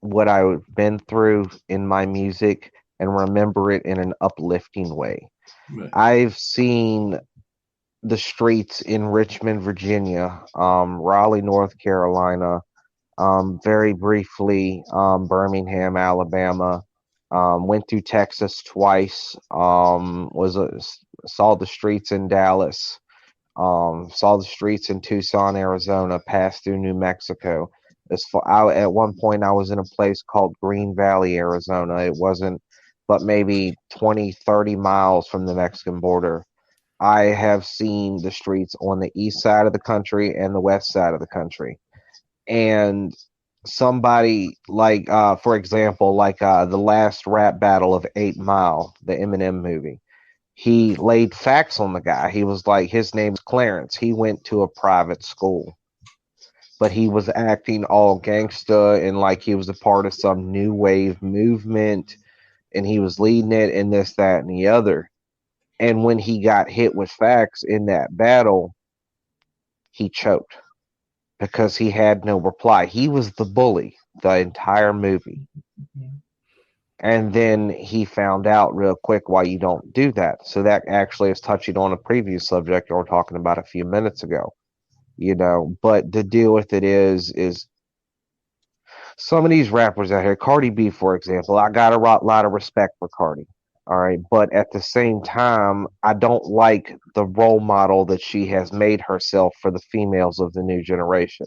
what I've been through in my music and remember it in an uplifting way. Right. I've seen the streets in Richmond, Virginia, Raleigh, North Carolina, very briefly, Birmingham, Alabama, went through Texas twice, saw the streets in Dallas, saw the streets in Tucson, Arizona, passed through New Mexico. At one point, I was in a place called Green Valley, Arizona. It wasn't but maybe 20, 30 miles from the Mexican border. I have seen the streets on the east side of the country and the west side of the country. And somebody like, for example, like the last rap battle of 8 Mile, the Eminem movie, he laid facts on the guy. He was like, his name's Clarence. He went to a private school, but he was acting all gangsta and like he was a part of some new wave movement and he was leading it and this, that, and the other. And when he got hit with facts in that battle, he choked because he had no reply. He was the bully the entire movie. And then he found out real quick why you don't do that. So that actually is touching on a previous subject we were talking about a few minutes ago. But the deal with it is some of these rappers out here, Cardi B, for example, I got a lot of respect for Cardi. All right. But at the same time, I don't like the role model that she has made herself for the females of the new generation.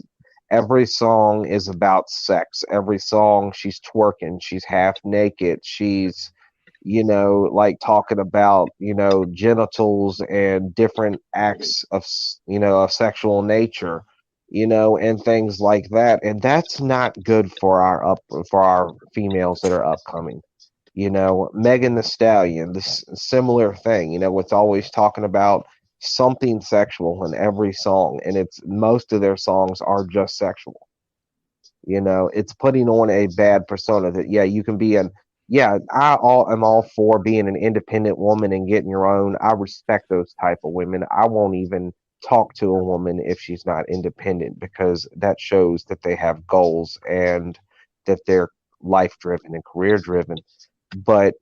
Every song is about sex. Every song she's twerking, she's half naked, she's, like talking about, genitals and different acts of sexual nature, and things like that. And that's not good for our females that are upcoming. Megan Thee Stallion, this similar thing, it's always talking about something sexual in every song, and it's most of their songs are just sexual. It's putting on a bad persona that, yeah, you can be am all for being an independent woman and getting your own. I respect those type of women. I won't even talk to a woman if she's not independent because that shows that they have goals and that they're life driven and career driven. But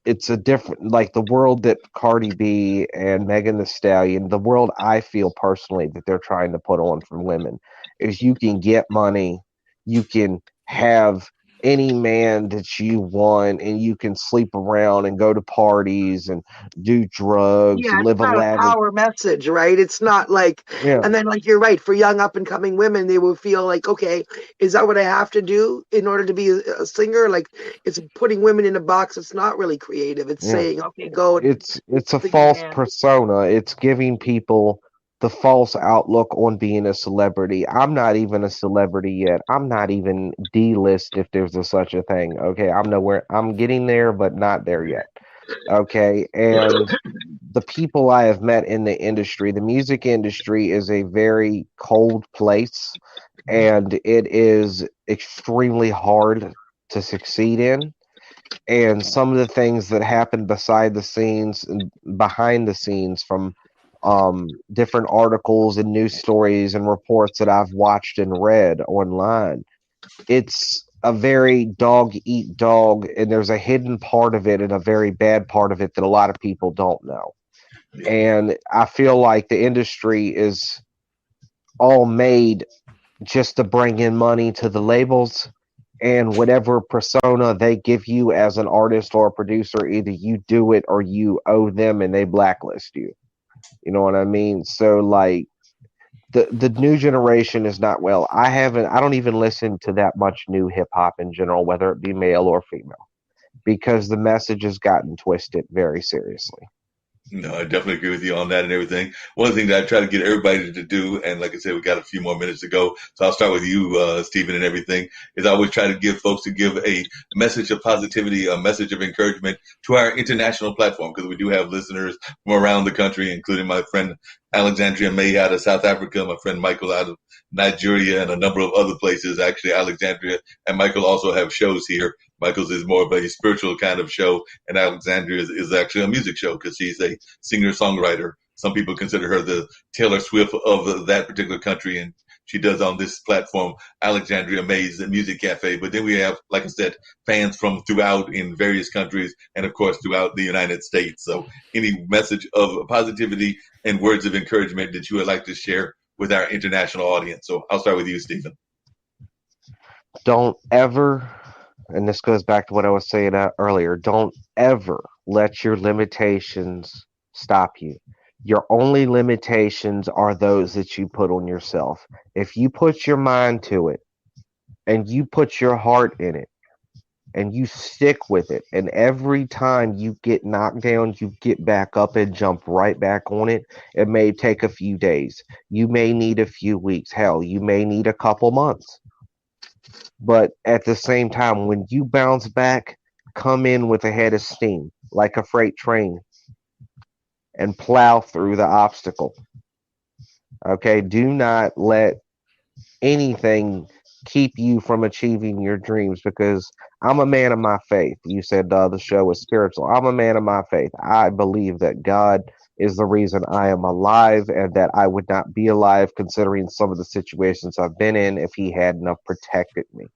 it's a different, like the world that Cardi B and Megan Thee Stallion, the world I feel personally that they're trying to put on for women is you can get money, you can have any man that you want, and you can sleep around and go to parties and do drugs Yeah, and it's live a not a lavish. power message, right? It's not like, Yeah. and then like you're right, for young up and coming women, they will feel like, okay, is that what I have to do in order to be a singer? Like it's putting women in a box. It's not really creative. It's Yeah. saying, okay, go and It's a be a false man. persona. It's giving people the false outlook on being a celebrity. I'm not even a celebrity yet. I'm not even D-list if there's such a thing. Okay, I'm nowhere. I'm getting there, but not there yet. Okay, and the people I have met in the industry, the music industry is a very cold place, and it is extremely hard to succeed in. And some of the things that happen beside the scenes and behind the scenes from different articles and news stories and reports that I've watched and read online, it's a very dog eat dog, and there's a hidden part of it and a very bad part of it that a lot of people don't know. And I feel like the industry is all made just to bring in money to the labels, and whatever persona they give you as an artist or a producer, either you do it or you owe them and they blacklist you. You know what I mean? So like the new generation is not well. I don't even listen to that much new hip hop in general, whether it be male or female, because the message has gotten twisted very seriously. No, I definitely agree with you on that and everything. One of the things that I try to get everybody to do, and like I said, we got a few more minutes to go, so I'll start with you, Stephen, and everything, is I always try to give folks to give a message of positivity, a message of encouragement to our international platform, because we do have listeners from around the country, including my friend Alexandria May out of South Africa, my friend Michael out of Nigeria, and a number of other places. Actually, Alexandria and Michael also have shows here. Michael's is more of a spiritual kind of show, and Alexandria is actually a music show because she's a singer-songwriter. Some people consider her the Taylor Swift of that particular country, and she does on this platform, Alexandria May's Music Cafe. But then we have, like I said, fans from throughout in various countries and, of course, throughout the United States. So any message of positivity and words of encouragement that you would like to share with our international audience. So I'll start with you, Stephen. Don't ever, and this goes back to what I was saying earlier, don't ever let your limitations stop you. Your only limitations are those that you put on yourself. If you put your mind to it and you put your heart in it and you stick with it, and every time you get knocked down, you get back up and jump right back on it. It may take a few days. You may need a few weeks. Hell, you may need a couple months. But at the same time, when you bounce back, come in with a head of steam, like a freight train, and plow through the obstacle. Okay, do not let anything keep you from achieving your dreams, because I'm a man of my faith. You said the show was spiritual. I'm a man of my faith. I believe that God is the reason I am alive, and that I would not be alive considering some of the situations I've been in if he hadn't have protected me.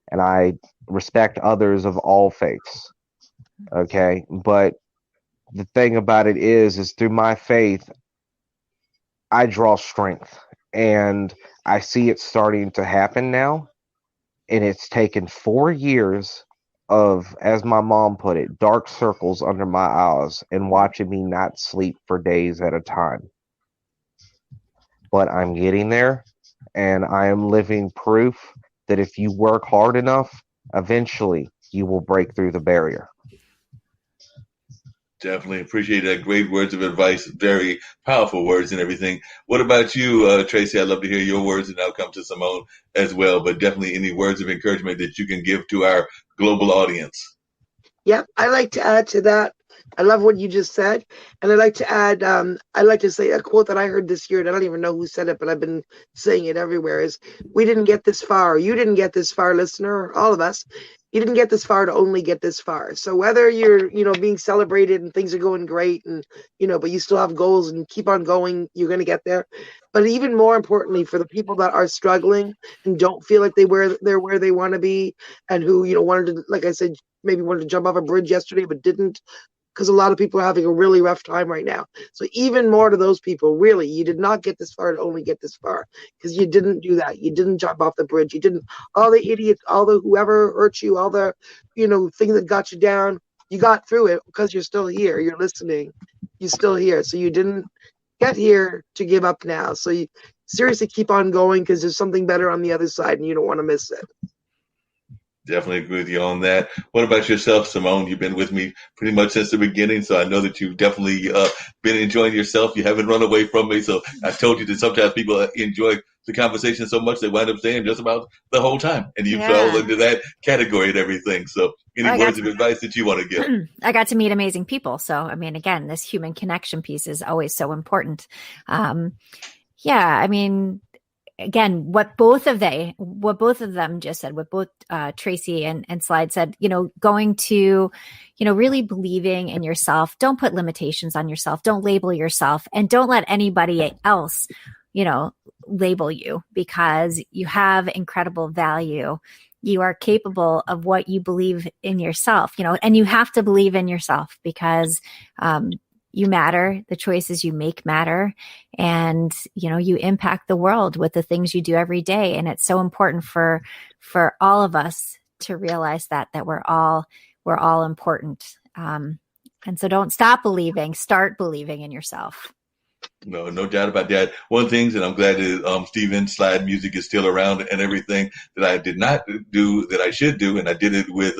And I respect others of all faiths. Okay, but the thing about it is through my faith, I draw strength, and I see it starting to happen now. And it's taken 4 years of, as my mom put it, dark circles under my eyes and watching me not sleep for days at a time. But I'm getting there, and I am living proof that if you work hard enough, eventually you will break through the barrier. Definitely appreciate that. Great words of advice, very powerful words and everything. What about you, Tracy? I'd love to hear your words, and I'll come to Simone as well. But definitely any words of encouragement that you can give to our global audience. Yep, I like to add to that. I love what you just said. And I'd like to add, I'd like to say a quote that I heard this year, and I don't even know who said it, but I've been saying it everywhere, is we didn't get this far. You didn't get this far, listener, all of us. You didn't get this far to only get this far. So whether you're, being celebrated and things are going great and, but you still have goals and keep on going, you're going to get there. But even more importantly, for the people that are struggling and don't feel like they're where they want to be, and who, wanted to, like I said, maybe wanted to jump off a bridge yesterday, but didn't, because a lot of people are having a really rough time right now. So even more to those people, really, you did not get this far to only get this far, because you didn't do that. You didn't jump off the bridge. You didn't, all the idiots, all the whoever hurt you, all the, things that got you down, you got through it because you're still here. You're listening. You're still here. So you didn't get here to give up now. So you seriously keep on going, because there's something better on the other side and you don't want to miss it. Definitely agree with you on that. What about yourself, Simone? You've been with me pretty much since the beginning, so I know that you've definitely been enjoying yourself. You haven't run away from me, so I told you that sometimes people enjoy the conversation so much they wind up staying just about the whole time, and you fell into that category and everything. So any words of advice that you want to give? I got to meet amazing people. So, I mean, again, this human connection piece is always so important. Again, what both of them just said, what both Tracy and Slide said, going to, really believing in yourself. Don't put limitations on yourself. Don't label yourself, and don't let anybody else, label you, because you have incredible value. You are capable of what you believe in yourself, and you have to believe in yourself, because you matter. The choices you make matter, and you impact the world with the things you do every day. And it's so important for all of us to realize that we're all important. And so don't stop believing. Start believing in yourself. No doubt about that. One of the things, and I'm glad that Steven Slide Music is still around and everything, that I did not do that I should do, and I did it with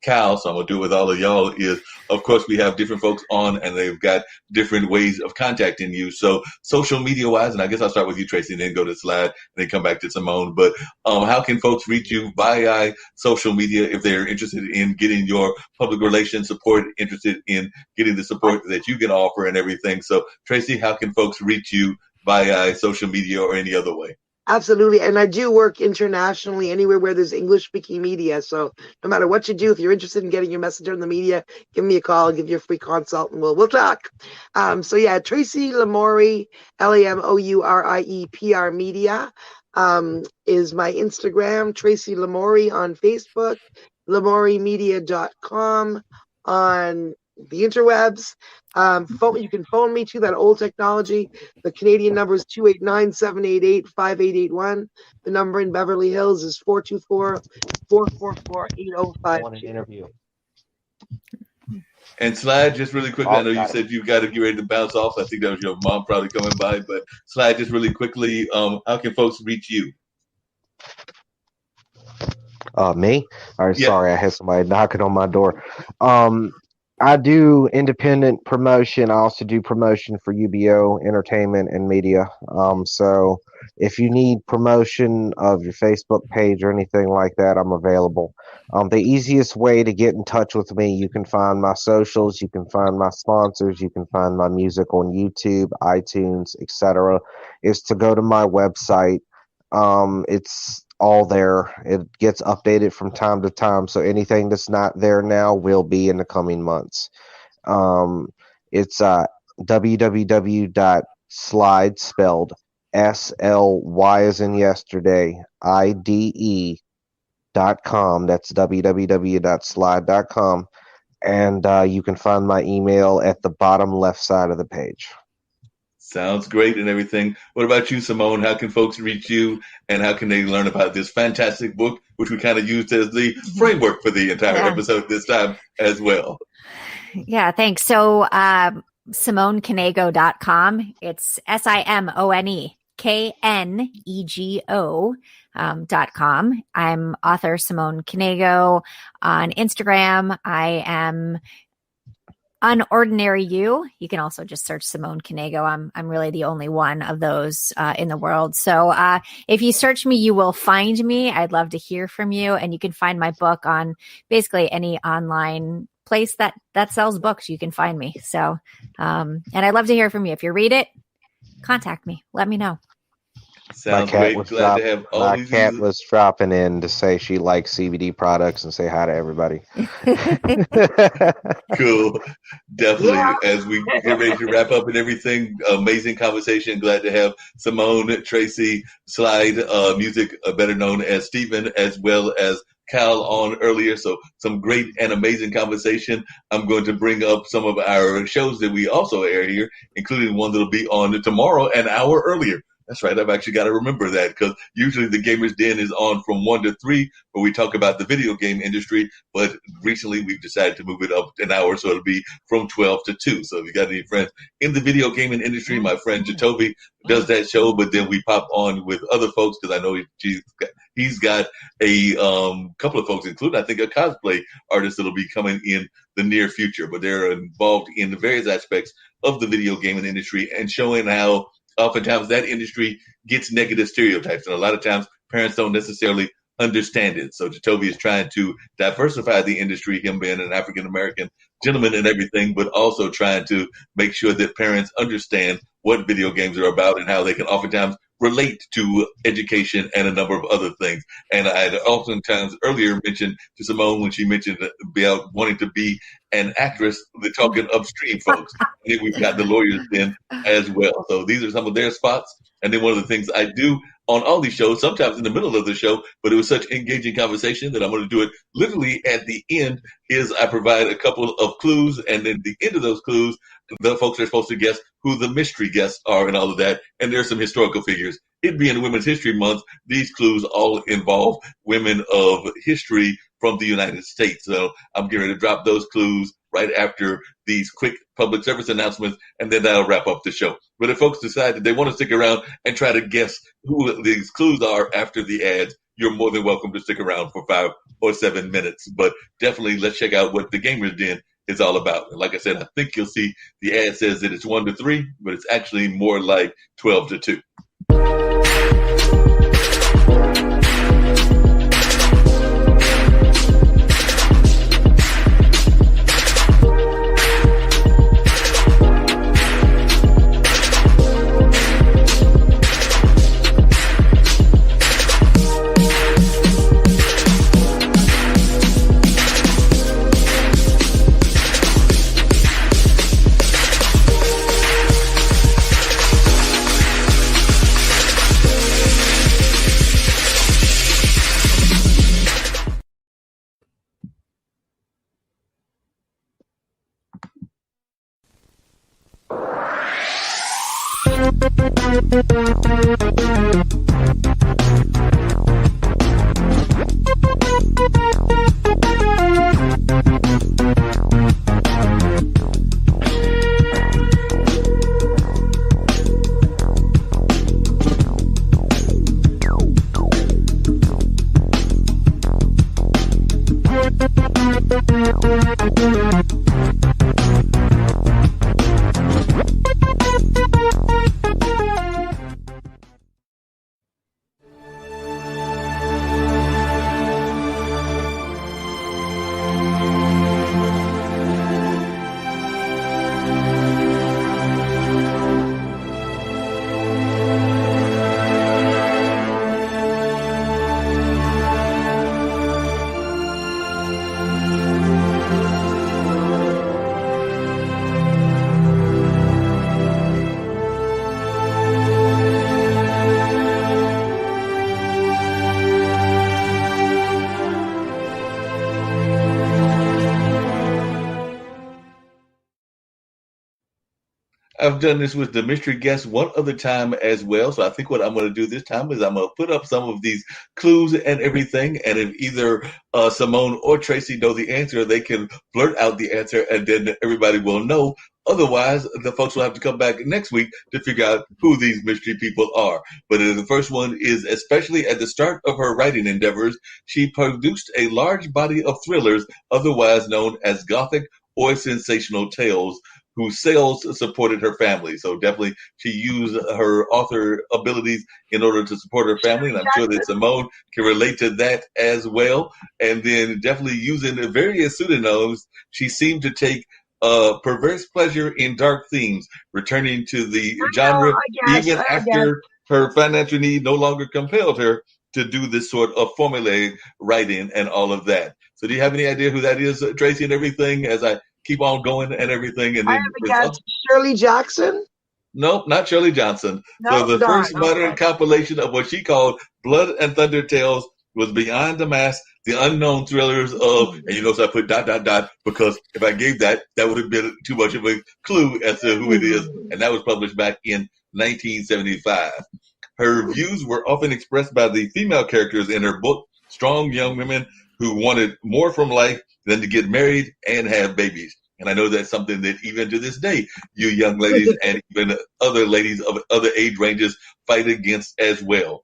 Cal, so I'm going to do it with all of y'all, is, of course, we have different folks on, and they've got different ways of contacting you. So social media-wise, and I guess I'll start with you, Tracy, and then go to Slide, and then come back to Simone. But how can folks reach you via social media if they're interested in getting your public relations support, interested in getting the support that you can offer and everything? So, Tracy, how can folks reach you via social media or any other way? Absolutely. And I do work internationally anywhere where there's English speaking media. So no matter what you do, if you're interested in getting your message on the media, give me a call, I'll give you a free consult, and we'll talk. So yeah, Tracy Lamorie, LAMOURIEPR Media is my Instagram, Tracy Lamorie on Facebook, LamorieMedia.com on the interwebs. You can phone me to that old technology. The Canadian number is 289-788-5881. The number in Beverly Hills is 424-444-8052. I want an interview. And Slide, just really quickly, I know you said you got to get ready to bounce off. I think that was your mom probably coming by, but Slide, just really quickly, how can folks reach you? Me? All right, Yeah. Sorry, I had somebody knocking on my door. I do independent promotion. I also do promotion for UBO Entertainment and Media. So if you need promotion of your Facebook page or anything like that, I'm available. The easiest way to get in touch with me, you can find my socials, you can find my sponsors, you can find my music on YouTube, iTunes, etc., is to go to my website. It's all there. It gets updated from time to time, so anything that's not there now will be in the coming months. It's www.slide, spelled SLY as in yesterday, IDE.com. That's www.slide.com, and you can find my email at the bottom left side of the page. Sounds great and everything. What about you, Simone? How can folks reach you, and how can they learn about this fantastic book, which we kind of used as the framework for the entire episode this time as well? Yeah, thanks. So SimoneKnego.com. It's SimoneKnego.com. I'm author Simone Knego on Instagram. I am Unordinary You. You can also just search Simone Knego. I'm really the only one of those in the world. So if you search me, you will find me. I'd love to hear from you. And you can find my book on basically any online place that sells books. You can find me. So and I'd love to hear from you. If you read it, contact me. Let me know. Sounds great. Glad to have all my cat was dropping in to say she likes CBD products and say hi to everybody. Cool. Definitely. Yeah. As we get ready to wrap up and everything, amazing conversation. Glad to have Simone, Tracy, Slide Music, better known as Steven, as well as Cal on earlier. So some great and amazing conversation. I'm going to bring up some of our shows that we also air here, including one that'll be on tomorrow, an hour earlier. That's right. I've actually got to remember that, because usually the Gamers Den is on from 1 to 3, where we talk about the video game industry. But recently we've decided to move it up an hour, so it'll be from 12 to 2. So if you got any friends in the video gaming industry, my friend Jacoby does that show. But then we pop on with other folks, because I know he's got a couple of folks, including I think a cosplay artist that'll be coming in the near future. But they're involved in the various aspects of the video gaming industry and showing how oftentimes that industry gets negative stereotypes, and a lot of times parents don't necessarily understand it. So Jacoby is trying to diversify the industry, him being an African-American gentleman and everything, but also trying to make sure that parents understand what video games are about and how they can oftentimes relate to education and a number of other things. And I had oftentimes earlier mentioned to Simone, when she mentioned about wanting to be an actress, the talking upstream folks. I think we've got the lawyers in as well. So these are some of their spots. And then one of the things I do on all these shows, sometimes in the middle of the show, but it was such engaging conversation that I'm going to do it literally at the end, is I provide a couple of clues, and then at the end of those clues, the folks are supposed to guess who the mystery guests are and all of that. And there's some historical figures. It being Women's History Month, these clues all involve women of history from the United States. So I'm getting ready to drop those clues right after these quick public service announcements, and then that'll wrap up the show. But if folks decide that they want to stick around and try to guess who these clues are after the ads, you're more than welcome to stick around for 5 or 7 minutes. But definitely let's check out what the Gamer's Den is all about. And like I said, I think you'll see the ad says that it's 1 to 3, but it's actually more like 12 to 2. I've done this with the mystery guest one other time as well. So I think what I'm going to do this time is I'm going to put up some of these clues and everything. And if either Simone or Tracy know the answer, they can blurt out the answer and then everybody will know. Otherwise, the folks will have to come back next week to figure out who these mystery people are. But the first one is, especially at the start of her writing endeavors, she produced a large body of thrillers, otherwise known as Gothic or sensational tales, whose sales supported her family. So definitely she used her author abilities in order to support her family. And I'm sure that Simone can relate to that as well. And then definitely using the various pseudonyms, she seemed to take perverse pleasure in dark themes, returning to the genre even after her financial need no longer compelled her to do this sort of formulaic writing and all of that. So do you have any idea who that is, Tracy, and everything, as I keep on going and everything? And then I have a guess. Shirley Jackson? Nope, not Shirley Johnson. So the first modern compilation of what she called Blood and Thunder Tales was Beyond the Mask, the unknown thrillers of, and you notice I put ... because if I gave that, that would have been too much of a clue as to who it is. And that was published back in 1975. Her views were often expressed by the female characters in her book, strong young women who wanted more from life than to get married and have babies. And I know that's something that even to this day, you young ladies and even other ladies of other age ranges fight against as well.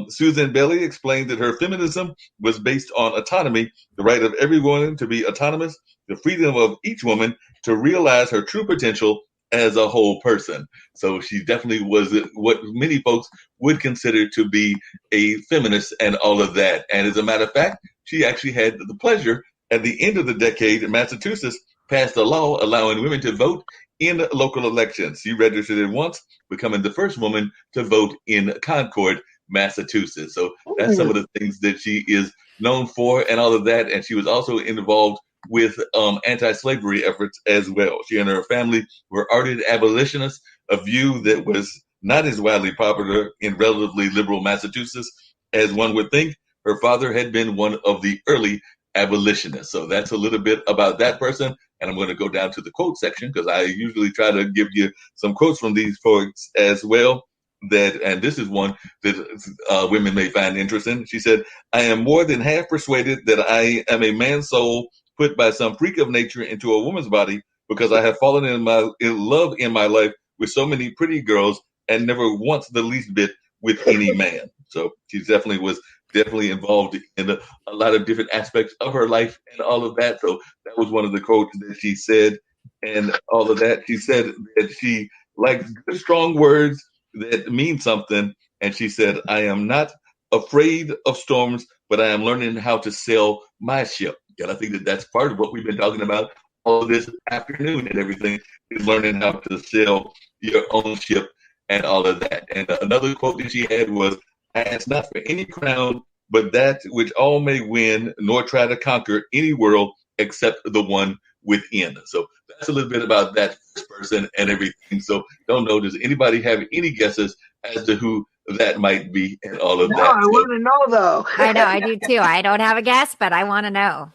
Susan Bailey explained that her feminism was based on autonomy, the right of every woman to be autonomous, the freedom of each woman to realize her true potential as a whole person. So she definitely was what many folks would consider to be a feminist and all of that. And as a matter of fact, she actually had the pleasure at the end of the decade in Massachusetts passed a law allowing women to vote in local elections. She registered at once, becoming the first woman to vote in Concord, Massachusetts. So that's some of the things that she is known for and all of that. And she was also involved with anti-slavery efforts as well. She and her family were ardent abolitionists, a view that was not as widely popular in relatively liberal Massachusetts as one would think. Her father had been one of the early abolitionists. So that's a little bit about that person. And I'm going to go down to the quote section because I usually try to give you some quotes from these folks as well. And this is one that women may find interesting. She said, "I am more than half persuaded that I am a man's soul put by some freak of nature into a woman's body because I have fallen in love in my life with so many pretty girls and never once the least bit with any man. So she definitely was involved in a lot of different aspects of her life and all of that. So that was one of the quotes that she said, and all of that. She said that she liked good, strong words that mean something. And she said, I am not afraid of storms, but I am learning how to sail my ship. And I think that that's part of what we've been talking about all this afternoon and everything, is learning how to sail your own ship and all of that. And another quote that she had was, I ask not for any crown, but that which all may win, nor try to conquer any world except the one within. So that's a little bit about that person and everything. So don't know, does anybody have any guesses as to who that might be and all of No, that? I want to know though. I know, I do too. I don't have a guess, but I want to know.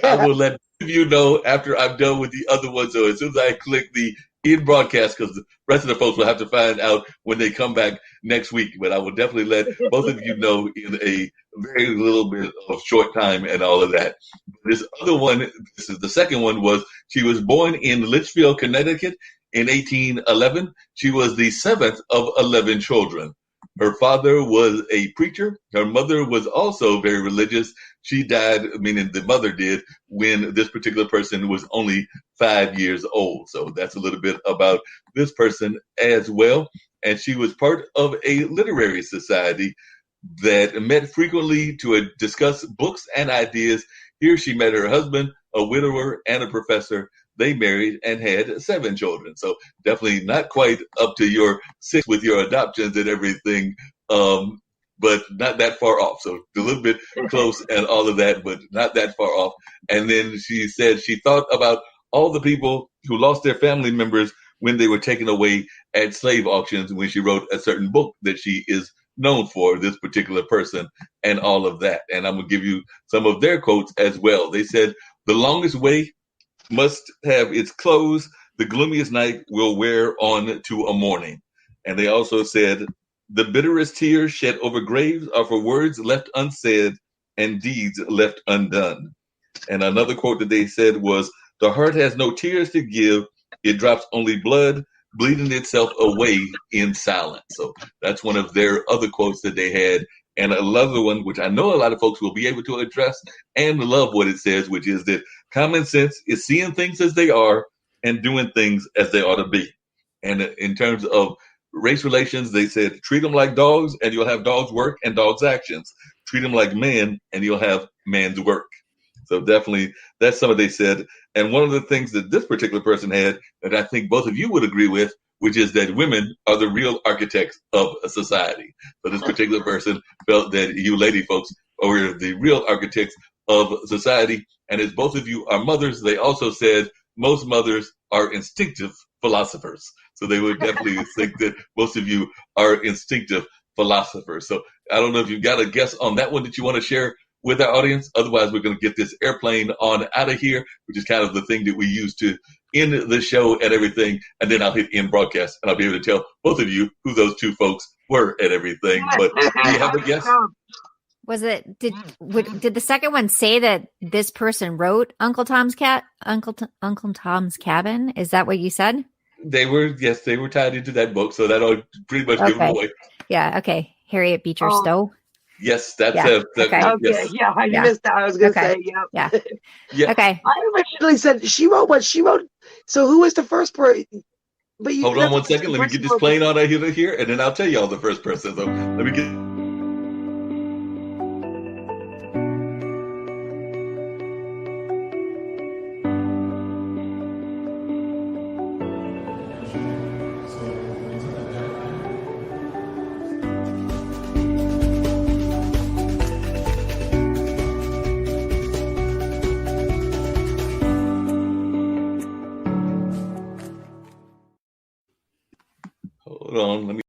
I will let you know after I'm done with the other one. So as soon as I click the in broadcast, because the rest of the folks will have to find out when they come back next week. But I will definitely let both of you know in a very little bit of short time and all of that. This other one, this is the second one, was she was born in Litchfield, Connecticut in 1811. She was the seventh of 11 children. Her father was a preacher. Her mother was also very religious. She died, meaning the mother did, when this particular person was only 5 years old. So that's a little bit about this person as well. And she was part of a literary society that met frequently to discuss books and ideas. Here she met her husband, a widower, and a professor. They married and had 7 children. So definitely not quite up to your 6 with your adoptions and everything, but not that far off. So a little bit close and all of that, but not that far off. And then she said she thought about all the people who lost their family members when they were taken away at slave auctions, when she wrote a certain book that she is known for, this particular person, and all of that. And I'm going to give you some of their quotes as well. They said, the longest way must have its close. The gloomiest night will wear on to a morning. And they also said, the bitterest tears shed over graves are for words left unsaid and deeds left undone. And another quote that they said was, the heart has no tears to give. It drops only blood, bleeding itself away in silence. So that's one of their other quotes that they had. And another one, which I know a lot of folks will be able to address and love what it says, which is that common sense is seeing things as they are and doing things as they ought to be. And in terms of race relations, they said, treat them like dogs and you'll have dogs' work and dogs' actions. Treat them like men and you'll have man's work. So definitely that's something they said. And one of the things that this particular person had that I think both of you would agree with, which is that women are the real architects of a society. So this particular person felt that you lady folks are the real architects of society. And as both of you are mothers, they also said most mothers are instinctive philosophers. So they would definitely think that most of you are instinctive philosophers. So I don't know if you've got a guess on that one that you want to share with our audience. Otherwise, we're going to get this airplane on out of here, which is kind of the thing that we use to end the show and everything. And then I'll hit end broadcast and I'll be able to tell both of you who those 2 folks were and everything. But do you have a guess? Was it, did the second one say that this person wrote Uncle Tom's Cabin? Is that what you said? They were tied into that book. So that'll pretty much give them away. Yeah. Okay. Harriet Beecher Stowe. Yes, that's okay. Yes. Yeah, I missed that. I was going to say, yeah. Okay. I originally said she wrote what she wrote. So who was the first person? But hold on one second. Let me get this plane on here, and then I'll tell y'all the first person. So let me get. Hold on, let me